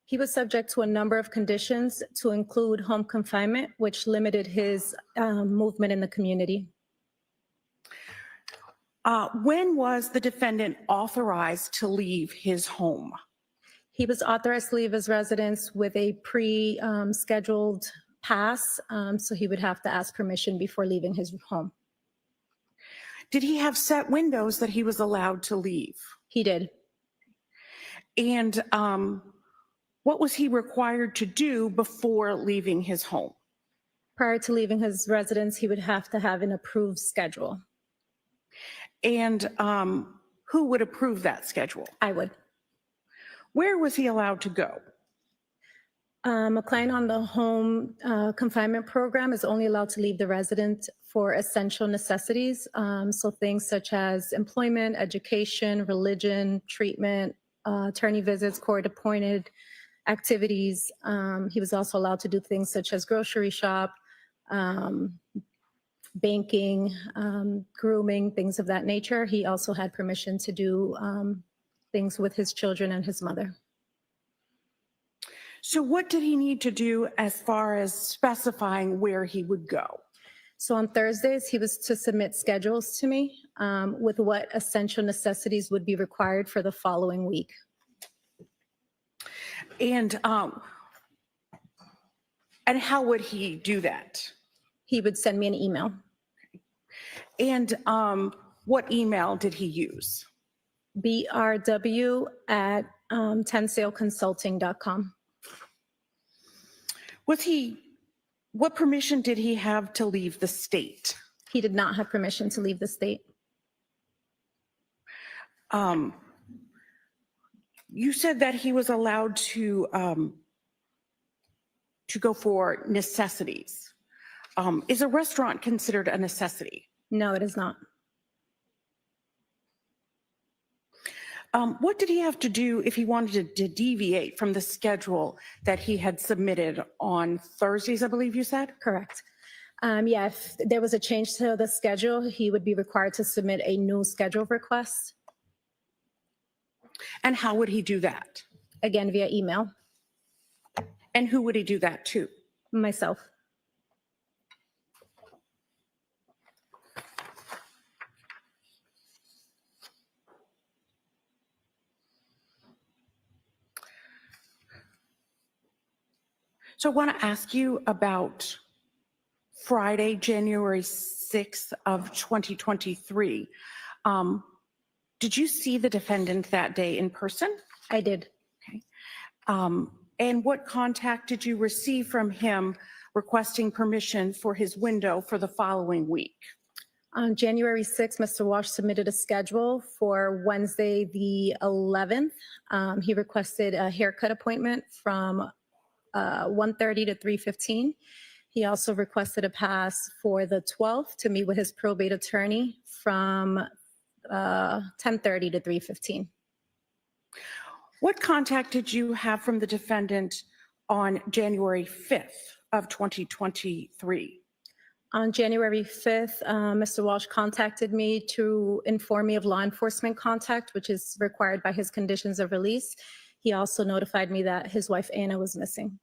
He was subject to a number of conditions to include home confinement, which limited his movement in the community. When was the defendant authorized to leave his home? He was authorized to leave his residence with a pre-scheduled pass, so he would have to ask permission before leaving his home. Did he have set windows that he was allowed to leave? He did. And what was he required to do before leaving his home? Prior to leaving his residence, he would have to have an approved schedule. And who would approve that schedule? I would. Where was he allowed to go? A client on the home confinement program is only allowed to leave the residence for essential necessities. So things such as employment, education, religion, treatment, attorney visits, court-appointed activities. He was also allowed to do things such as grocery shop, banking, grooming, things of that nature. He also had permission to do things with his children and his mother. So what did he need to do as far as specifying where he would go? So on Thursdays, he was to submit schedules to me with what essential necessities would be required for the following week. And how would he do that? He would send me an email. And what email did he use? brw@tensaleconsulting.com. What permission did he have to leave the state? He did not have permission to leave the state. You said that he was allowed to go for necessities. Is a restaurant considered a necessity? No, it is not. What did he have to do if he wanted to deviate from the schedule that he had submitted on Thursdays, I believe you said? Correct. Yeah, if there was a change to the schedule, he would be required to submit a new schedule request, And how would he do that? again via email. And who would he do that to? Myself. So I want to ask you about Friday, January 6th of 2023. Did you see the defendant that day in person? I did. And what contact did you receive from him requesting permission for his window for the following week? On January 6th, Mr. Walsh submitted a schedule for Wednesday, the 11th. He requested a haircut appointment from 1:30 to 3:15. He also requested a pass for the 12th to meet with his probate attorney from 10:30 to 3:15. What contact did you have from the defendant on January 5th of 2023? On January 5th, Mr. Walsh contacted me to inform me of law enforcement contact, which is required by his conditions of release. He also notified me that his wife Anna was missing.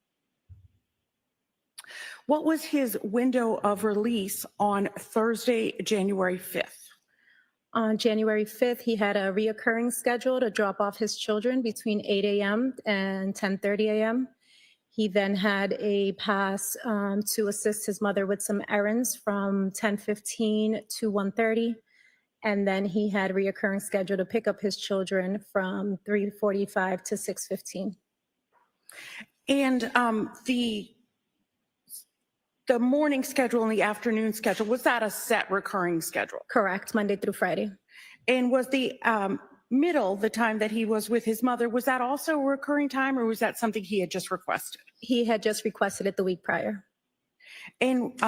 What was his window of release on Thursday, January 5th? On January 5th, he had a reoccurring schedule to drop off his children between 8 a.m. and 10:30 a.m. He then had a pass to assist his mother with some errands from 10:15 to 1:30. And then he had a reoccurring schedule to pick up his children from 3:45 to 6:15. And the morning schedule and the afternoon schedule, was that a set recurring schedule? Correct, Monday through Friday. And was the middle, the time that he was with his mother, was that also a recurring time, or was that something he had just requested? He had just requested it the week prior. And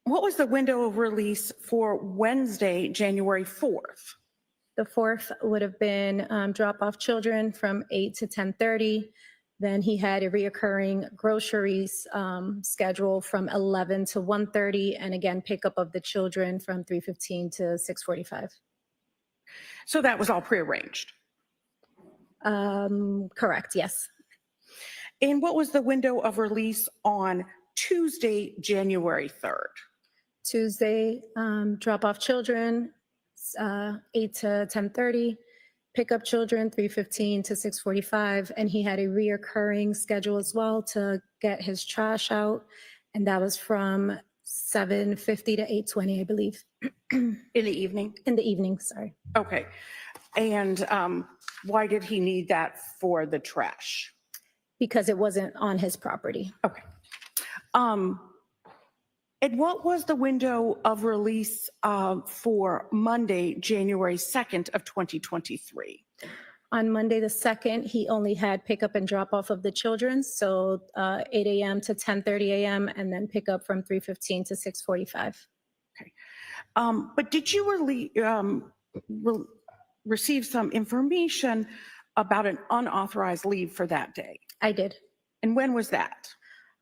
what was the window of release for Wednesday, January 4th? The 4th would have been drop off children from 8 to 10:30. Then he had a reoccurring groceries schedule from 11 to 1:30, and again, pickup of the children from 3:15 to 6:45. So that was all prearranged. Correct, yes. And what was the window of release on Tuesday, January 3rd? Tuesday, drop off children, 8 to 10:30. pick up children 3:15 to 6:45, and he had a reoccurring schedule as well to get his trash out, and that was from 7:50 to 8:20, I believe, In the evening? in the evening, sorry. Okay. And why did he need that for the trash? Because it wasn't on his property. Okay. And what was the window of release for Monday, January 2nd of 2023? On Monday, the 2nd, he only had pickup and drop off of the children, so 8 a.m. to 10:30 a.m., and then pick up from 3:15 to 6:45. But did you receive some information about an unauthorized leave for that day? I did. And when was that?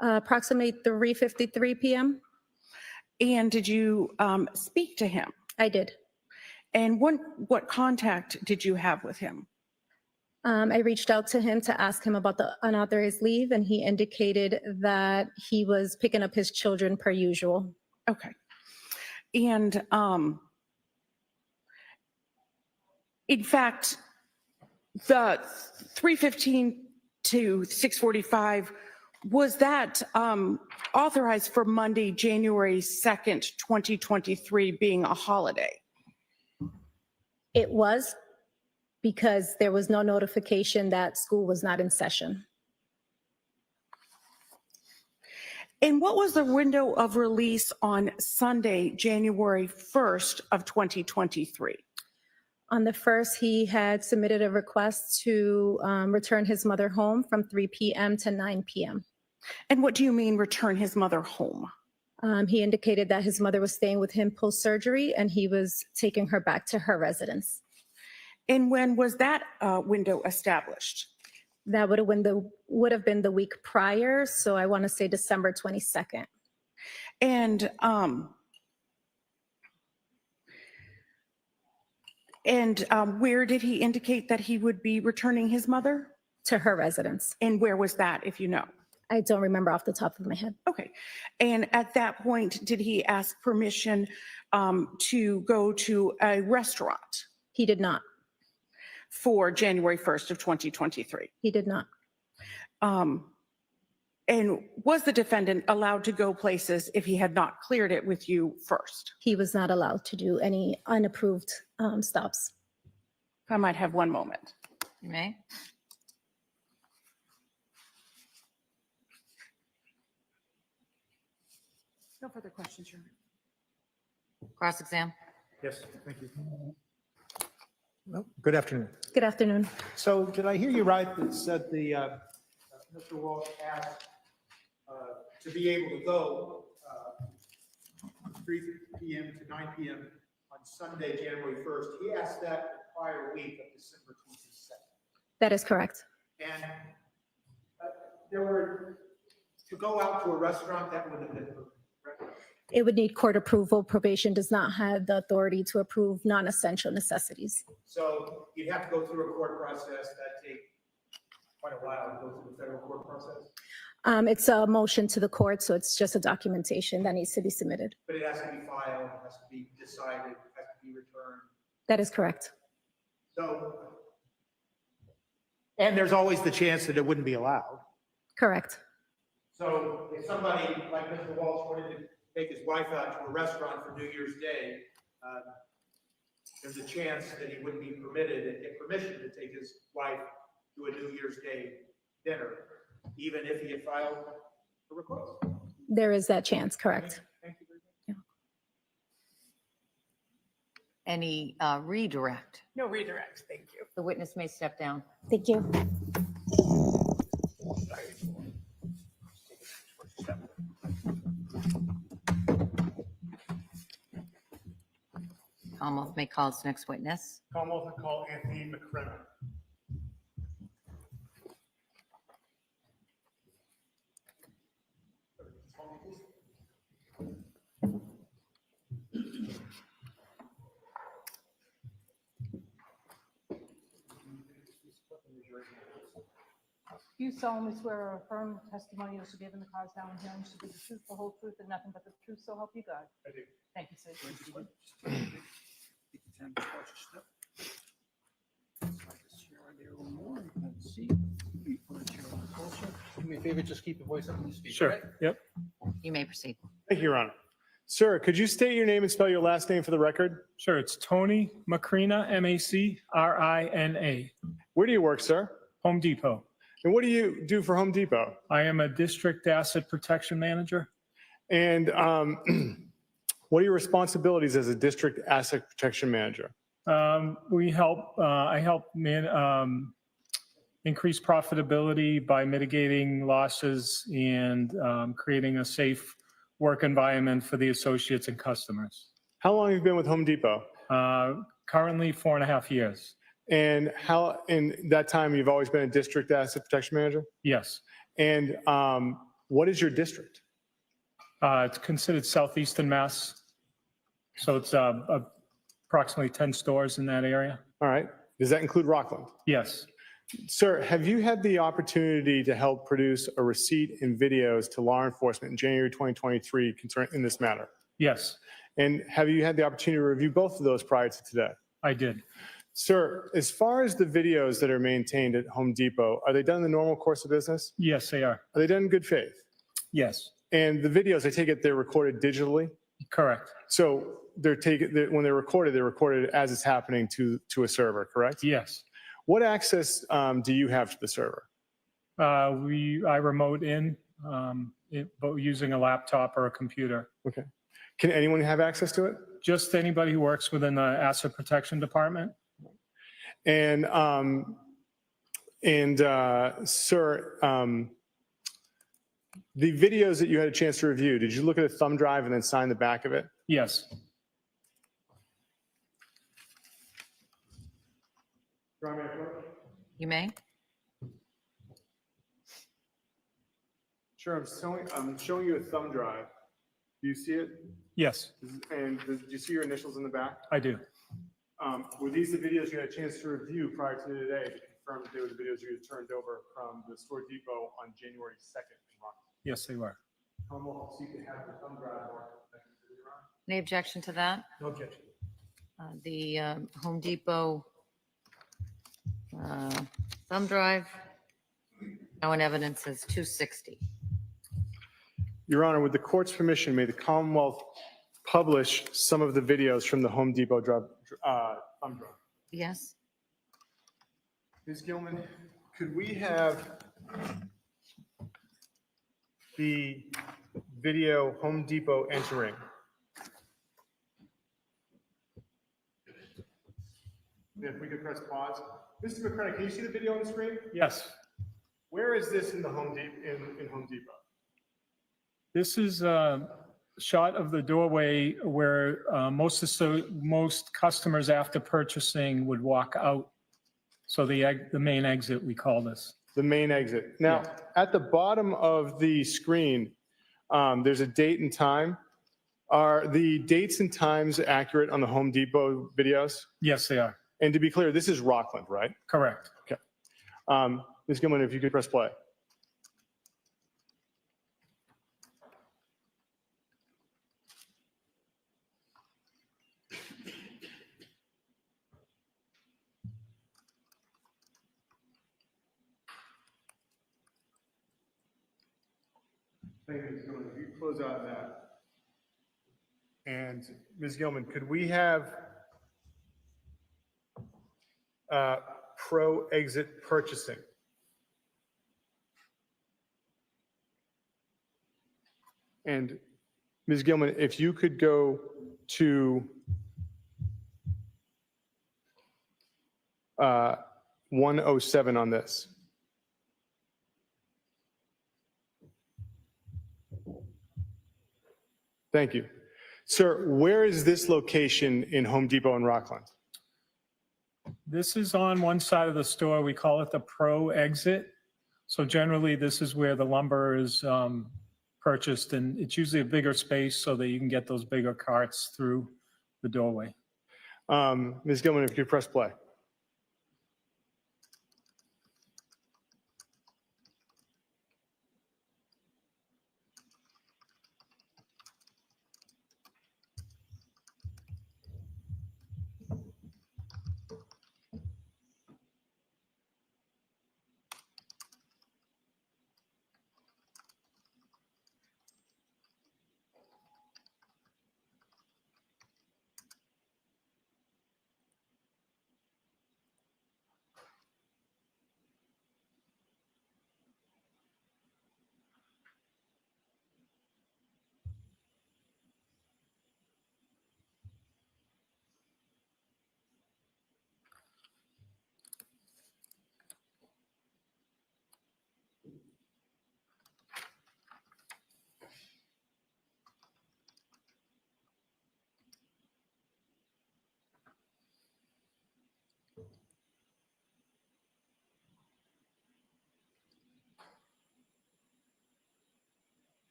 Approximately 3:53 p.m. And did you speak to him? I did. And what contact did you have with him? I reached out to him to ask him about the unauthorized leave, and he indicated that he was picking up his children per usual. Okay. And in fact, the 3:15 to 6:45, was that authorized for Monday, January 2nd, 2023 being a holiday? It was, because there was no notification that school was not in session. And what was the window of release on Sunday, January 1st of 2023? On the 1st, he had submitted a request to return his mother home from 3 p.m. to 9 p.m. And what do you mean return his mother home? He indicated that his mother was staying with him post-surgery, and he was taking her back to her residence. And when was that window established? That would have been the week prior, so I want to say December 22nd. And where did he indicate that he would be returning his mother? To her residence. And where was that, if you know? I don't remember off the top of my head. Okay. And at that point, did he ask permission to go to a restaurant He did not. for January 1st of 2023? He did not. And was the defendant allowed to go places if he had not cleared it with you first? He was not allowed to do any unapproved stops. I might have one moment. You may. No further questions, Your Honor. Cross-exam. Yes, thank you. Well, good afternoon. Good afternoon. So did I hear you right that said Mr. Walsh asked to be able to go 3 p.m. to 9 p.m. on Sunday, January 1st? He asked that the prior week of December 22nd. That is correct. And to go out to a restaurant, that would have been correct. It would need court approval. Probation does not have the authority to approve non-essential necessities. So you'd have to go through a court process. That'd take quite a while to go through the federal court process. It's a motion to the court, so it's just a documentation that needs to be submitted. But it has to be filed, it has to be decided, it has to be returned. That is correct. So, and there's always the chance that it wouldn't be allowed. Correct. So if somebody like Mr. Walsh wanted to take his wife out to a restaurant for New Year's Day, there's a chance that he wouldn't be permitted and get permission to take his wife to a New Year's Day dinner, even if he had filed a request. There is that chance, correct. Thank you very much. Any redirect? No redirect, thank you. The witness may step down. Thank you. Commonwealth may call its next witness. Commonwealth will call Anthony McCremon. You solemnly swear or affirm testimony you shall give in the cause now and hearing shall be the truth, the whole truth, and nothing but the truth, so help you God. I do. Thank you, sir. Take your time to watch your step. Let's see. Do me a favor, just keep your voice up when you speak. all Sure. right? Yep. You may proceed. Thank you, Your Honor. Sir, could you state your name and spell your last name for the record? Sure, it's Tony Macrina, Macrina. Where do you work, sir? Home Depot. And what do you do for Home Depot? I am a district asset protection manager. And what are your responsibilities as a district asset protection manager? I help increase profitability by mitigating losses and creating a safe work environment for the associates and customers. How long have you been with Home Depot? Currently 4.5 years. And how, in that time, you've always been a district asset protection manager? Yes. And what is your district? It's considered southeastern Mass. So it's approximately 10 stores in that area. All right. Does that include Rockland? Yes. Sir, have you had the opportunity to help produce a receipt and videos to law enforcement in January 2023 concerning in this matter? Yes, And have you had the opportunity to review both of those prior to today? I did. Sir, as far as the videos that are maintained at Home Depot, are they done in the normal course of business? Yes, they are. Are they done in good faith? Yes, And the videos, I take it they're recorded digitally? correct. So when they're recorded as it's happening to a server, correct? Yes. What access do you have to the server? I remote in, but using a laptop or a computer. Okay. Can anyone have access to it? Just anybody who works within the asset protection department. And sir, the videos that you had a chance to review, did you look at a thumb drive and then sign the back of it? Yes. You may. Sure, I'm showing you a thumb drive. Do you see it? Yes, And do you see your initials in the back? I do. Were these the videos you had a chance to review prior to today to confirm that they were the videos you had turned over from the store depot on January 2nd in Rockland? Yes, they were. How long so you can have the thumb drive marked? Any objection to that? No objection. The Home Depot thumb drive, now in evidence is 260. Your Honor, with the court's permission, may the Commonwealth publish some of the videos from the Home Depot thumb drive? Yes? Ms. Gilman, could we have the video Home Depot entering? If we could press pause. Mr. McCrenna, can you see the video on the screen? Yes. Where is this in the Home Depot? This is a shot of the doorway where most customers after purchasing would walk out. So the main exit, we call this. The main exit. Now, at the bottom of the screen, there's a date and time. Are the dates and times accurate on the Home Depot videos? Yes, they are. And to be clear, this is Rockland, right? Correct. Ms. Gilman, if you could press play. Thank you, Ms. Gilman. If you close out that. And Ms. Gilman, could we have pro exit purchasing? And Ms. Gilman, if you could go to 107 on this. Thank you. Sir, where is this location in Home Depot in Rockland? This is on one side of the store. We call it the pro exit. So generally, this is where the lumber is purchased, and it's usually a bigger space so that you can get those bigger carts through the doorway. Ms. Gilman, if you could press play.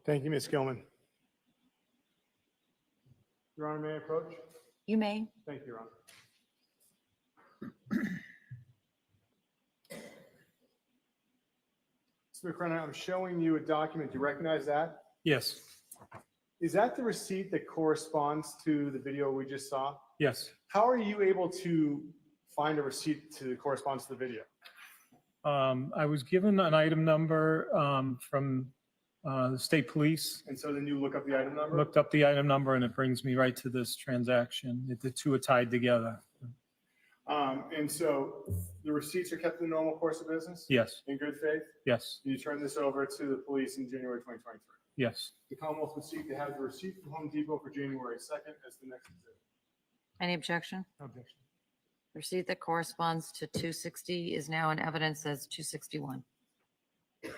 Thank you, Ms. Gilman. Your Honor, may I approach? You may. Thank you, Your Honor. Mr. McCrenna, I'm showing you a document. Do you recognize that? Yes, Is that the receipt that corresponds to the video we just saw? yes. How are you able to find a receipt to correspond to the video? I was given an item number from the state police, And so then you look up the item number? looked up the item number, and it brings me right to this transaction. The two are tied together. And so the receipts are kept in the normal course of business? Yes, In good faith? yes, And you turn this over to the police in January 2023? yes. The Commonwealth would seek to have the receipt from Home Depot for January 2nd as the next exhibit. Any objection? Objection. Receipt that corresponds to 260 is now in evidence as 261. Your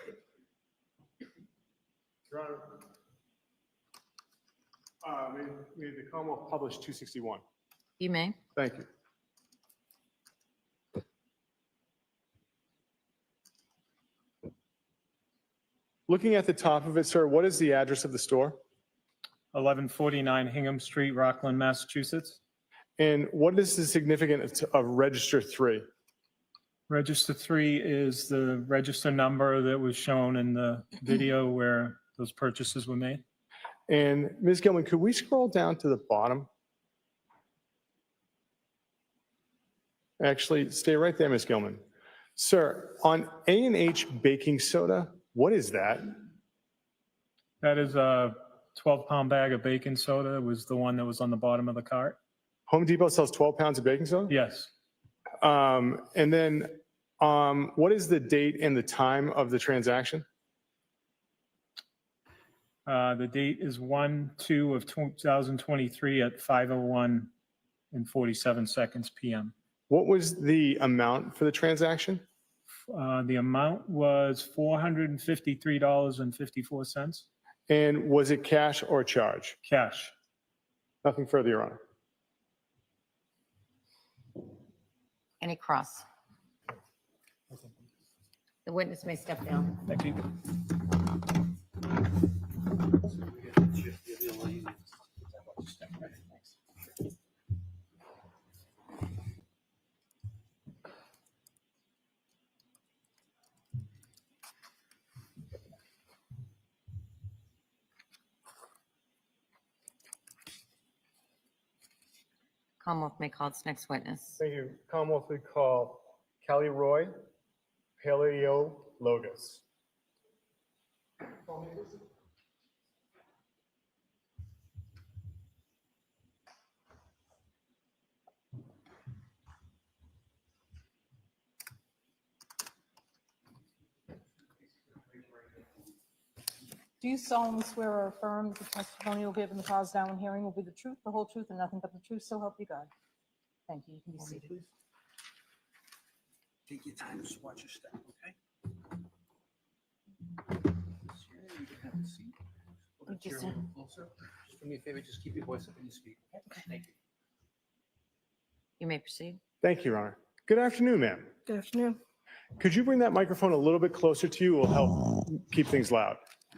Honor, may the Commonwealth publish 261? You may. Thank you. Looking at the top of it, sir, what is the address of the store? 1149 Hingham Street, Rockland, Massachusetts. And what is the significance of Register 3? Register 3 is the register number that was shown in the video where those purchases were made. And Ms. Gilman, could we scroll down to the bottom? Actually, stay right there, Ms. Gilman. Sir, on A&H baking soda, what is that? That is a 12-pound bag of baking soda. It was the one that was on the bottom of the cart. Home Depot sells 12 pounds of baking soda? Yes. And then what is the date and the time of the transaction? The date is 1/2 of 2023 at 5:01 and 47 seconds PM. What was the amount for the transaction? The amount was $453.54. And was it cash or charge? Cash. Nothing further, Your Honor. Any cross? The witness may step down. Thank you. Commonwealth may call its next witness. Thank you. Commonwealth would call Callie Roy, Paleo Logos. Do you solemnly swear or affirm the testimony you'll give in the cause now in hearing will be the truth, the whole truth, and nothing but the truth, so help you God? Thank you. You can be seated. Take your time, just watch your step, okay? You can have a seat. Hold that chair a little closer. Just do me a favor, just keep your voice up when you speak, okay? Thank you. You may proceed. Thank you, Your Honor. Good afternoon, ma'am. Good afternoon. Could you bring that microphone a little bit closer to you? It will help keep things loud.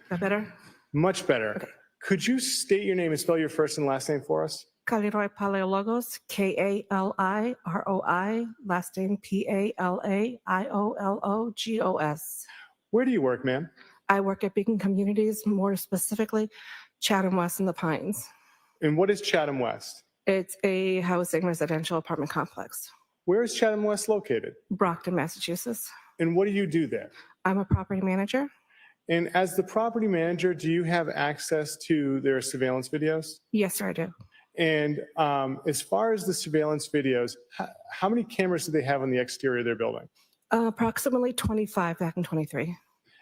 That better? Much better. Could you state your name and spell your first and last name for us? Kaliroy Paleologos, Kaliroi, last name Palaioologos. Where do you work, ma'am? I work at Beacon Communities, more specifically Chatham West and the Pines. And what is Chatham West? It's a housing residential apartment complex, Where is Chatham West located? Brockton, Massachusetts. And what do you do there? I'm a property manager. And as the property manager, do you have access to their surveillance videos? Yes, sir, I do. And as far as the surveillance videos, how many cameras do they have on the exterior of their building? Approximately 25 back in 23.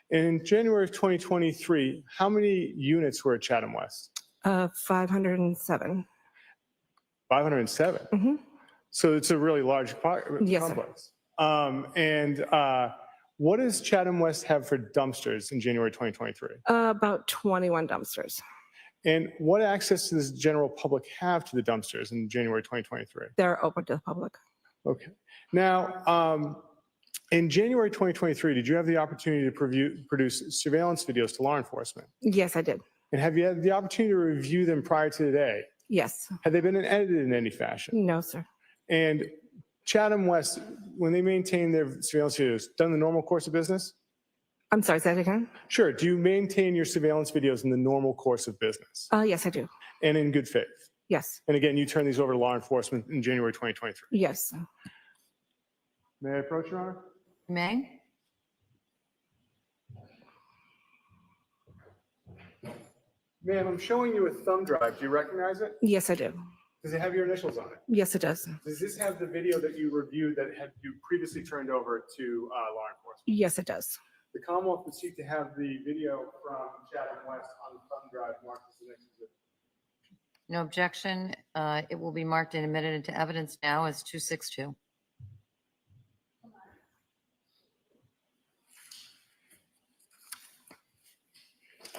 In January of 2023, how many units were at Chatham West? 507. 507. Mm-hmm. So it's a really large Yes, sir. complex. What does Chatham West have for dumpsters in January 2023? About 21 dumpsters. And what access does the general public have to the dumpsters in January 2023? They're open to the public. Okay. Now, In January 2023, did you have the opportunity to produce surveillance videos to law enforcement? Yes, I did. And have you had the opportunity to review them prior to today? Yes. Have they been edited in any fashion? No, sir. And Chatham West, when they maintain their surveillance videos, done the normal course of business? I'm sorry, say that again? Sure. Do you maintain your surveillance videos in the normal course of business Yes, I do. and in good faith? Yes. And again, you turn these over to law enforcement in January 2023. Yes. May I approach, Your Honor? May? Ma'am, I'm showing you a thumb drive. Do you recognize it? Yes, I do. Does it have your initials on it? Yes, it does. Does this have the video that you reviewed that had you previously turned over to law enforcement? Yes, it does. The Commonwealth would seek to have the video from Chatham West on the thumb drive marked as the next exhibit. No objection. It will be marked and admitted into evidence now as 262.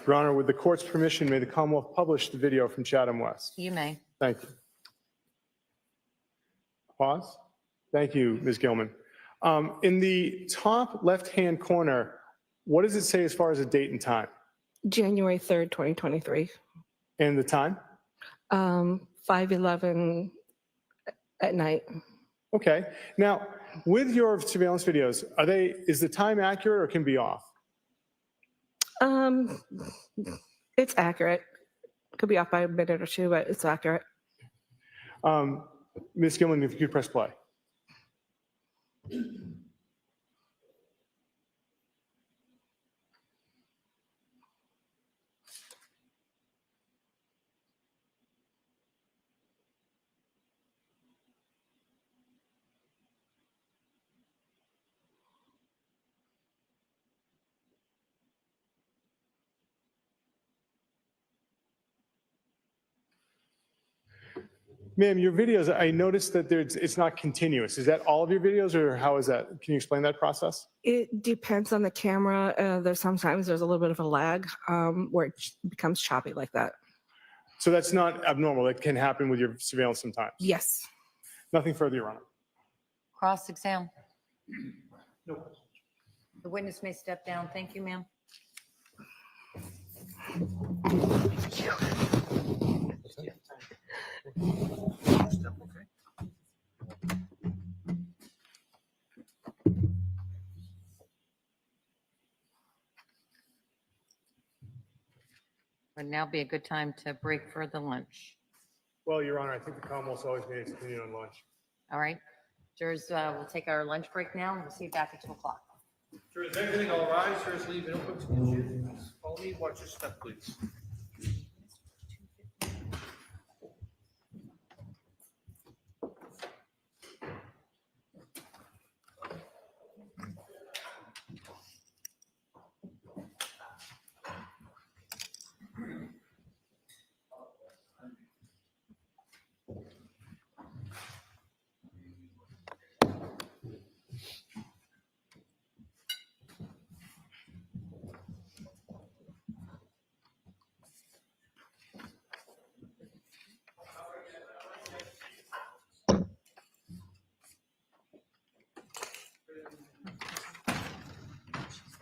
Your Honor, with the court's permission, may the Commonwealth publish the video from Chatham West? You may. Thank you. Pause. Thank you, Ms. Gilman. In the top left-hand corner, what does it say as far as a date and time? January 3rd, 2023. And the time? 5:11 at night. Okay. Now, with your surveillance videos, is the time accurate or can be off? It's accurate. Could be off by a minute or two, but it's accurate. Ms. Gilman, if you could press play. Ma'am, your videos, I noticed that it's not continuous. Is that all of your videos or how is that? Can you explain that process? It depends on the camera. Sometimes there's a little bit of a lag where it becomes choppy like that. So that's not abnormal. That can happen with your surveillance sometimes. Yes. Nothing further, Your Honor. Cross-exam. No. The witness may step down. Thank you, ma'am. Step, okay. Would now be a good time to break for the lunch. Well, Your Honor, I think the Commonwealth's always made its opinion on lunch. All right. Jurors, we'll take our lunch break now and we'll see you back at 2 o'clock. Jurors, everything all rise. Jurors, leave it open. Follow me. Watch your step, please.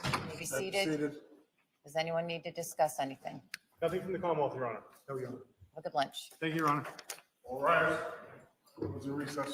You may be seated. Does anyone need to discuss anything? Nothing from the Commonwealth, Your Honor. No, Your Honor. Have a good lunch. Thank you, Your Honor. All right. It was a recess.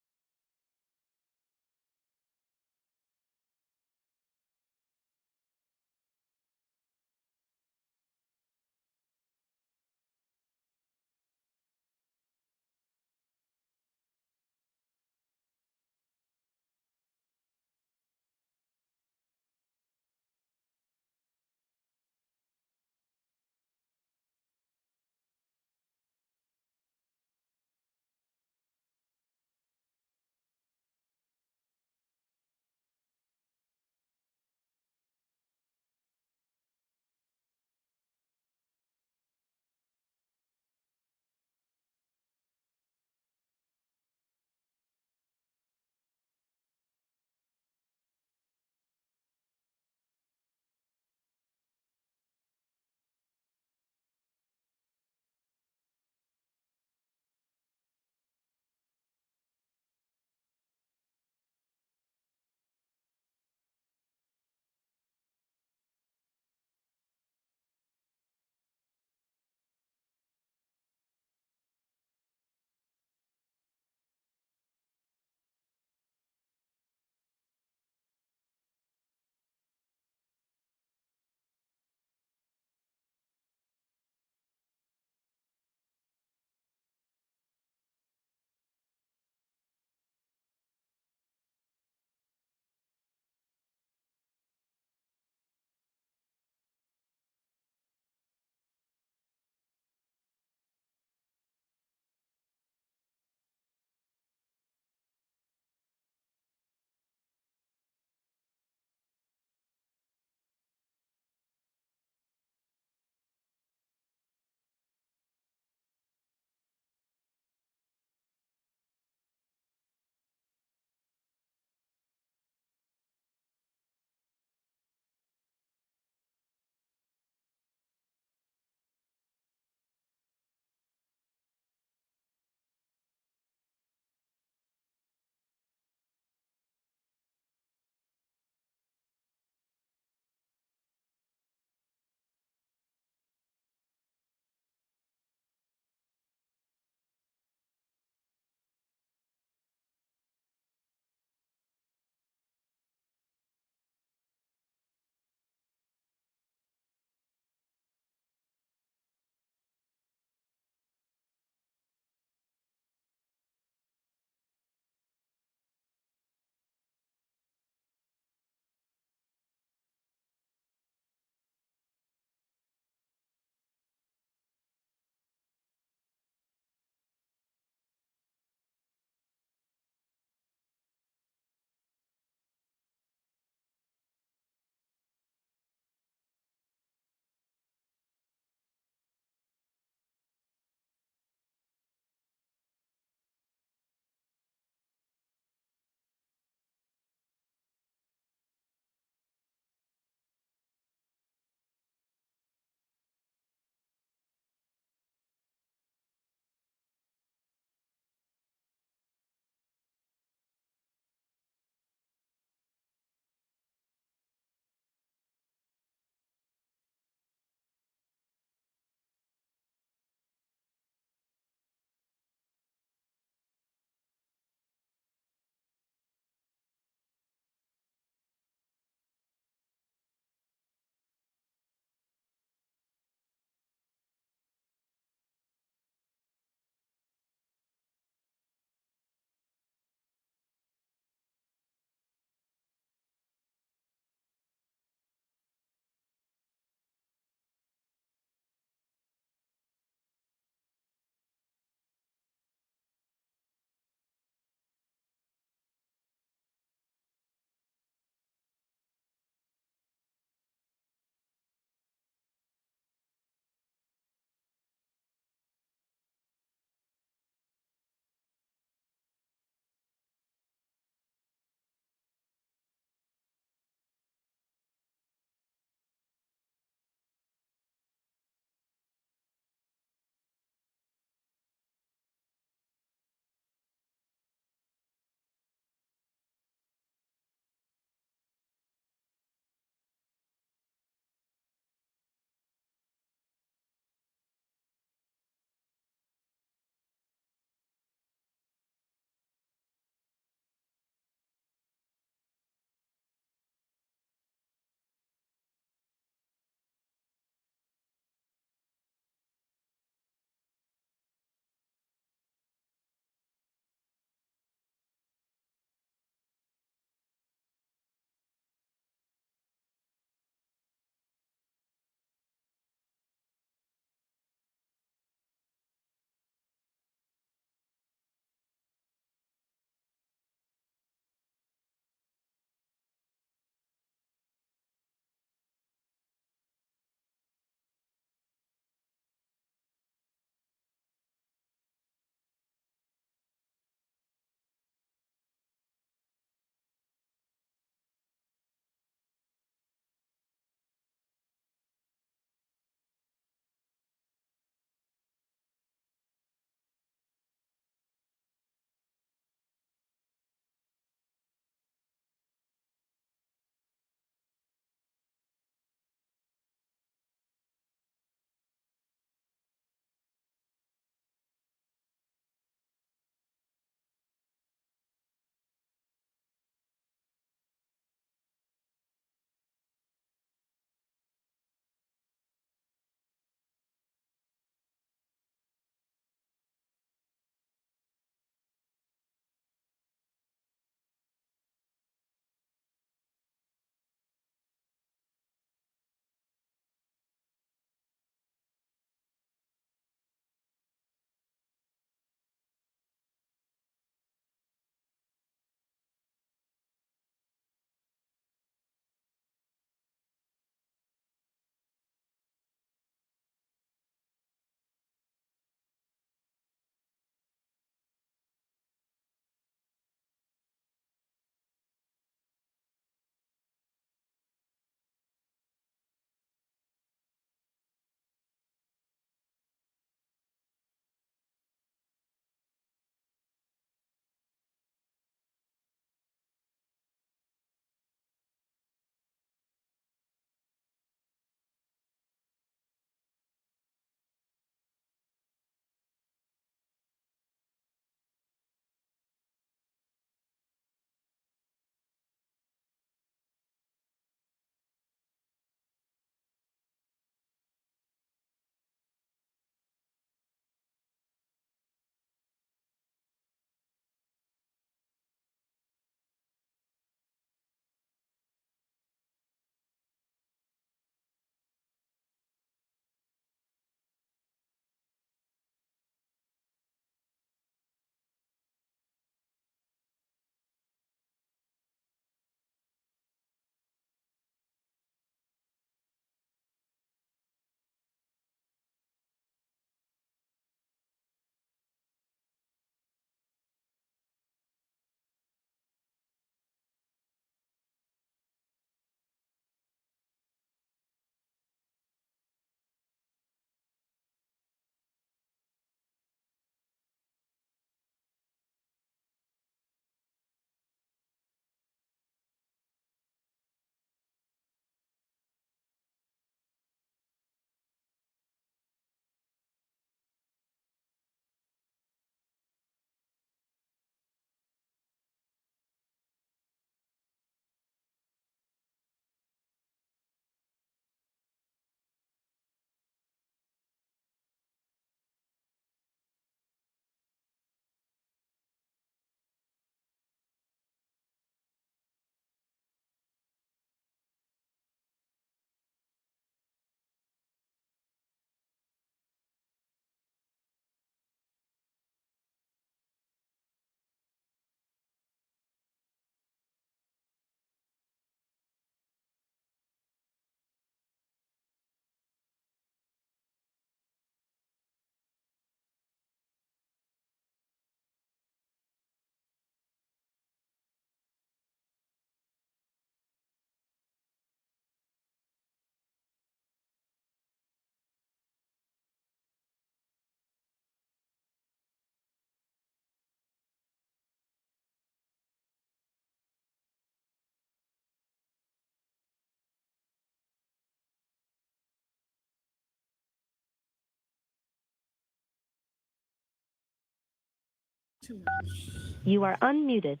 You are unmuted.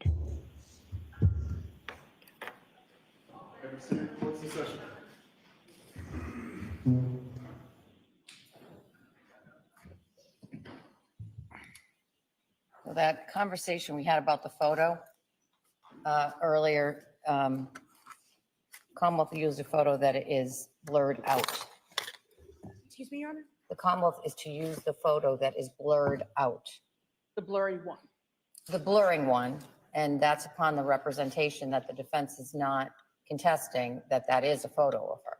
What's the session? So that conversation we had about the photo earlier, Commonwealth used a photo that is blurred out. Excuse me, Your Honor? The Commonwealth is to use the photo that is blurred out, The blurry one. the blurring one, and that's upon the representation that the defense is not contesting that that is a photo of her.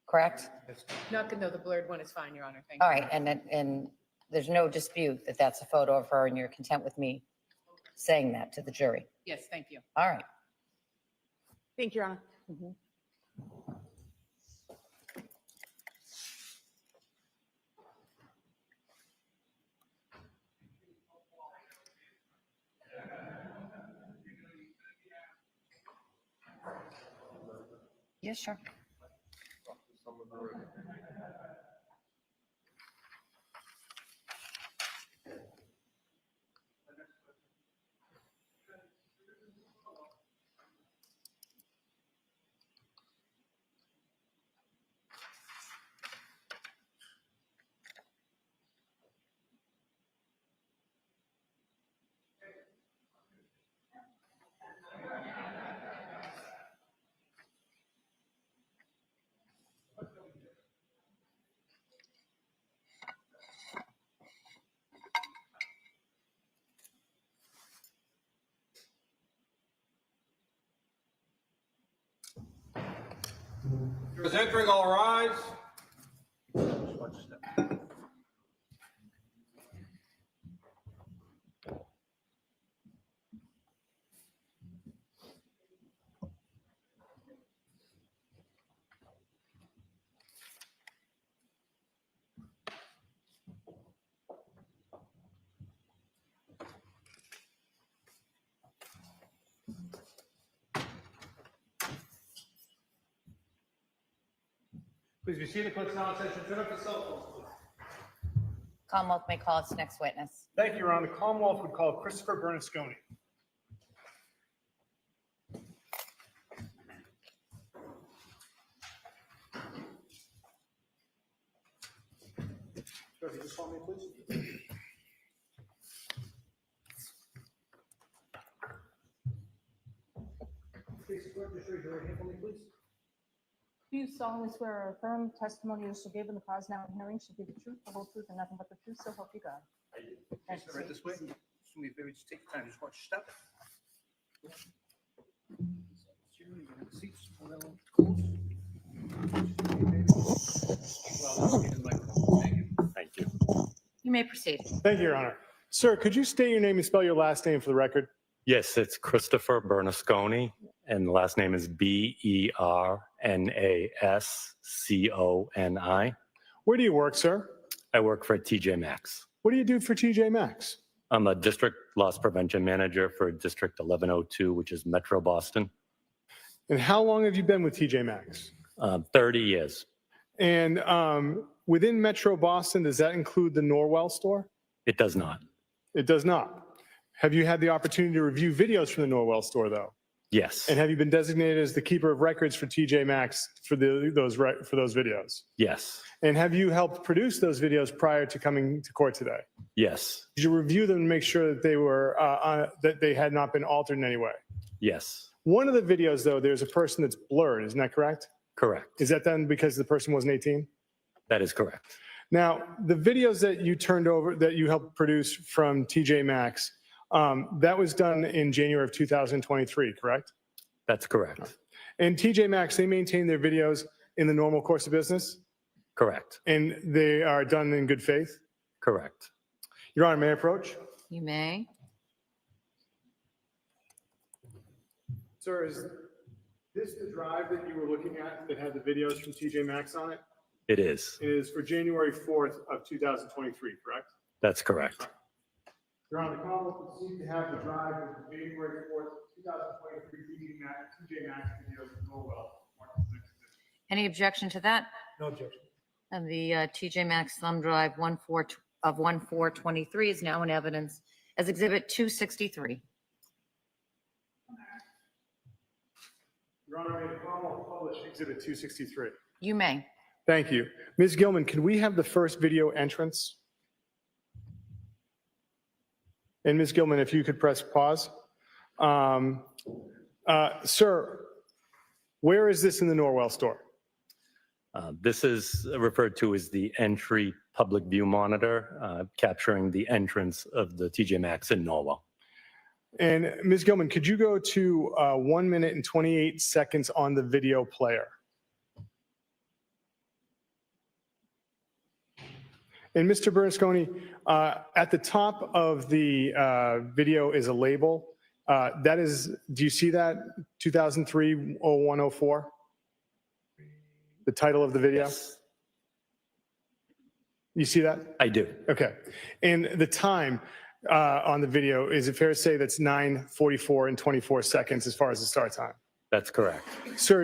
Correct? Not gonna know the blurred one is fine, Your Honor. Thank you. All right, and there's no dispute that that's a photo of her, and you're content with me saying that to the jury. Yes, thank you. All right. Thank you, Your Honor. Yes, sure. Is entering, all rise. Please be seated. Clerk's now in session. Turn off your cell phones. Commonwealth may call its next witness. Thank you, Your Honor. The Commonwealth would call Christopher Bernasconi. Judge, you just call me, please. Please, clerk, just raise your right hand for me, please. Do you solemnly swear or affirm testimony you shall give in the cause now in hearing should be the truth, the whole truth, and nothing but the truth, so help you God? Thank you, Right sir. this way. Just do me a favor, just take your time, just watch your step. Seats, pull that one close. Well, give me the microphone. Thank you. Thank you. You may proceed. Thank you, Your Honor. Sir, could you state your name and spell your last name for the record? Yes, it's Christopher Bernasconi, and the last name is Bernasconi. Where do you work, sir? I work for TJ Maxx. What do you do for TJ Maxx? I'm a district loss prevention manager for District 1102, which is Metro Boston. And how long have you been with TJ Maxx? 30 years. And within Metro Boston, does that include the Norwell store? It does not. It does not. Have you had the opportunity to review videos from the Norwell store, though? Yes. And have you been designated as the keeper of records for TJ Maxx for those videos? Yes. And have you helped produce those videos prior to coming to court today? Yes. Did you review them and make sure that they were that they had not been altered in any way? Yes. One of the videos, though, there's a person that's blurred. Isn't that correct? Correct. Is that done because the person wasn't 18? That is correct. Now, the videos that you turned over, that you helped produce from TJ Maxx, that was done in January of 2023, correct? That's correct. And TJ Maxx, they maintain their videos in the normal course of business, Correct. and they are done in good faith? Correct. Your Honor, may I approach? You may. Sir, is this the drive that you were looking at that had the videos from TJ Maxx on it? It is. It is for January 4th of 2023, correct? That's correct. Your Honor, the Commonwealth would seek to have the drive of the January 4th, 2023 TJ Maxx videos from Norwell. Any objection to that? No objection. And the TJ Maxx thumb drive of 1/4/23 is now in evidence as Exhibit 263. Your Honor, may the call publish Exhibit 263. You may. Thank you. Ms. Gilman, can we have the first video entrance? And Ms. Gilman, if you could press pause. Sir, where is this in the Norwell store? This is referred to as the entry public view monitor, capturing the entrance of the TJ Maxx in Norwell. And Ms. Gilman, could you go to 1 minute and 28 seconds on the video player? And Mr. Berlusconi, at the top of the video is a label. That is, do you see that? 2003-0104? The title of the video? Yes, You see that? I do. Okay. And the time on the video, is it fair to say that's 9:44 and 24 seconds as far as the start time? That's correct. Sir,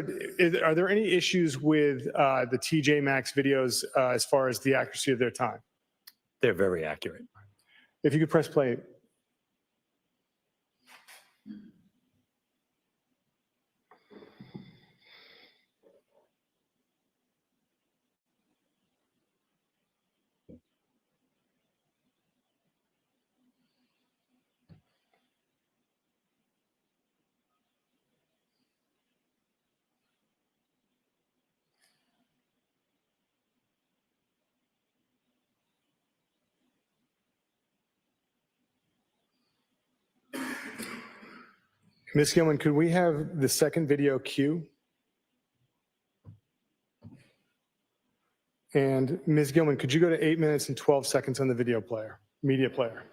are there any issues with the TJ Maxx videos as far as the accuracy of their time? They're very accurate. If you could press play. Ms. Gilman, could we have the second video cue? And Ms. Gilman, could you go to 8 minutes and 12 seconds on the video player, media player?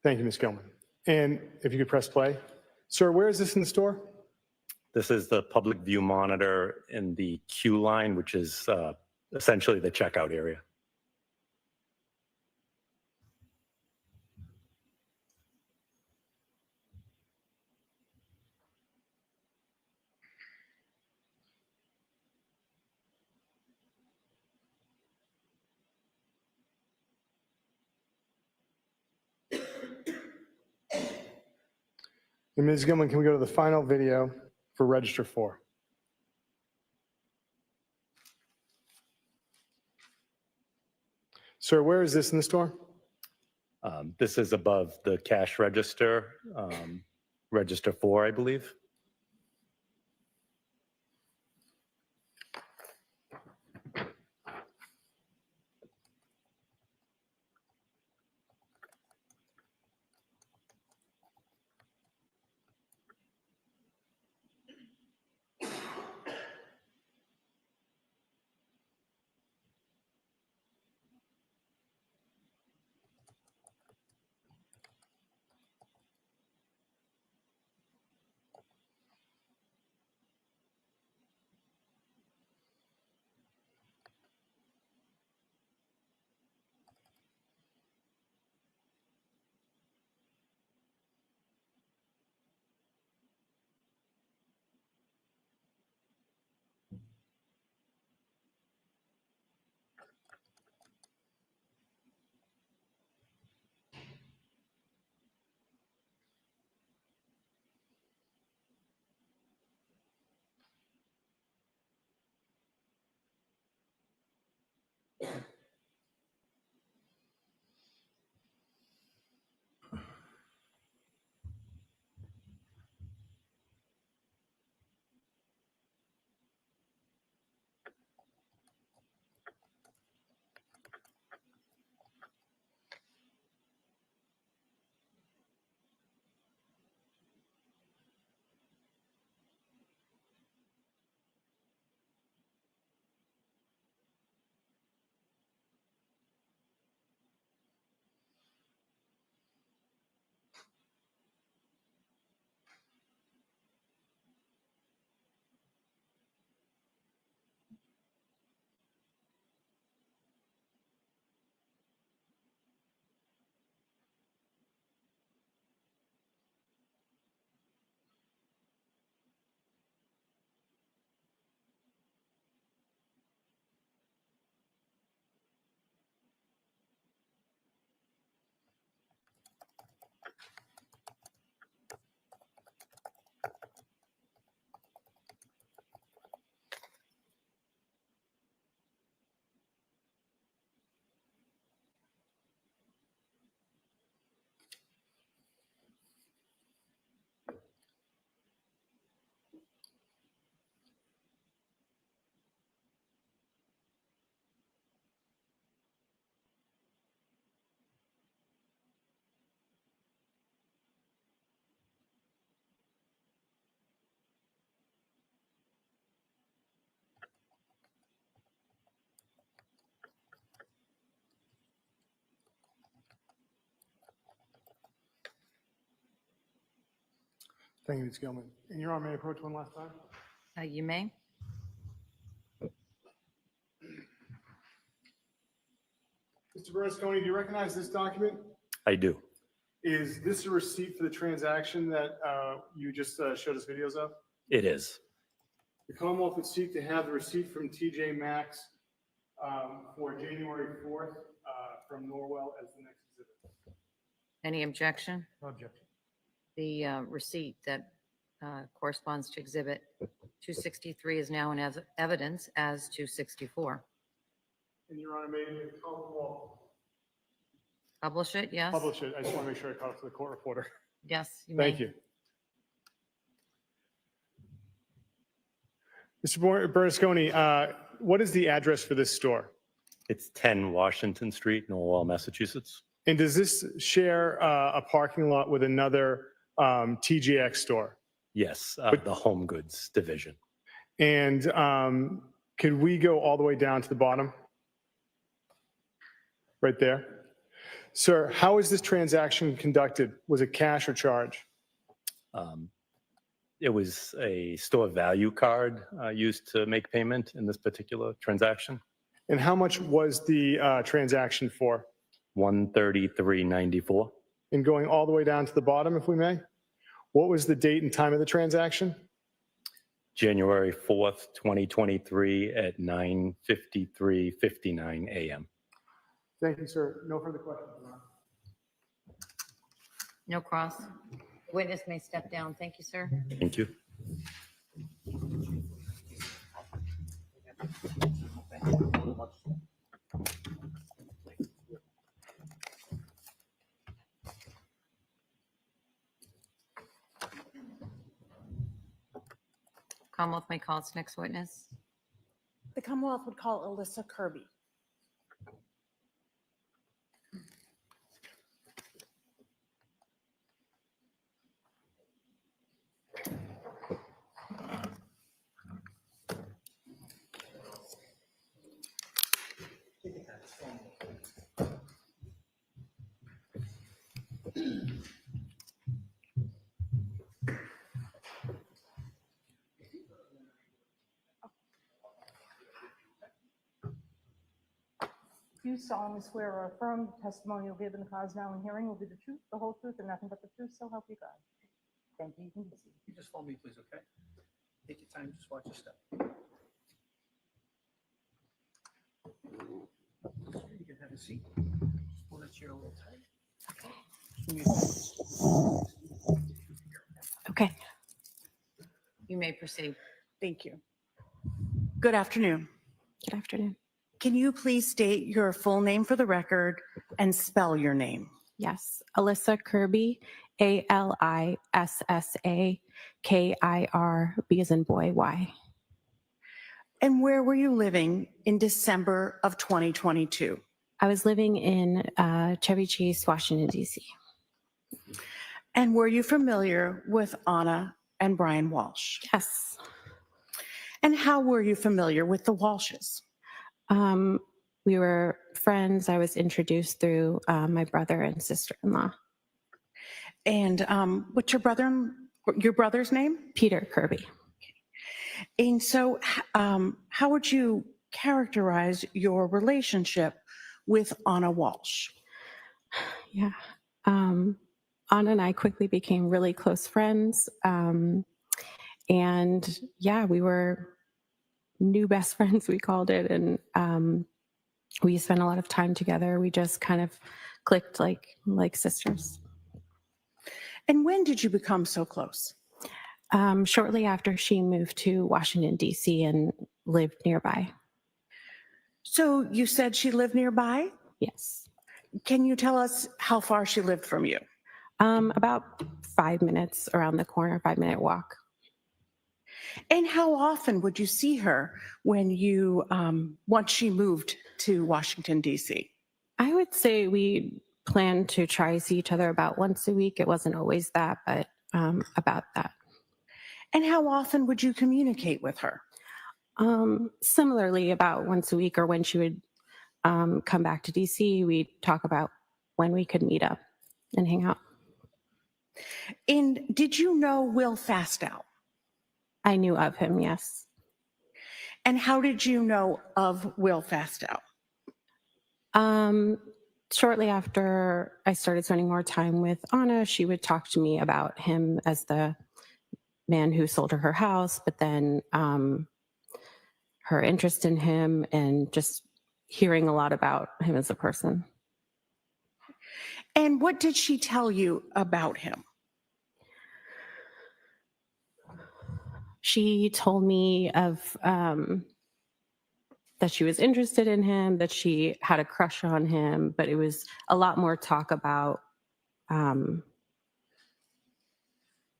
Thank you, Ms. Gilman. And if you could press play. Sir, where is this in the store? This is the public view monitor in the queue line, which is essentially the checkout area. And Ms. Gilman, can we go to the final video for register 4? Sir, where is this in the store? This is above the cash register, register 4, I believe. Thank you, Ms. Gilman. And Your Honor, may I approach one last time? You may. Mr. Bernasconi, do you recognize this document? I do. Is this a receipt for the transaction that you just showed us videos of? It is. The Commonwealth would seek to have the receipt from TJ Maxx for January 4th from Norwell as the next exhibit. Any objection? No objection. The receipt that corresponds to Exhibit 263 is now in evidence as 264. And Your Honor, may the Commonwealth Publish it, yes? publish it? I just want to make sure I caught it to the court reporter. Yes, you may. Thank you. Mr. Bernasconi, what is the address for this store? It's 10 Washington Street, Norwell, Massachusetts. And does this share a parking lot with another TJX store? Yes, the home goods division. And could we go all the way down to the bottom? Right there. Sir, how is this transaction conducted? Was it cash or charge? It was a store value card used to make payment in this particular transaction. And how much was the transaction for? $133.94. And going all the way down to the bottom, if we may? What was the date and time of the transaction? January 4th, 2023 at 9:59 a.m. Thank you, sir. No further questions. Your Honor. No cross. Witness may step down. Thank you, sir. Thank you. Commonwealth may call its next witness. The Commonwealth would call Alyssa Kirby. Do you solemnly swear or affirm the testimony you'll give in the cause now in hearing will be the truth, the whole truth, and nothing but the truth, so help you God? Thank you. You can be seated. You just follow me, please, okay? Take your time, just watch your step. You can have a seat. Just pull that chair a little tight. Okay, You may proceed. thank you. Good afternoon. Good afternoon. Can you please state your full name for the record and spell your name? Yes, Alyssa Kirby, ALISSA KIRB as in boy, Y. And where were you living in December of 2022? I was living in Chevy Chase, Washington, D.C. And were you familiar with Anna and Brian Walsh? Yes. And how were you familiar with the Walshes? We were friends. I was introduced through my brother and sister-in-law. And what's your brother's name? Peter Kirby. And so how would you characterize your relationship with Anna Walsh? Yeah. Anna and I quickly became really close friends. And yeah, we were new best friends, we called it. And we spent a lot of time together. We just kind of clicked like sisters. And when did you become so close? Shortly after she moved to Washington, D.C. and lived nearby. So you said she lived nearby? Yes. Can you tell us how far she lived from you? About 5 minutes around the corner, 5-minute walk. And how often would you see her when you, once she moved to Washington, D.C.? I would say we planned to try to see each other about once a week. It wasn't always that, but about that. And how often would you communicate with her? Similarly, about once a week, or when she would come back to DC, we'd talk about when we could meet up and hang out. And did you know Will Fastow? I knew of him, yes. And how did you know of Will Fastow? Shortly after I started spending more time with Anna, she would talk to me about him as the man who sold her house, but then her interest in him and just hearing a lot about him as a person. And what did she tell you about him? She told me of that she was interested in him, that she had a crush on him, but it was a lot more talk about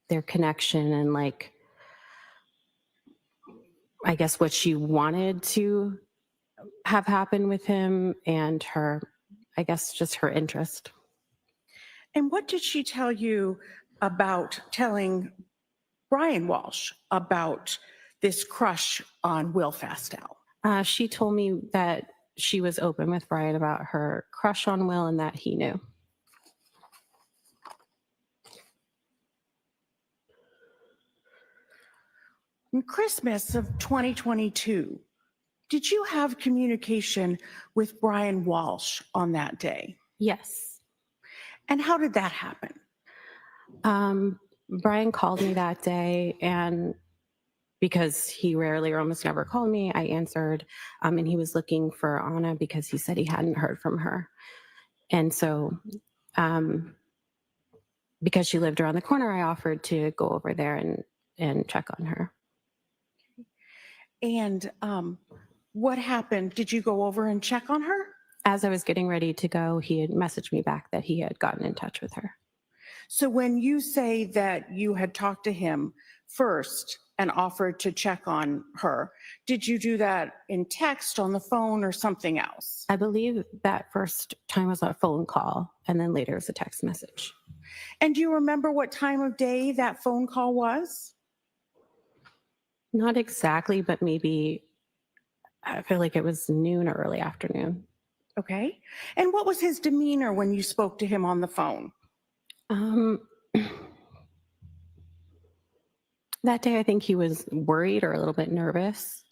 their connection and like, I guess what she wanted to have happen with him and her, I guess just her interest. And what did she tell you about telling Brian Walsh about this crush on Will Fastow? She told me that she was open with Brian about her crush on Will and that he knew. In Christmas of 2022, did you have communication with Brian Walsh on that day? Yes. And how did that happen? Brian called me that day, and because he rarely or almost never called me, I answered, and he was looking for Anna because he said he hadn't heard from her. And so because she lived around the corner, I offered to go over there and check on her. And what happened? Did you go over and check on her? As I was getting ready to go, he had messaged me back that he had gotten in touch with her. So when you say that you had talked to him first and offered to check on her, did you do that in text, on the phone, or something else? I believe that first time was a phone call, and then later was a text message. And do you remember what time of day that phone call was? Not exactly, but maybe I feel like it was noon or early afternoon. Okay. And what was his demeanor when you spoke to him on the phone? That day, I think he was worried or a little bit nervous.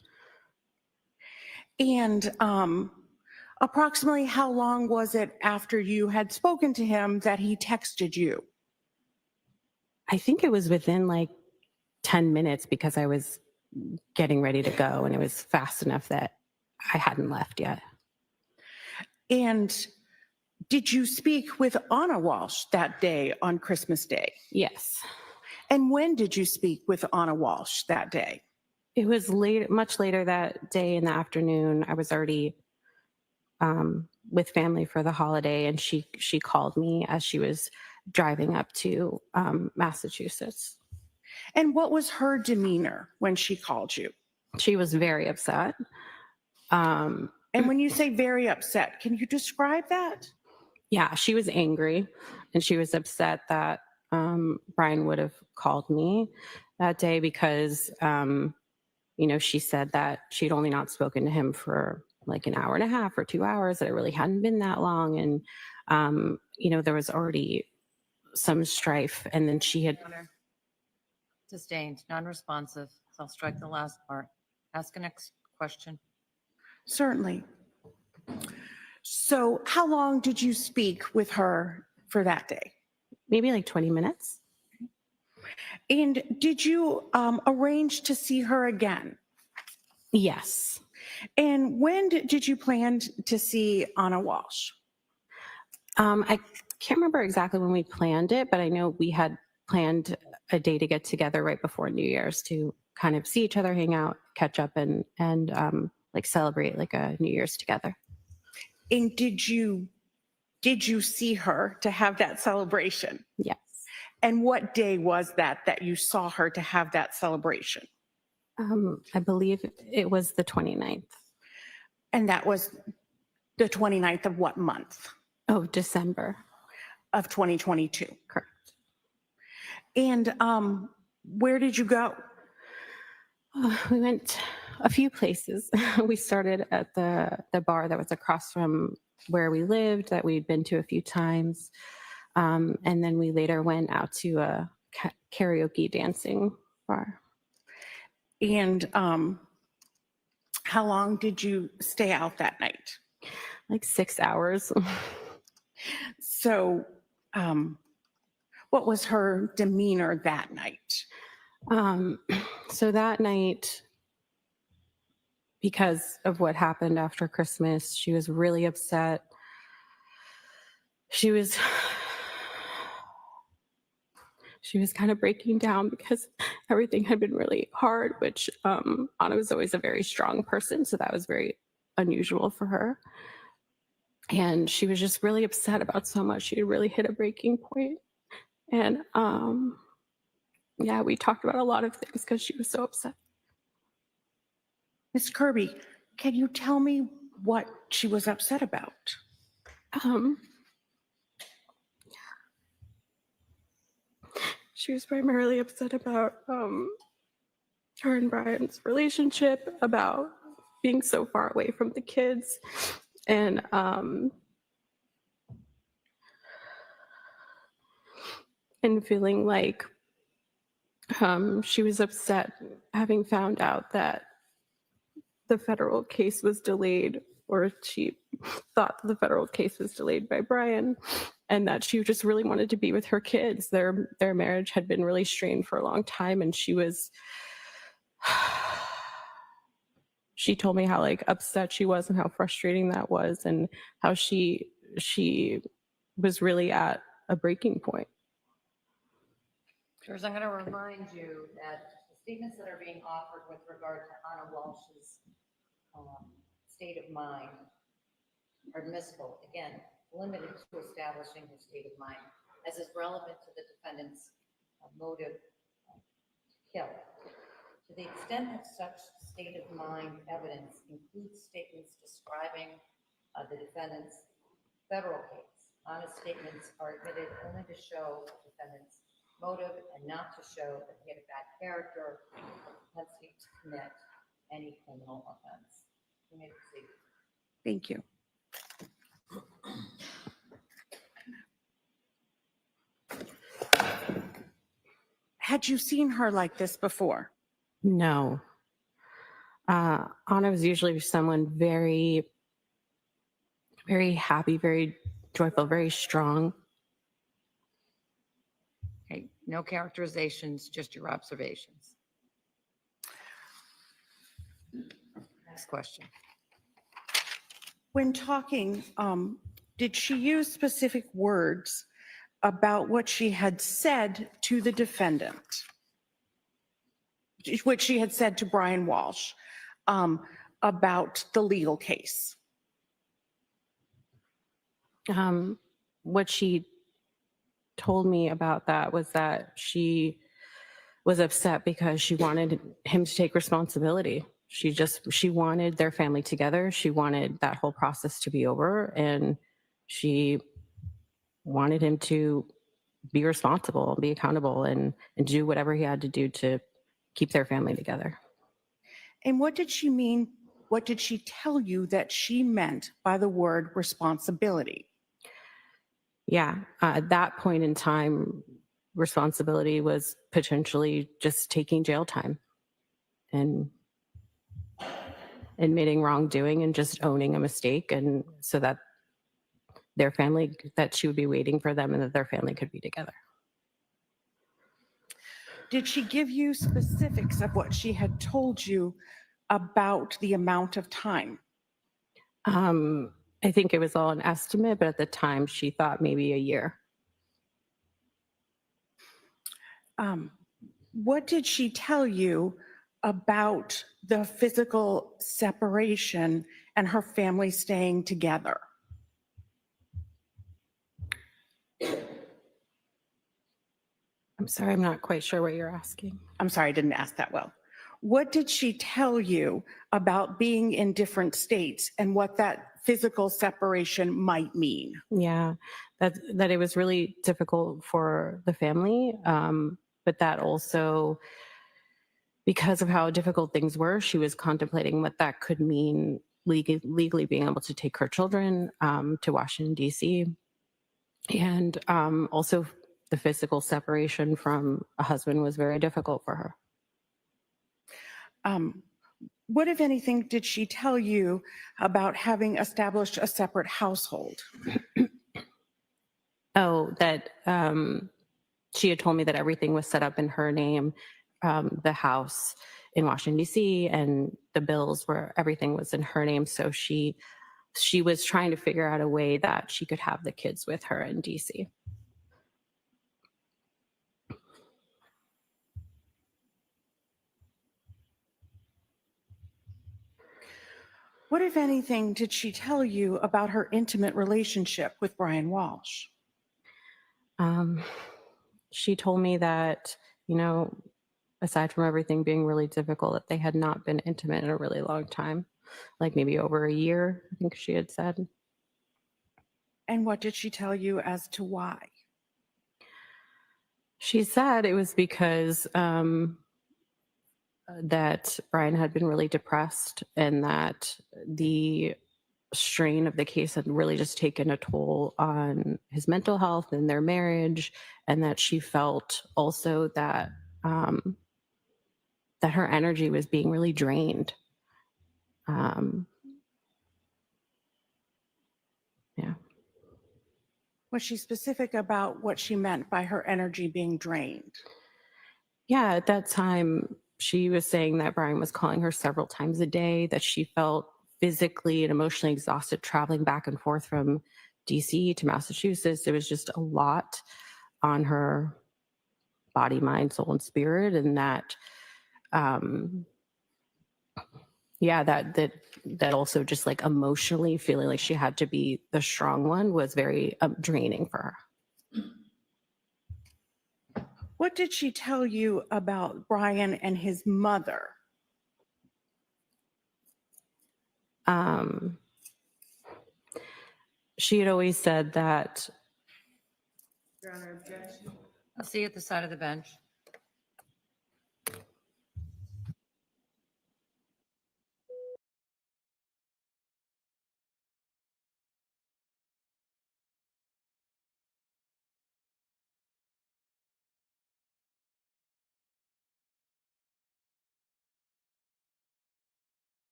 And approximately how long was it after you had spoken to him that he texted you? I think it was within like 10 minutes because I was getting ready to go and it was fast enough that I hadn't left yet. And did you speak with Anna Walsh that day on Christmas Day? Yes. And when did you speak with Anna Walsh that day? It was late, much later that day in the afternoon. I was already with family for the holiday, and she called me as she was driving up to Massachusetts. And what was her demeanor when she called you? She was very upset. And when you say very upset, can you describe that? Yeah, she was angry, and she was upset that Brian would have called me that day because, she said that she'd only not spoken to him for like an hour and a half or 2 hours, that it really hadn't been that long. And, there was already some strife, and then she had. Sustained, non-responsive. So I'll strike the last part. Ask the next question. Certainly. So how long did you speak with her for that day? Maybe like 20 minutes. And did you arrange to see her again? Yes. And when did you plan to see Anna Walsh? I can't remember exactly when we planned it, but I know we had planned a day to get together right before New Year's to kind of see each other, hang out, catch up, and like celebrate like a New Year's together. And did you see her to have that celebration? Yes. And what day was that you saw her to have that celebration? I believe it was the 29th. And that was the 29th of what month? Oh, December. Of 2022. Correct. And where did you go? We went a few places. We started at the bar that was across from where we lived that we'd been to a few times. And then we later went out to a karaoke dancing bar. And how long did you stay out that night? Like 6 hours. So, what was her demeanor that night? So that night, because of what happened after Christmas, she was really upset. She was kind of breaking down because everything had been really hard, which Anna was always a very strong person, so that was very unusual for her. And she was just really upset about so much. She had really hit a breaking point. And yeah, we talked about a lot of things because she was so upset. Ms. Kirby, can you tell me what she was upset about? She was primarily upset about her and Brian's relationship, about being so far away from the kids, and feeling like she was upset having found out that the federal case was delayed, or she thought the federal case was delayed by Brian, and that she just really wanted to be with her kids. Their marriage had been really strained for a long time, and she told me how like upset she was and how frustrating that was, and how she was really at a breaking point. George, I'm going to remind you that the statements that are being offered with regard to Anna Walsh's state of mind are admissible, again, limited to establishing her state of mind, as is relevant to the defendant's motive to kill. To the extent that such state of mind evidence includes statements describing the defendant's federal case, Anna's statements are admitted only to show the defendant's motive and not to show that he had a bad character or propensity to commit any criminal offense. You may proceed. Thank you. Had you seen her like this before? No. Anna was usually someone very, very happy, very joyful, very strong. Okay, no characterizations, just your observations. Next question. When talking, did she use specific words about what she had said to the defendant? What she had said to Brian Walsh about the legal case? What she told me about that was that she was upset because she wanted him to take responsibility. She wanted their family together. She wanted that whole process to be over, and she wanted him to be responsible, be accountable, and do whatever he had to do to keep their family together. And what did she mean? What did she tell you that she meant by the word responsibility? Yeah, at that point in time, responsibility was potentially just taking jail time and admitting wrongdoing and just owning a mistake, and so that their family, that she would be waiting for them and that their family could be together. Did she give you specifics of what she had told you about the amount of time? I think it was all an estimate, but at the time she thought maybe a year. What did she tell you about the physical separation and her family staying together? I'm sorry, I'm not quite sure what you're asking. I'm sorry, I didn't ask that well. What did she tell you about being in different states and what that physical separation might mean? Yeah, that it was really difficult for the family, but that also, because of how difficult things were, she was contemplating what that could mean legally being able to take her children to Washington, D.C. And also the physical separation from a husband was very difficult for her. What, if anything, did she tell you about having established a separate household? Oh, that she had told me that everything was set up in her name, the house in Washington, D.C., and the bills were, everything was in her name. So she was trying to figure out a way that she could have the kids with her in D.C. What, if anything, did she tell you about her intimate relationship with Brian Walsh? She told me that, you know, aside from everything being really difficult, that they had not been intimate in a really long time, like maybe over a year, I think she had said. And what did she tell you as to why? She said it was because that Brian had been really depressed and that the strain of the case had really just taken a toll on his mental health and their marriage, and that she felt also that that her energy was being really drained. Yeah. Was she specific about what she meant by her energy being drained? Yeah, at that time, she was saying that Brian was calling her several times a day, that she felt physically and emotionally exhausted traveling back and forth from DC to Massachusetts. It was just a lot on her body, mind, soul, and spirit. And that, yeah, that also just like emotionally feeling like she had to be the strong one was very draining for her. What did she tell you about Brian and his mother? She had always said that. Your Honor, objection. I'll see you at the side of the bench.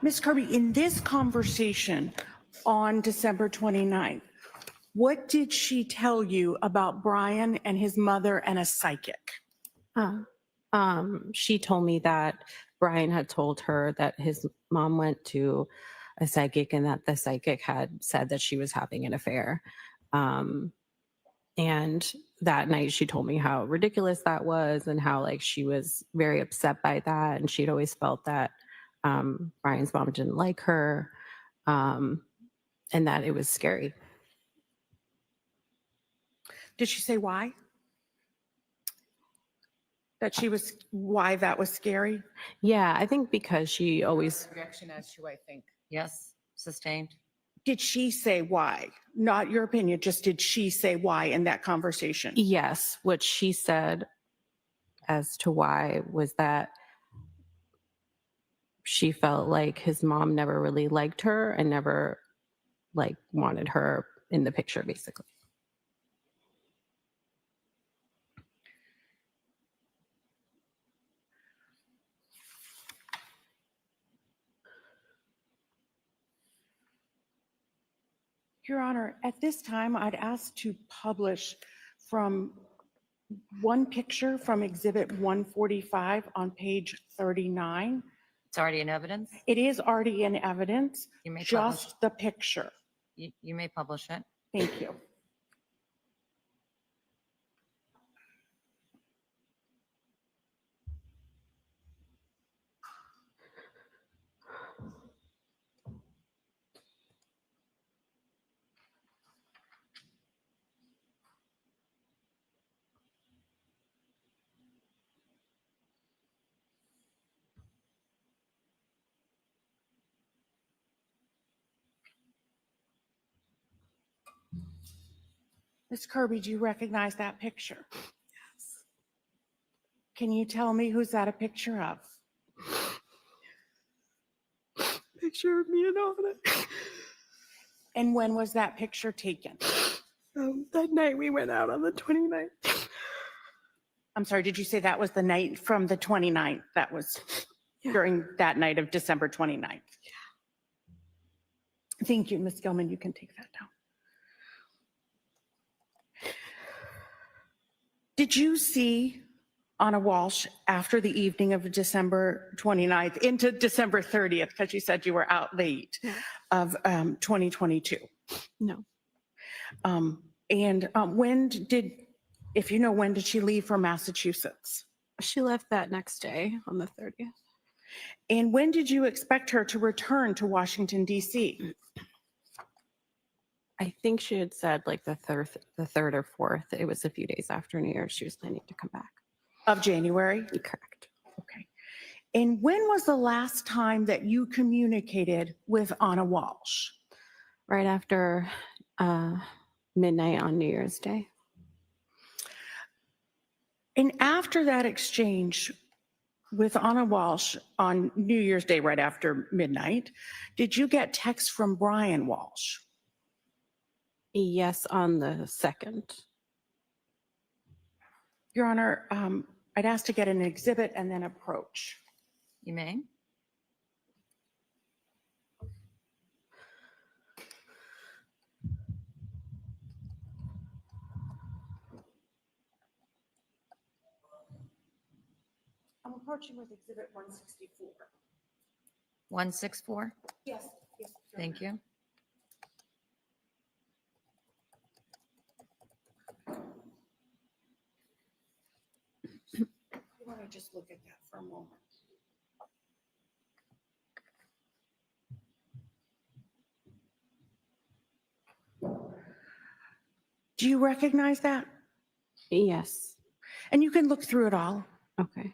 Ms. Kirby, in this conversation on December 29th, what did she tell you about Brian and his mother and a psychic? She told me that Brian had told her that his mom went to a psychic and that the psychic had said that she was having an affair. And that night she told me how ridiculous that was and how like she was very upset by that. And she'd always felt that Brian's mom didn't like her, and that it was scary. Did she say why? Why that was scary? Yeah, I think because she always. Objection as to, I think. Yes, sustained. Did she say why? Not your opinion, just did she say why in that conversation? Yes, what she said as to why was that she felt like his mom never really liked her and never like wanted her in the picture, basically. Your Honor, at this time, I'd ask to publish from one picture from Exhibit 145 on page 39. It's already in evidence. It is already in evidence, You may just the picture. You may publish it. Thank you. Ms. Kirby, do you recognize that picture? Yes. Can you tell me who's that a picture of? Picture of me and Anna. And when was that picture taken? That night we went out on the 29th. I'm sorry, did you say that was the night from the 29th? That was during that night of December 29th? Yeah. Thank you, Ms. Gilman. You can take that down. Did you see Anna Walsh after the evening of December 29th into December 30th, because you said you were out late, of 2022? No. When did, if you know, when did she leave for Massachusetts? She left that next day on the 30th. And when did you expect her to return to Washington, D.C.? I think she had said like the third or fourth. It was a few days after New Year's. She was planning to come back. Of January? Correct. Okay. And when was the last time that you communicated with Anna Walsh? Right after midnight on New Year's Day. And after that exchange with Anna Walsh on New Year's Day, right after midnight, did you get texts from Brian Walsh? Yes, on the 2nd. Your Honor, I'd ask to get an exhibit and then approach. You may. I'm approaching with exhibit 164. 164? Yes. Yes. Thank you. I want to just look at that for a moment. Do you recognize that? Yes. And you can look through it all. Okay.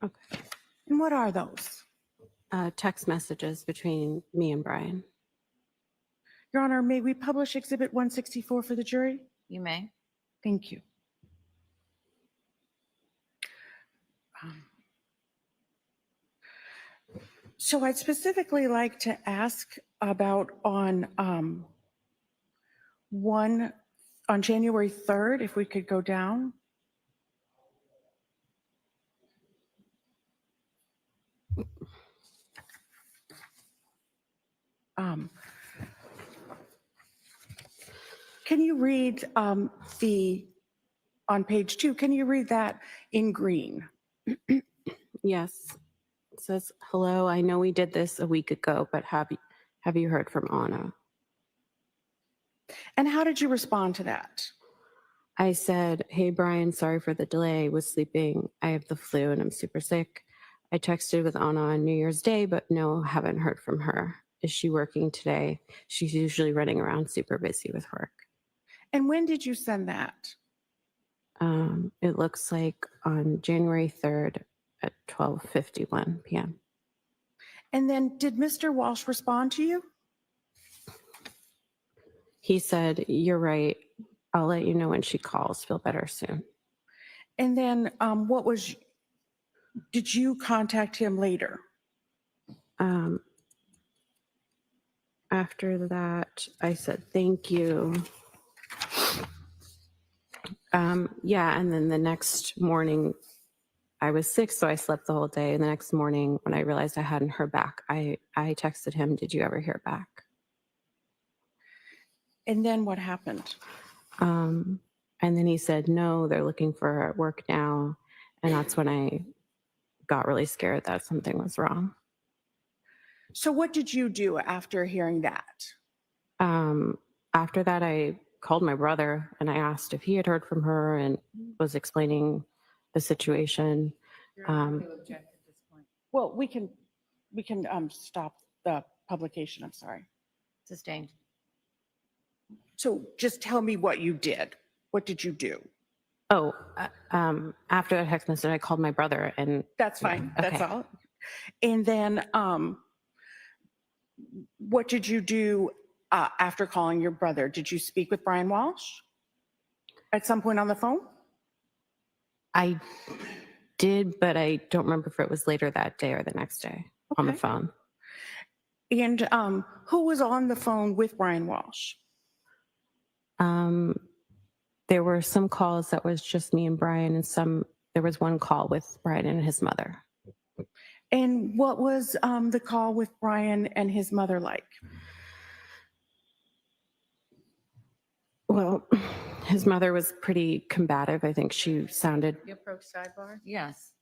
Okay. And what are those? Text messages between me and Brian. Your Honor, may we publish exhibit 164 for the jury? You may. Thank you. So I'd specifically like to ask about on January 3rd, if we could go down. Can you read on page 2, can you read that in green? Yes. It says, hello, I know we did this a week ago, but have you heard from Anna? And how did you respond to that? I said, hey, Brian, sorry for the delay. Was sleeping. I have the flu and I'm super sick. I texted with Anna on New Year's Day, but no, haven't heard from her. Is she working today? She's usually running around super busy with work. And when did you send that? It looks like on January 3rd at 12:51 p.m. And then did Mr. Walsh respond to you? He said, you're right. I'll let you know when she calls. Feel better soon. And then did you contact him later? After that, I said, thank you. Yeah, and then the next morning, I was sick, so I slept the whole day. And the next morning, when I realized I hadn't heard back, I texted him, did you ever hear back? And then what happened? And then he said, no, they're looking for her at work now. And that's when I got really scared that something was wrong. So what did you do after hearing that? After that, I called my brother and I asked if he had heard from her and was explaining the situation. Well, we can stop the publication. I'm sorry. Sustained. So just tell me what you did. What did you do? Oh, after that text message, I called my brother and That's fine. That's Okay. all. And then what did you do after calling your brother? Did you speak with Brian Walsh at some point on the phone? I did, but I don't remember if it was later that day or the next day on the Okay. phone. And who was on the phone with Brian Walsh? There were some calls that was just me and Brian, and there was one call with Brian and his mother. And what was the call with Brian and his mother like? Well, his mother was pretty combative. I think she sounded You approach sidebar? Yes.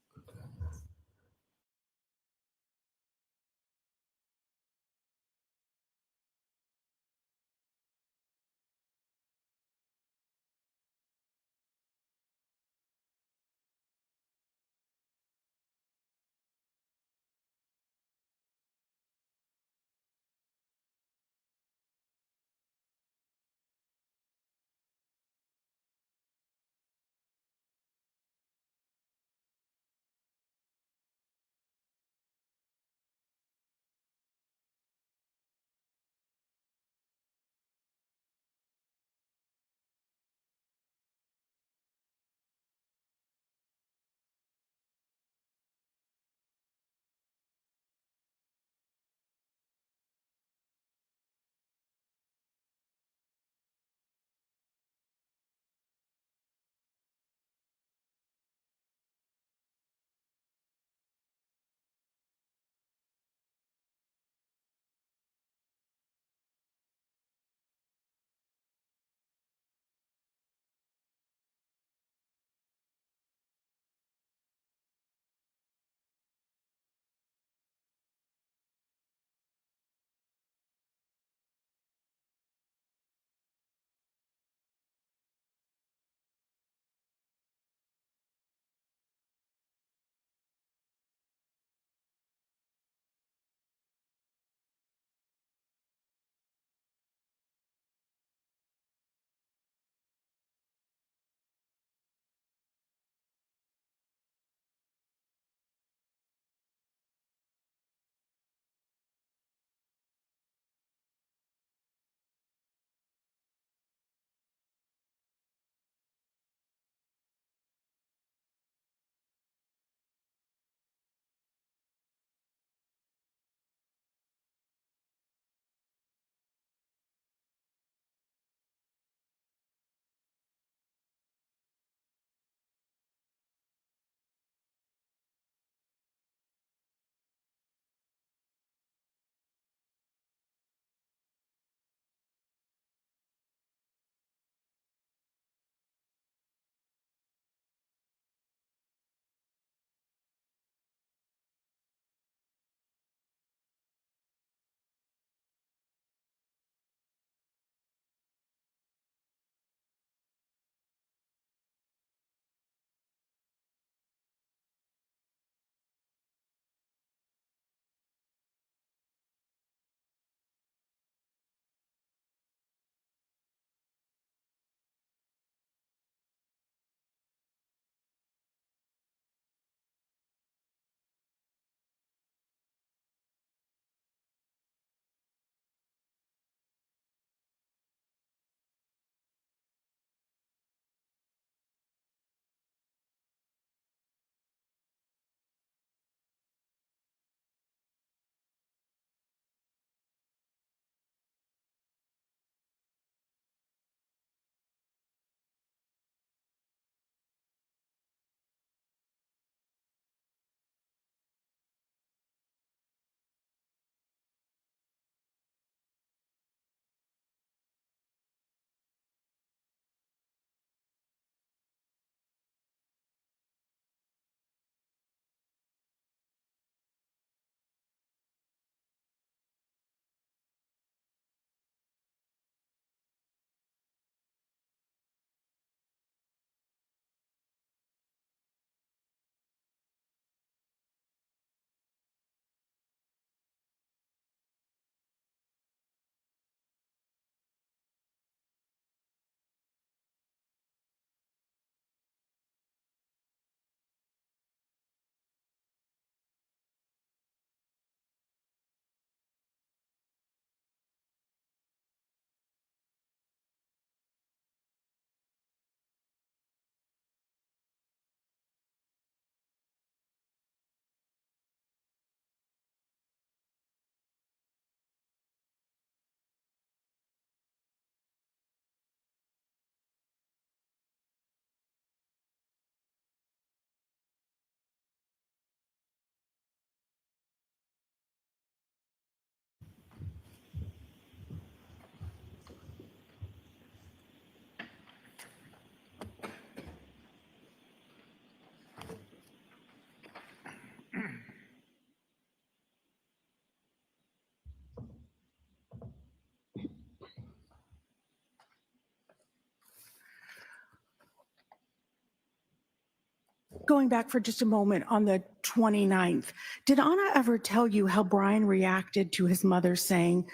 going back for just a moment on the 29th, did Anna ever tell you how Brian reacted to his mother saying,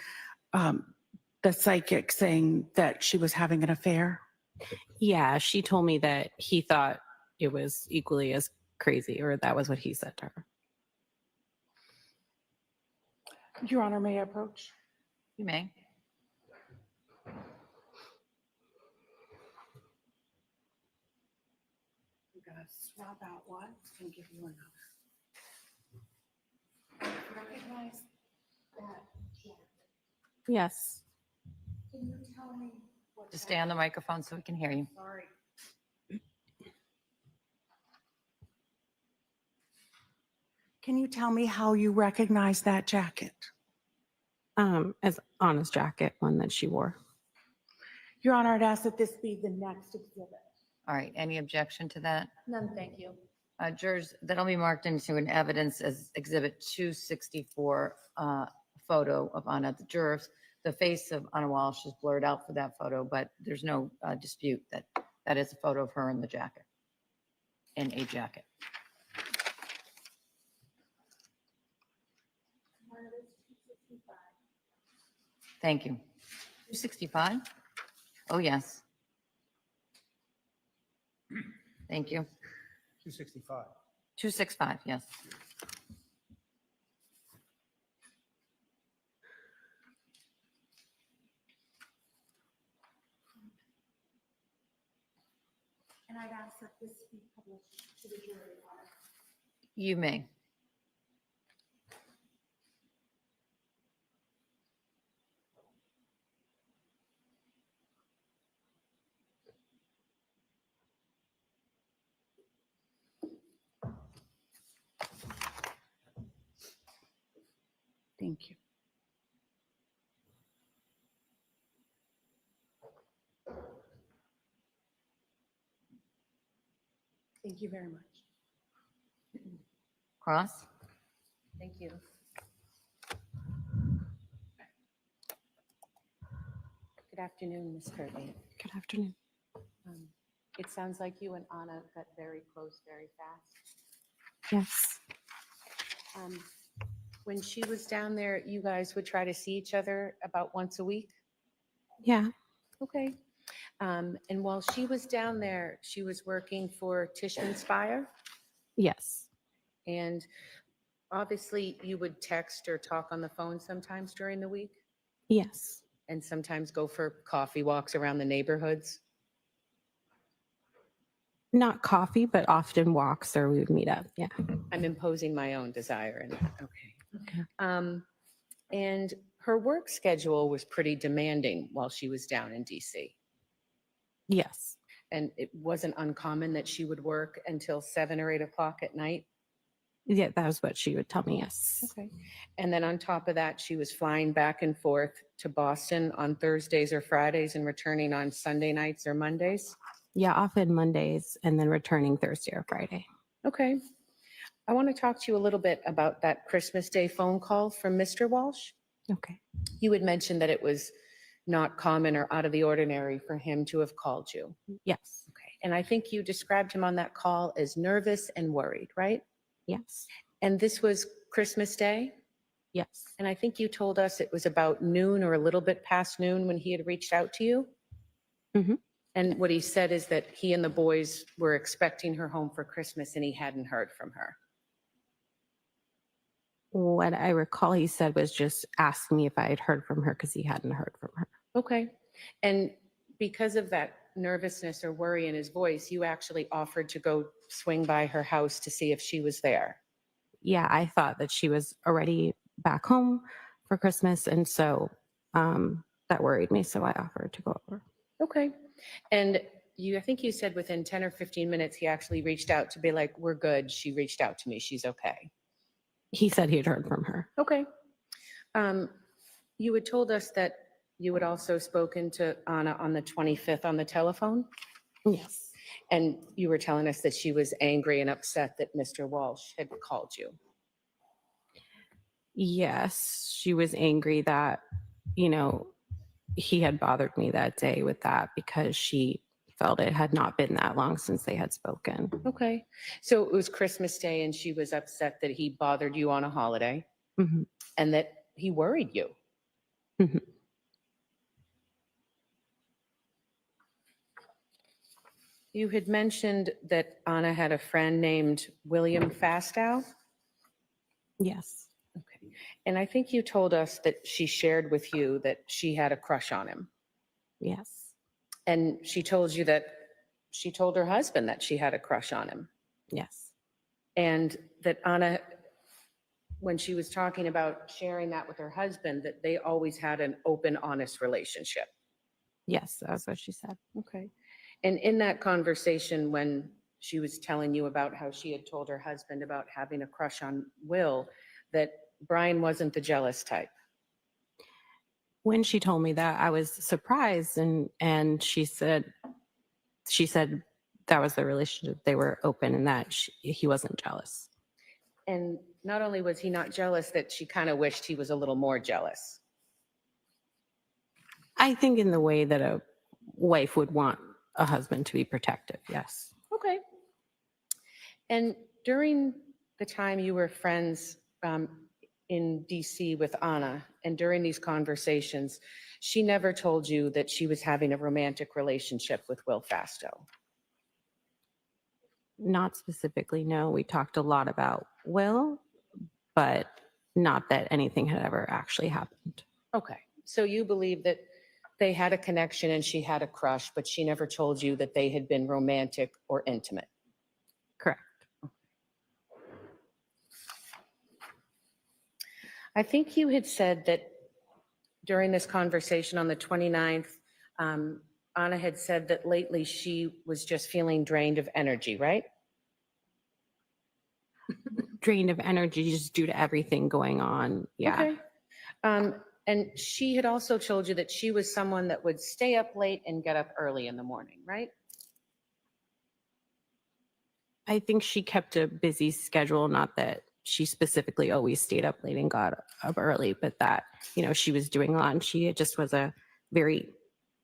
the psychic saying that she was having an affair? Yeah, she told me that he thought it was equally as crazy, or that was what he said to her. Your Honor, may I approach? You may. I'm gonna swap out one and give you another. Recognize that jacket. Yes. Can you tell me what? Just stay on the microphone so we can hear you. Sorry. Can you tell me how you recognize that jacket? As Anna's jacket, one that she wore. Your Honor, I'd ask that this be the next exhibit. All right, any objection to that? None, thank you. Jurors, that'll be marked into an evidence as Exhibit 264, photo of Anna. The jurors, the face of Anna Walsh is blurred out for that photo, but there's no dispute that that is a photo of her in the jacket, in a jacket. Thank you. 265? Oh, yes. Thank you. 265. 265, yes. And I'd ask that this be published to the jury, Your Honor. You may. Thank you. Thank you very much. Cross? Thank you. Good afternoon, Ms. Kirtley. Good afternoon. It sounds like you and Anna got very close very fast. Yes. When she was down there, you guys would try to see each other about once a week? Yeah. Okay. And while she was down there, she was working for Tishman Speyer? Yes. And obviously, you would text or talk on the phone sometimes during the week? Yes. And sometimes go for coffee walks around the neighborhoods? Not coffee, but often walks, or we would meet up. Yeah. I'm imposing my own desire in that. Okay. And her work schedule was pretty demanding while she was down in DC. Yes. And it wasn't uncommon that she would work until 7 or 8 o'clock at night. Yeah, that was what she would tell me. Yes. Okay. And then on top of that, she was flying back and forth to Boston on Thursdays or Fridays and returning on Sunday nights or Mondays. Yeah, often Mondays and then returning Thursday or Friday. Okay. I want to talk to you a little bit about that Christmas Day phone call from Mr. Walsh. Okay. You had mentioned that it was not common or out of the ordinary for him to have called you. Yes. Okay. And I think you described him on that call as nervous and worried, right? Yes. And this was Christmas Day? Yes. And I think you told us it was about noon or a little bit past noon when he had reached out to you? Mhm. And what he said is that he and the boys were expecting her home for Christmas and he hadn't heard from her. What I recall he said was just asking me if I had heard from her because he hadn't heard from her. Okay. And because of that nervousness or worry in his voice, you actually offered to go swing by her house to see if she was there. Yeah, I thought that she was already back home for Christmas. And so that worried me. So I offered to go over. Okay. And I think you said within 10 or 15 minutes, he actually reached out to be like, we're good. She reached out to me. She's okay. He said he had heard from her. Okay. You had told us that you had also spoken to Anna on the 25th on the telephone. Yes. And you were telling us that she was angry and upset that Mr. Walsh had called you. Yes, she was angry that, he had bothered me that day with that because she felt it had not been that long since they had spoken. Okay. So it was Christmas Day and she was upset that he bothered you on a holiday Mhm. and that he worried you. Mhm. You had mentioned that Anna had a friend named William Fastow. Yes. Okay. And I think you told us that she shared with you that she had a crush on him. Yes. And she told you that she told her husband that she had a crush on him. Yes. And that Anna, when she was talking about sharing that with her husband, that they always had an open, honest relationship. Yes, that's what she said. Okay. And in that conversation, when she was telling you about how she had told her husband about having a crush on Will, that Brian wasn't the jealous type. When she told me that, I was surprised, and she said that was the relationship. They were open and that he wasn't jealous. And not only was he not jealous, that she kind of wished he was a little more jealous. I think in the way that a wife would want a husband to be protective. Yes. Okay. And during the time you were friends in DC with Anna, and during these conversations, she never told you that she was having a romantic relationship with Will Fastow. Not specifically, no. We talked a lot about Will, but not that anything had ever actually happened. Okay. So you believe that they had a connection and she had a crush, but she never told you that they had been romantic or intimate. Correct. I think you had said that during this conversation on the 29th, Anna had said that lately she was just feeling drained of energy, right? Drained of energy just due to everything going on. Yeah. Okay. And she had also told you that she was someone that would stay up late and get up early in the morning, right? I think she kept a busy schedule, not that she specifically always stayed up late and got up early, but that, she was doing a lot, and she just was a very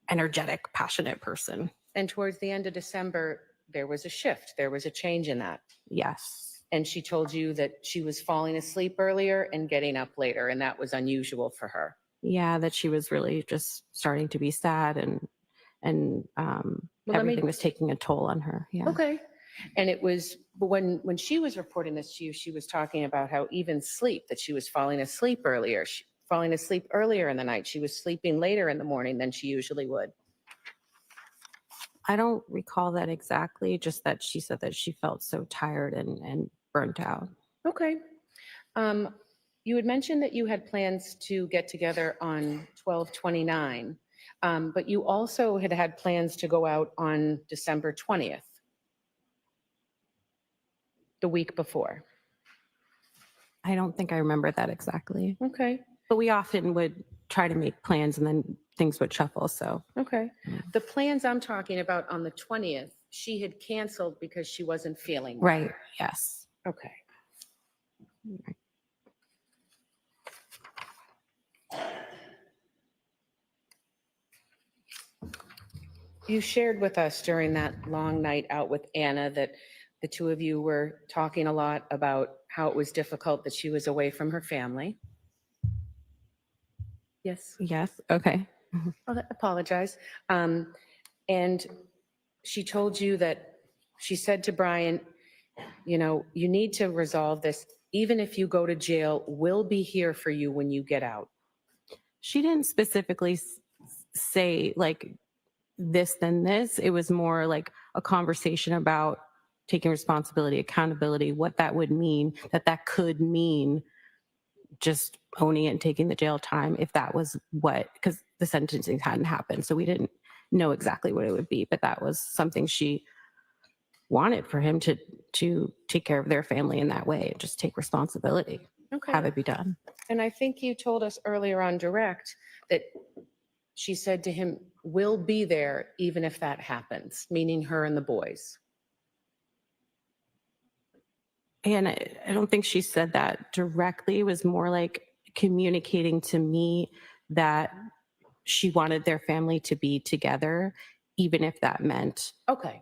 energetic, passionate person. And towards the end of December, there was a shift. There was a change in that. Yes. And she told you that she was falling asleep earlier and getting up later, and that was unusual for her. Yeah, that she was really just starting to be sad, and everything was taking a toll on her. Yeah. Okay. And it was when she was reporting this to you, she was talking about how even sleep, that she was falling asleep earlier, falling asleep earlier in the night. She was sleeping later in the morning than she usually would. I don't recall that exactly, just that she said that she felt so tired and burnt out. Okay. You had mentioned that you had plans to get together on 12/29, but you also had plans to go out on December 20th, the week before. I don't think I remember that exactly. Okay. But we often would try to make plans and then things would shuffle, so. Okay. The plans I'm talking about on the 20th, she had canceled because she wasn't feeling well. Right, yes. Okay. You shared with us during that long night out with Anna that the two of you were talking a lot about how it was difficult that she was away from her family. Yes. Yes, okay. Oh, I apologize. And she told you that she said to Brian, you need to resolve this. Even if you go to jail, we'll be here for you when you get out. She didn't specifically say like this, then this. It was more like a conversation about taking responsibility, accountability, what that would mean, that could mean just owning it and taking the jail time if that was because the sentencing hadn't happened. So we didn't know exactly what it would be, but that was something she wanted for him to take care of their family in that way and just take responsibility, Okay. have it be done. And I think you told us earlier on direct that she said to him, we'll be there even if that happens, meaning her and the boys. And I don't think she said that directly. It was more like communicating to me that she wanted their family to be together, even if that meant Okay,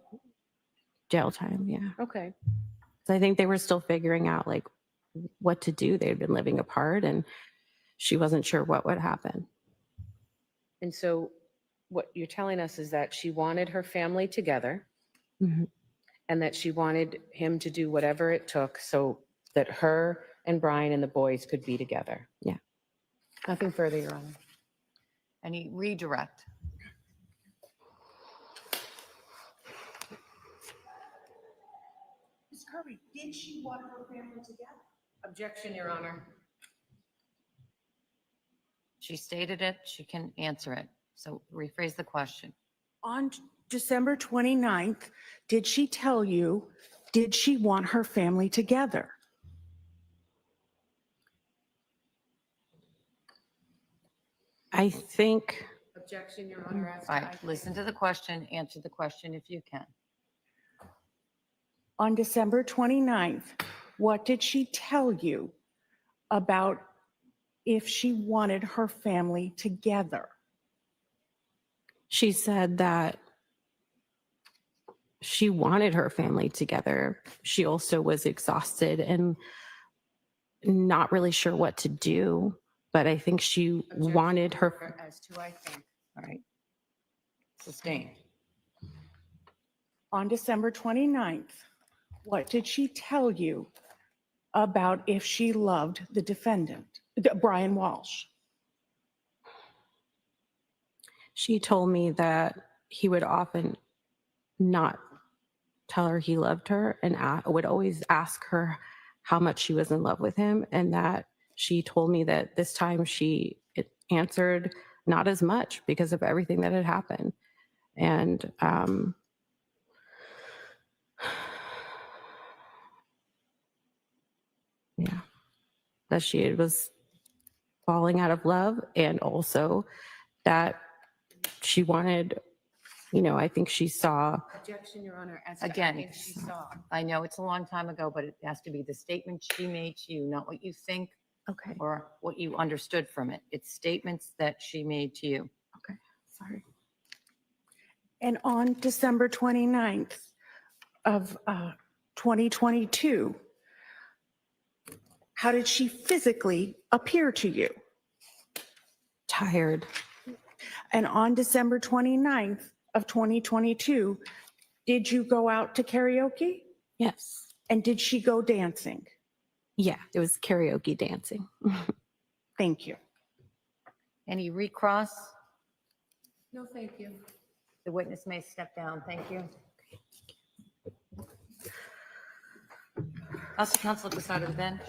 jail time. Yeah. okay. So I think they were still figuring out like what to do. They'd been living apart and she wasn't sure what would happen. And so what you're telling us is that she wanted her family together Mhm. and that she wanted him to do whatever it took so that her and Brian and the boys could be together. Yeah. Nothing further, Your Honor. Any redirect? Ms. Kirby, did she want her family together? Objection, Your Honor. She stated it, she can answer it. So rephrase the question. On December 29th, did she tell you, did she want her family together? I think Objection, Your Honor. As to All I right, think. listen to the question, answer the question if you can. On December 29th, what did she tell you about if she wanted her family together? she said that she wanted her family together. She also was exhausted and not really sure what to do, but I think she Objection, wanted Your her. Honor, as to I think. All right. Sustained. On December 29th, what did she tell you about if she loved the defendant, Brian Walsh? She told me that he would often not tell her he loved her and would always ask her how much she was in love with him. And that she told me that this time she answered not as much because of everything that had happened. And yeah, that she was falling out of love, and also that she wanted, I think she saw. Objection, Your Honor. As to I Again, think she saw. I know it's a long time ago, but it has to be the statement she made to you, not what you think Okay. or what you understood from it. It's statements that she made to you. Okay. Sorry. And on December 29th of 2022, how did she physically appear to you? Tired. And on December 29th of 2022, did you go out to karaoke? Yes. And did she go dancing? Yeah, it was karaoke dancing. Thank you. Any recross? No, thank you. The witness may step down. Thank you. Also, counsel at the side of the bench.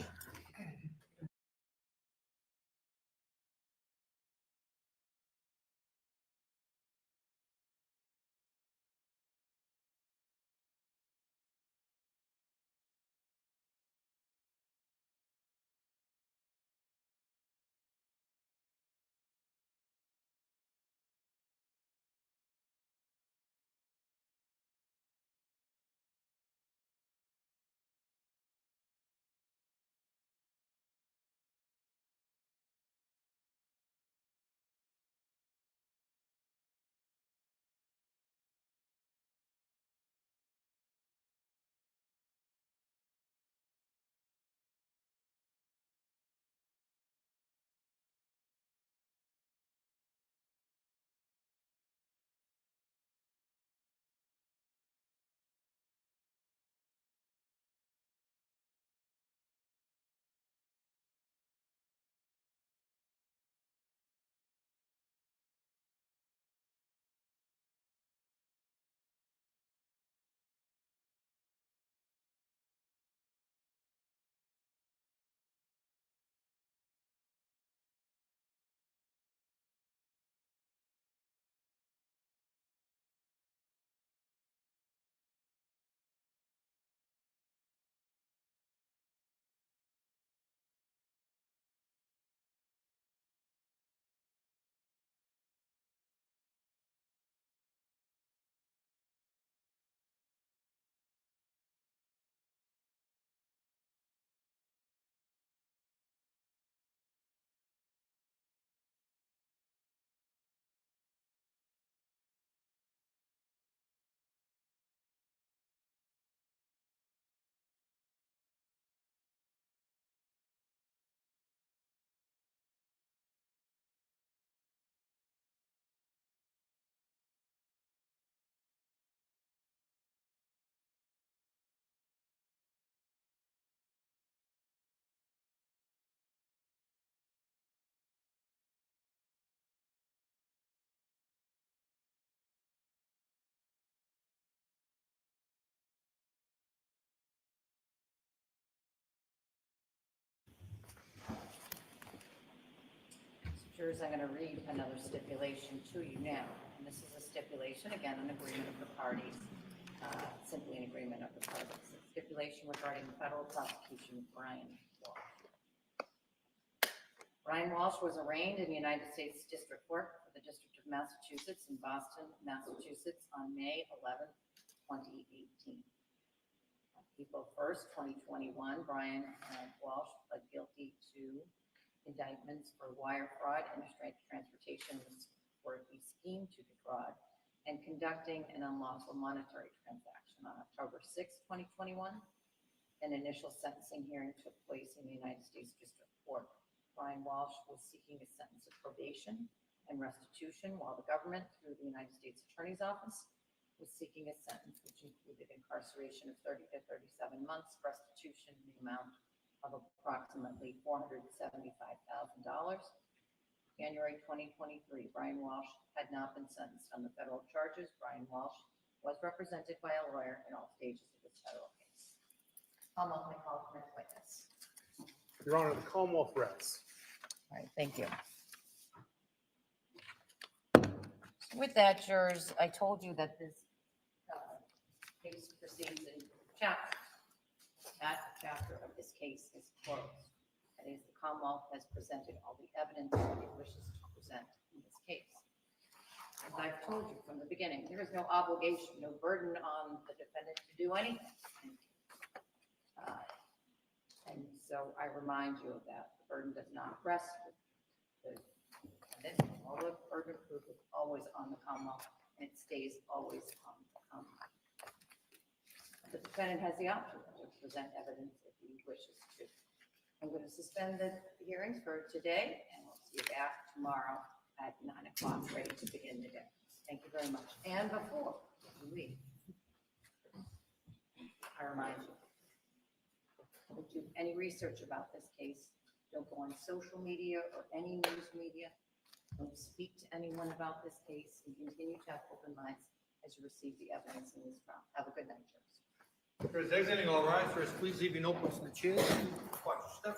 Jurors, I'm going to read another stipulation to you now. And this is a stipulation, again, an agreement of the parties, simply an agreement of the parties. A stipulation regarding the federal prosecution of Brian Walsh. Brian Walsh was arraigned in the United States District Court for the District of Massachusetts in Boston, Massachusetts on May 11, 2018. On April 1st, 2021, Brian Walsh pled guilty to indictments for wire fraud, interstate transportation for a scheme to defraud, and conducting an unlawful monetary transaction. On October 6, 2021, an initial sentencing hearing took place in the United States District Court. Brian Walsh was seeking a sentence of probation and restitution, while the government, through the United States Attorney's Office, was seeking a sentence which included incarceration of 30 to 37 months, restitution in the amount of approximately $475,000. January 2023, Brian Walsh had not been sentenced on the federal charges. Brian Walsh was represented by a lawyer in all stages of this federal case. Commonwealth may call the next witness. Your Honor, the Commonwealth rests. All right, thank you. With that, jurors, I told you that this case proceeds in chapters. That chapter of this case is closed. That is, the Commonwealth has presented all the evidence that it wishes to present in this case. As I've told you from the beginning, there is no obligation, no burden on the defendant to do anything. And so I remind you of that. The burden does not rest with the defendant. All the burden of proof is always on the Commonwealth, and it stays always on the Commonwealth. The defendant has the option to present evidence if he wishes to. I'm going to suspend the hearings for today, and we'll see you back tomorrow at 9 o'clock, ready to begin the day. Thank you very much. And before we leave, I remind you, don't do any research about this case. Don't go on social media or any news media. Don't speak to anyone about this case, and continue to have open minds as you receive the evidence in this trial. Have a good night, jurors. Jurors exiting, all rise. First, please leave your notebooks in the chairs. Watch your step.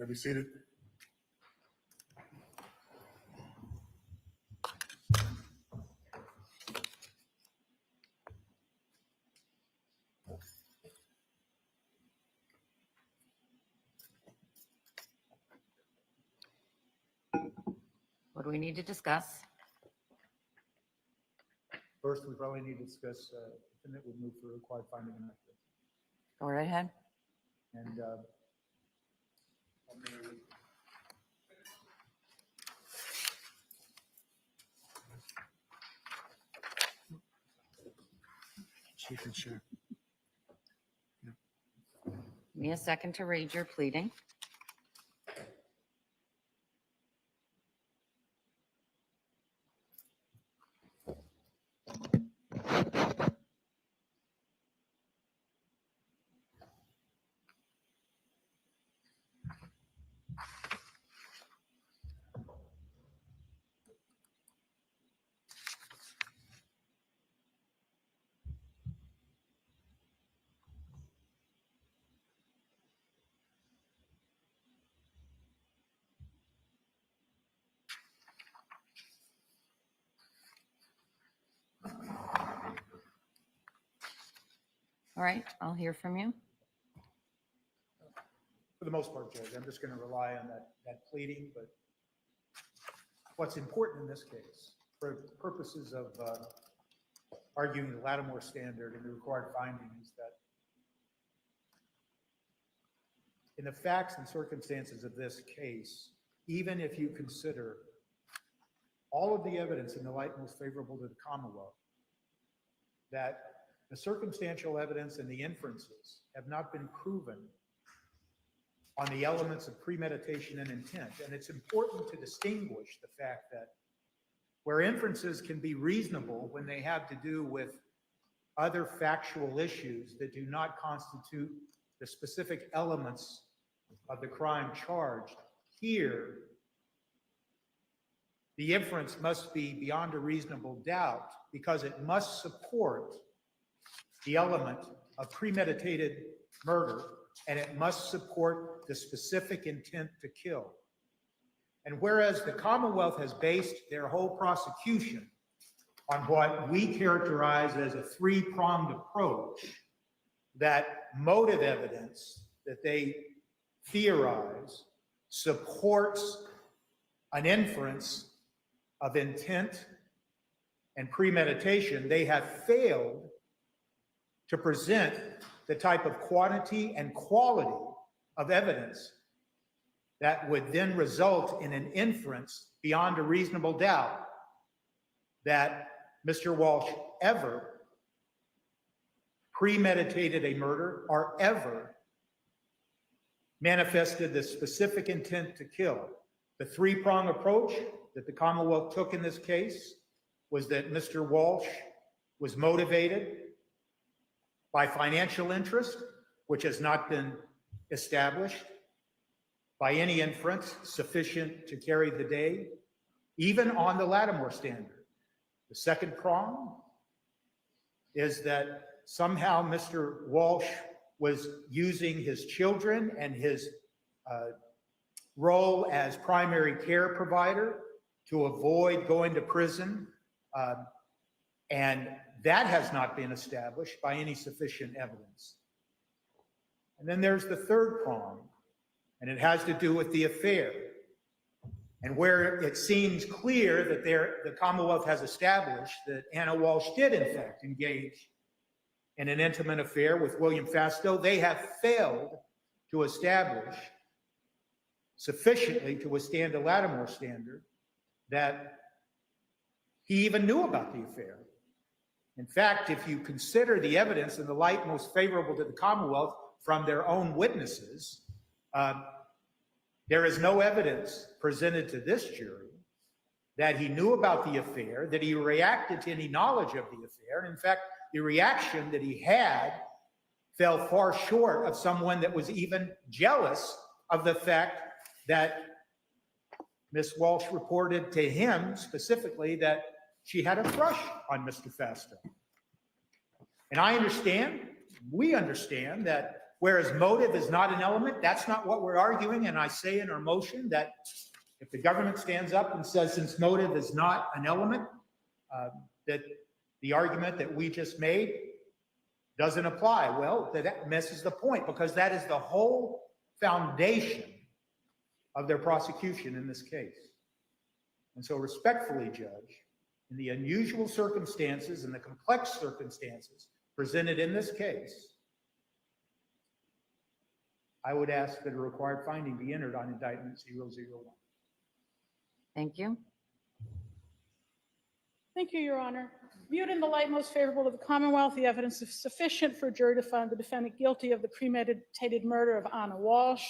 Be seated. What do we need to discuss? First, we probably need to discuss, and it would move for required finding and accuracy. Go right ahead. And Chief and Sheriff. Give me a second to read your pleading. All right, I'll hear from you. for the most part, Judge, I'm just going to rely on that pleading, but what's important in this case, for purposes of arguing the Lattimore standard and the required finding, is that in the facts and circumstances of this case, even if you consider all of the evidence in the light most favorable to the Commonwealth, that the circumstantial evidence and the inferences have not been proven on the elements of premeditation and intent. And it's important to distinguish the fact that where inferences can be reasonable when they have to do with other factual issues that do not constitute the specific elements of the crime charged, here, the inference must be beyond a reasonable doubt because it must support the element of premeditated murder, and it must support the specific intent to kill. And whereas the Commonwealth has based their whole prosecution on what we characterize as a three-pronged approach, that motive evidence that they theorize supports an inference of intent and premeditation, they have failed to present the type of quantity and quality of evidence that would then result in an inference beyond a reasonable doubt that Mr. Walsh ever premeditated a murder or ever manifested the specific intent to kill. The three-prong approach that the Commonwealth took in this case was that Mr. Walsh was motivated by financial interest, which has not been established by any inference sufficient to carry the day, even on the Lattimore standard. The second prong is that somehow Mr. Walsh was using his children and his role as primary care provider to avoid going to prison, and that has not been established by any sufficient evidence. And then there's the third prong, and it has to do with the affair, and where it seems clear that the Commonwealth has established that Anna Walsh did in fact engage in an intimate affair with William Fastow. They have failed to establish sufficiently to withstand a Lattimore standard that he even knew about the affair. In fact, if you consider the evidence in the light most favorable to the Commonwealth from their own witnesses, there is no evidence presented to this jury that he knew about the affair, that he reacted to any knowledge of the affair. In fact, the reaction that he had fell far short of someone that was even jealous of the fact that Miss Walsh reported to him specifically that she had a crush on Mr. Fastow. And I understand, we understand that whereas motive is not an element, that's not what we're arguing. And I say in our motion that if the government stands up and says since motive is not an element, that the argument that we just made doesn't apply. Well, that misses the point because that is the whole foundation of their prosecution in this case. And so respectfully, Judge, in the unusual circumstances and the complex circumstances presented in this case, I would ask that a required finding be entered on indictment 001. Thank you. Thank you, Your Honor. Viewed in the light most favorable to the Commonwealth, the evidence is sufficient for a jury to find the defendant guilty of the premeditated murder of Anna Walsh.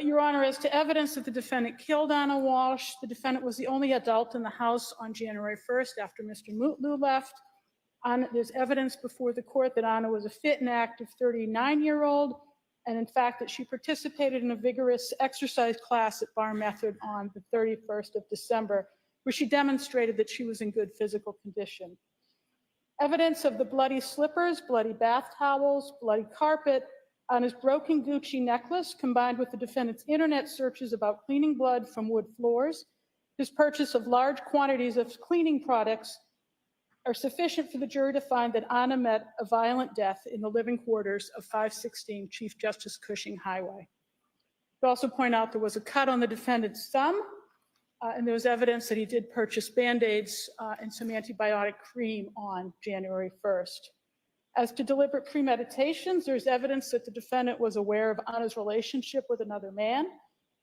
Your Honor, as to evidence that the defendant killed Anna Walsh, the defendant was the only adult in the house on January 1st after Mr. Mutlu left. There's evidence before the court that Anna was a fit and active 39-year-old, and in fact that she participated in a vigorous exercise class at Bar Method on the 31st of December, where she demonstrated that she was in good physical condition. Evidence of the bloody slippers, bloody bath towels, bloody carpet, on his broken Gucci necklace, combined with the defendant's internet searches about cleaning blood from wood floors, his purchase of large quantities of cleaning products, are sufficient for the jury to find that Anna met a violent death in the living quarters of 516 Chief Justice Cushing Highway. I'd also point out there was a cut on the defendant's thumb, and there was evidence that he did purchase Band-Aids and some antibiotic cream on January 1st. As to deliberate premeditations, there's evidence that the defendant was aware of Anna's relationship with another man.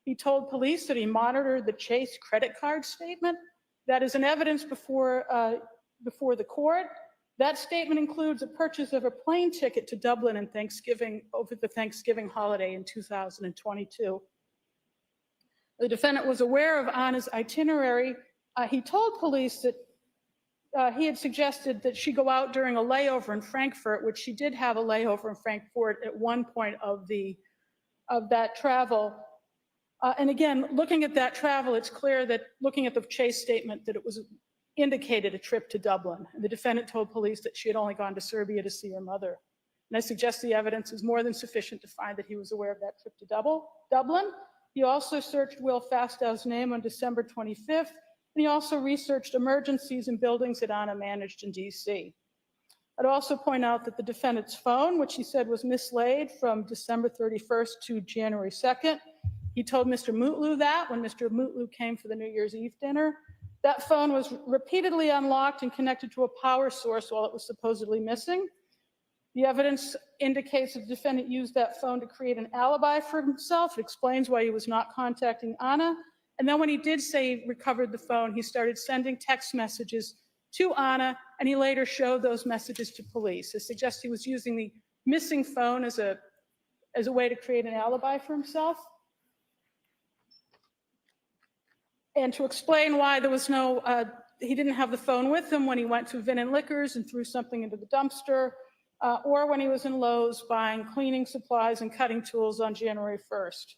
He told police that he monitored the Chase credit card statement. That is an evidence before the court. That statement includes a purchase of a plane ticket to Dublin in over the Thanksgiving holiday in 2022. The defendant was aware of Anna's itinerary. He told police that he had suggested that she go out during a layover in Frankfurt, which she did have a layover in Frankfurt at one point of that travel. And again, looking at that travel, it's clear that looking at the chase statement that it was indicated a trip to Dublin. And the defendant told police that she had only gone to Serbia to see her mother. And I suggest the evidence is more than sufficient to find that he was aware of that trip to Dublin. He also searched Will Fastow's name on December 25th, and he also researched emergencies in buildings that Anna managed in DC. I'd also point out that the defendant's phone, which he said was mislaid from December 31st to January 2nd, he told Mr. Mutlu that when Mr. Mutlu came for the New Year's Eve dinner. That phone was repeatedly unlocked and connected to a power source while it was supposedly missing. The evidence indicates that the defendant used that phone to create an alibi for himself. It explains why he was not contacting Anna. And then when he did say he recovered the phone, he started sending text messages to Anna, and he later showed those messages to police. It suggests he was using the missing phone as a way to create an alibi for himself. And to explain why there was he didn't have the phone with him when he went to Vin and Liquors and threw something into the dumpster, or when he was in Lowe's buying cleaning supplies and cutting tools on January 1st.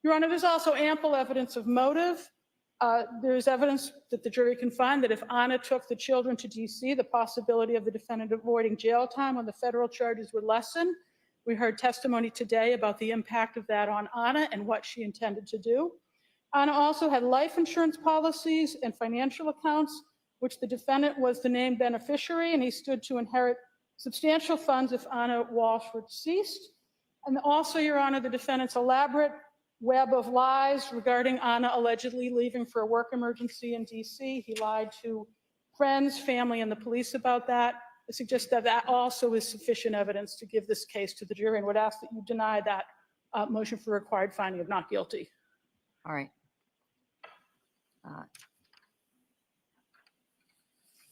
Your Honor, there's also ample evidence of motive. There's evidence that the jury can find that if Anna took the children to DC, the possibility of the defendant avoiding jail time on the federal charges would lessen. We heard testimony today about the impact of that on Anna and what she intended to do. Anna also had life insurance policies and financial accounts, which the defendant was the named beneficiary, and he stood to inherit substantial funds if Anna Walshe were deceased. And also, Your Honor, the defendant's elaborate web of lies regarding Anna allegedly leaving for a work emergency in DC. He lied to friends, family, and the police about that. I suggest that that also is sufficient evidence to give this case to the jury, and would ask that you deny that motion for required finding of not guilty. All right.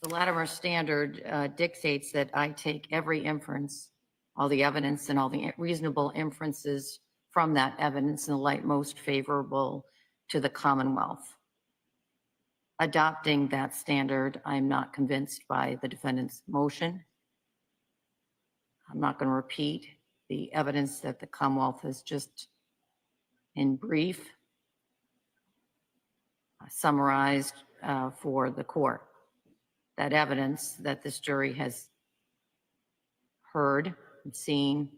The Latimer standard dictates that I take every inference, all the evidence and all the reasonable inferences from that evidence in the light most favorable to the Commonwealth. Adopting that standard, I'm not convinced by the defendant's motion. I'm not going to repeat the evidence that the Commonwealth has just, in brief, summarized for the court. That evidence that this jury has heard and seen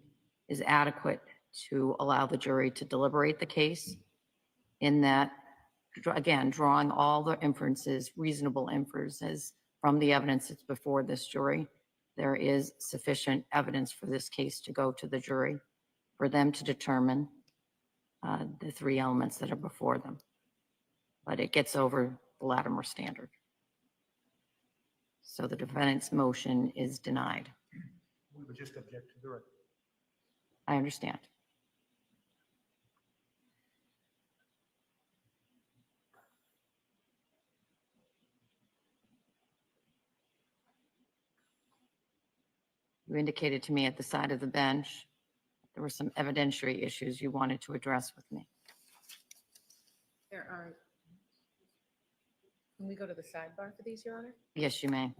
is adequate to allow the jury to deliberate the case, in that, again, drawing all the inferences, reasonable inferences from the evidence that's before this jury, there is sufficient evidence for this case to go to the jury for them to determine the three elements that are before them. But it gets over the Latimer standard. So the defendant's motion is denied. We would just object to the record. I understand. You indicated to me at the side of the bench there were some evidentiary issues you wanted to address with me. There are. Can we go to the sidebar for these, Your Honor? Yes, you may.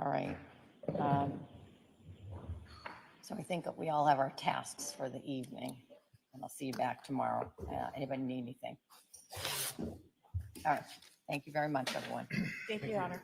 All right. So I think we all have our tasks for the evening, and I'll see you back tomorrow. Anybody need anything? All right. Thank you very much, everyone. Thank you, Your Honor.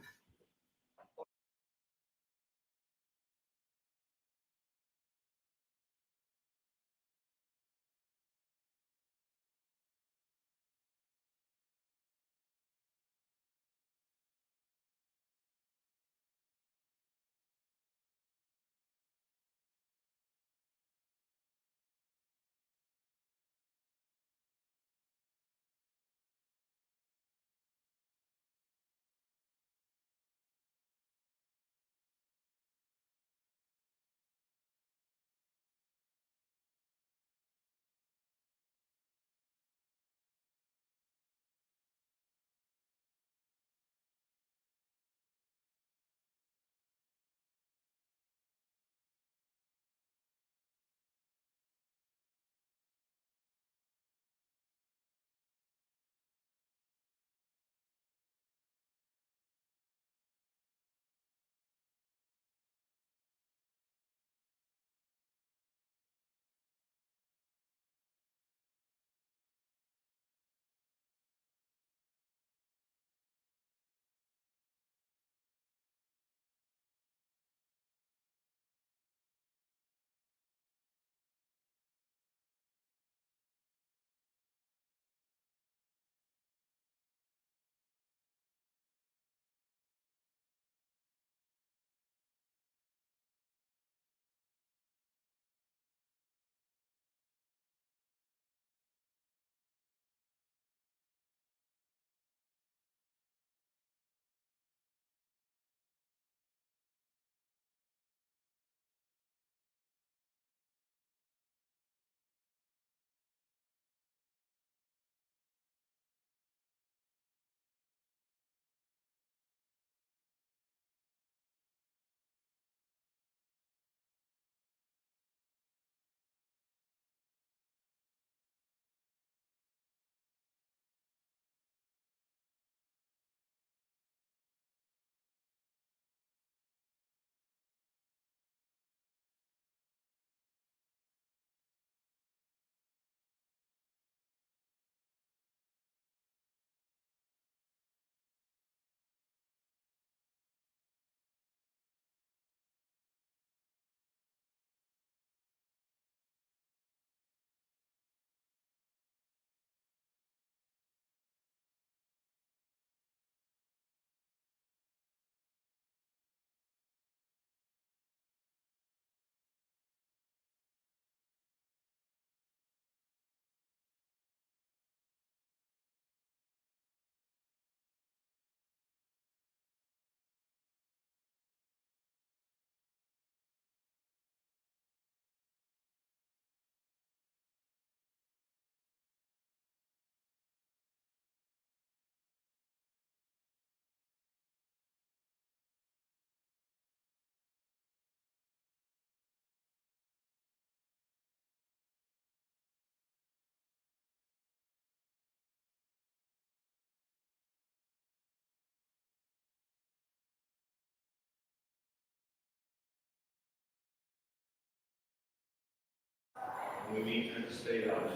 We need to stay out.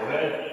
Go ahead.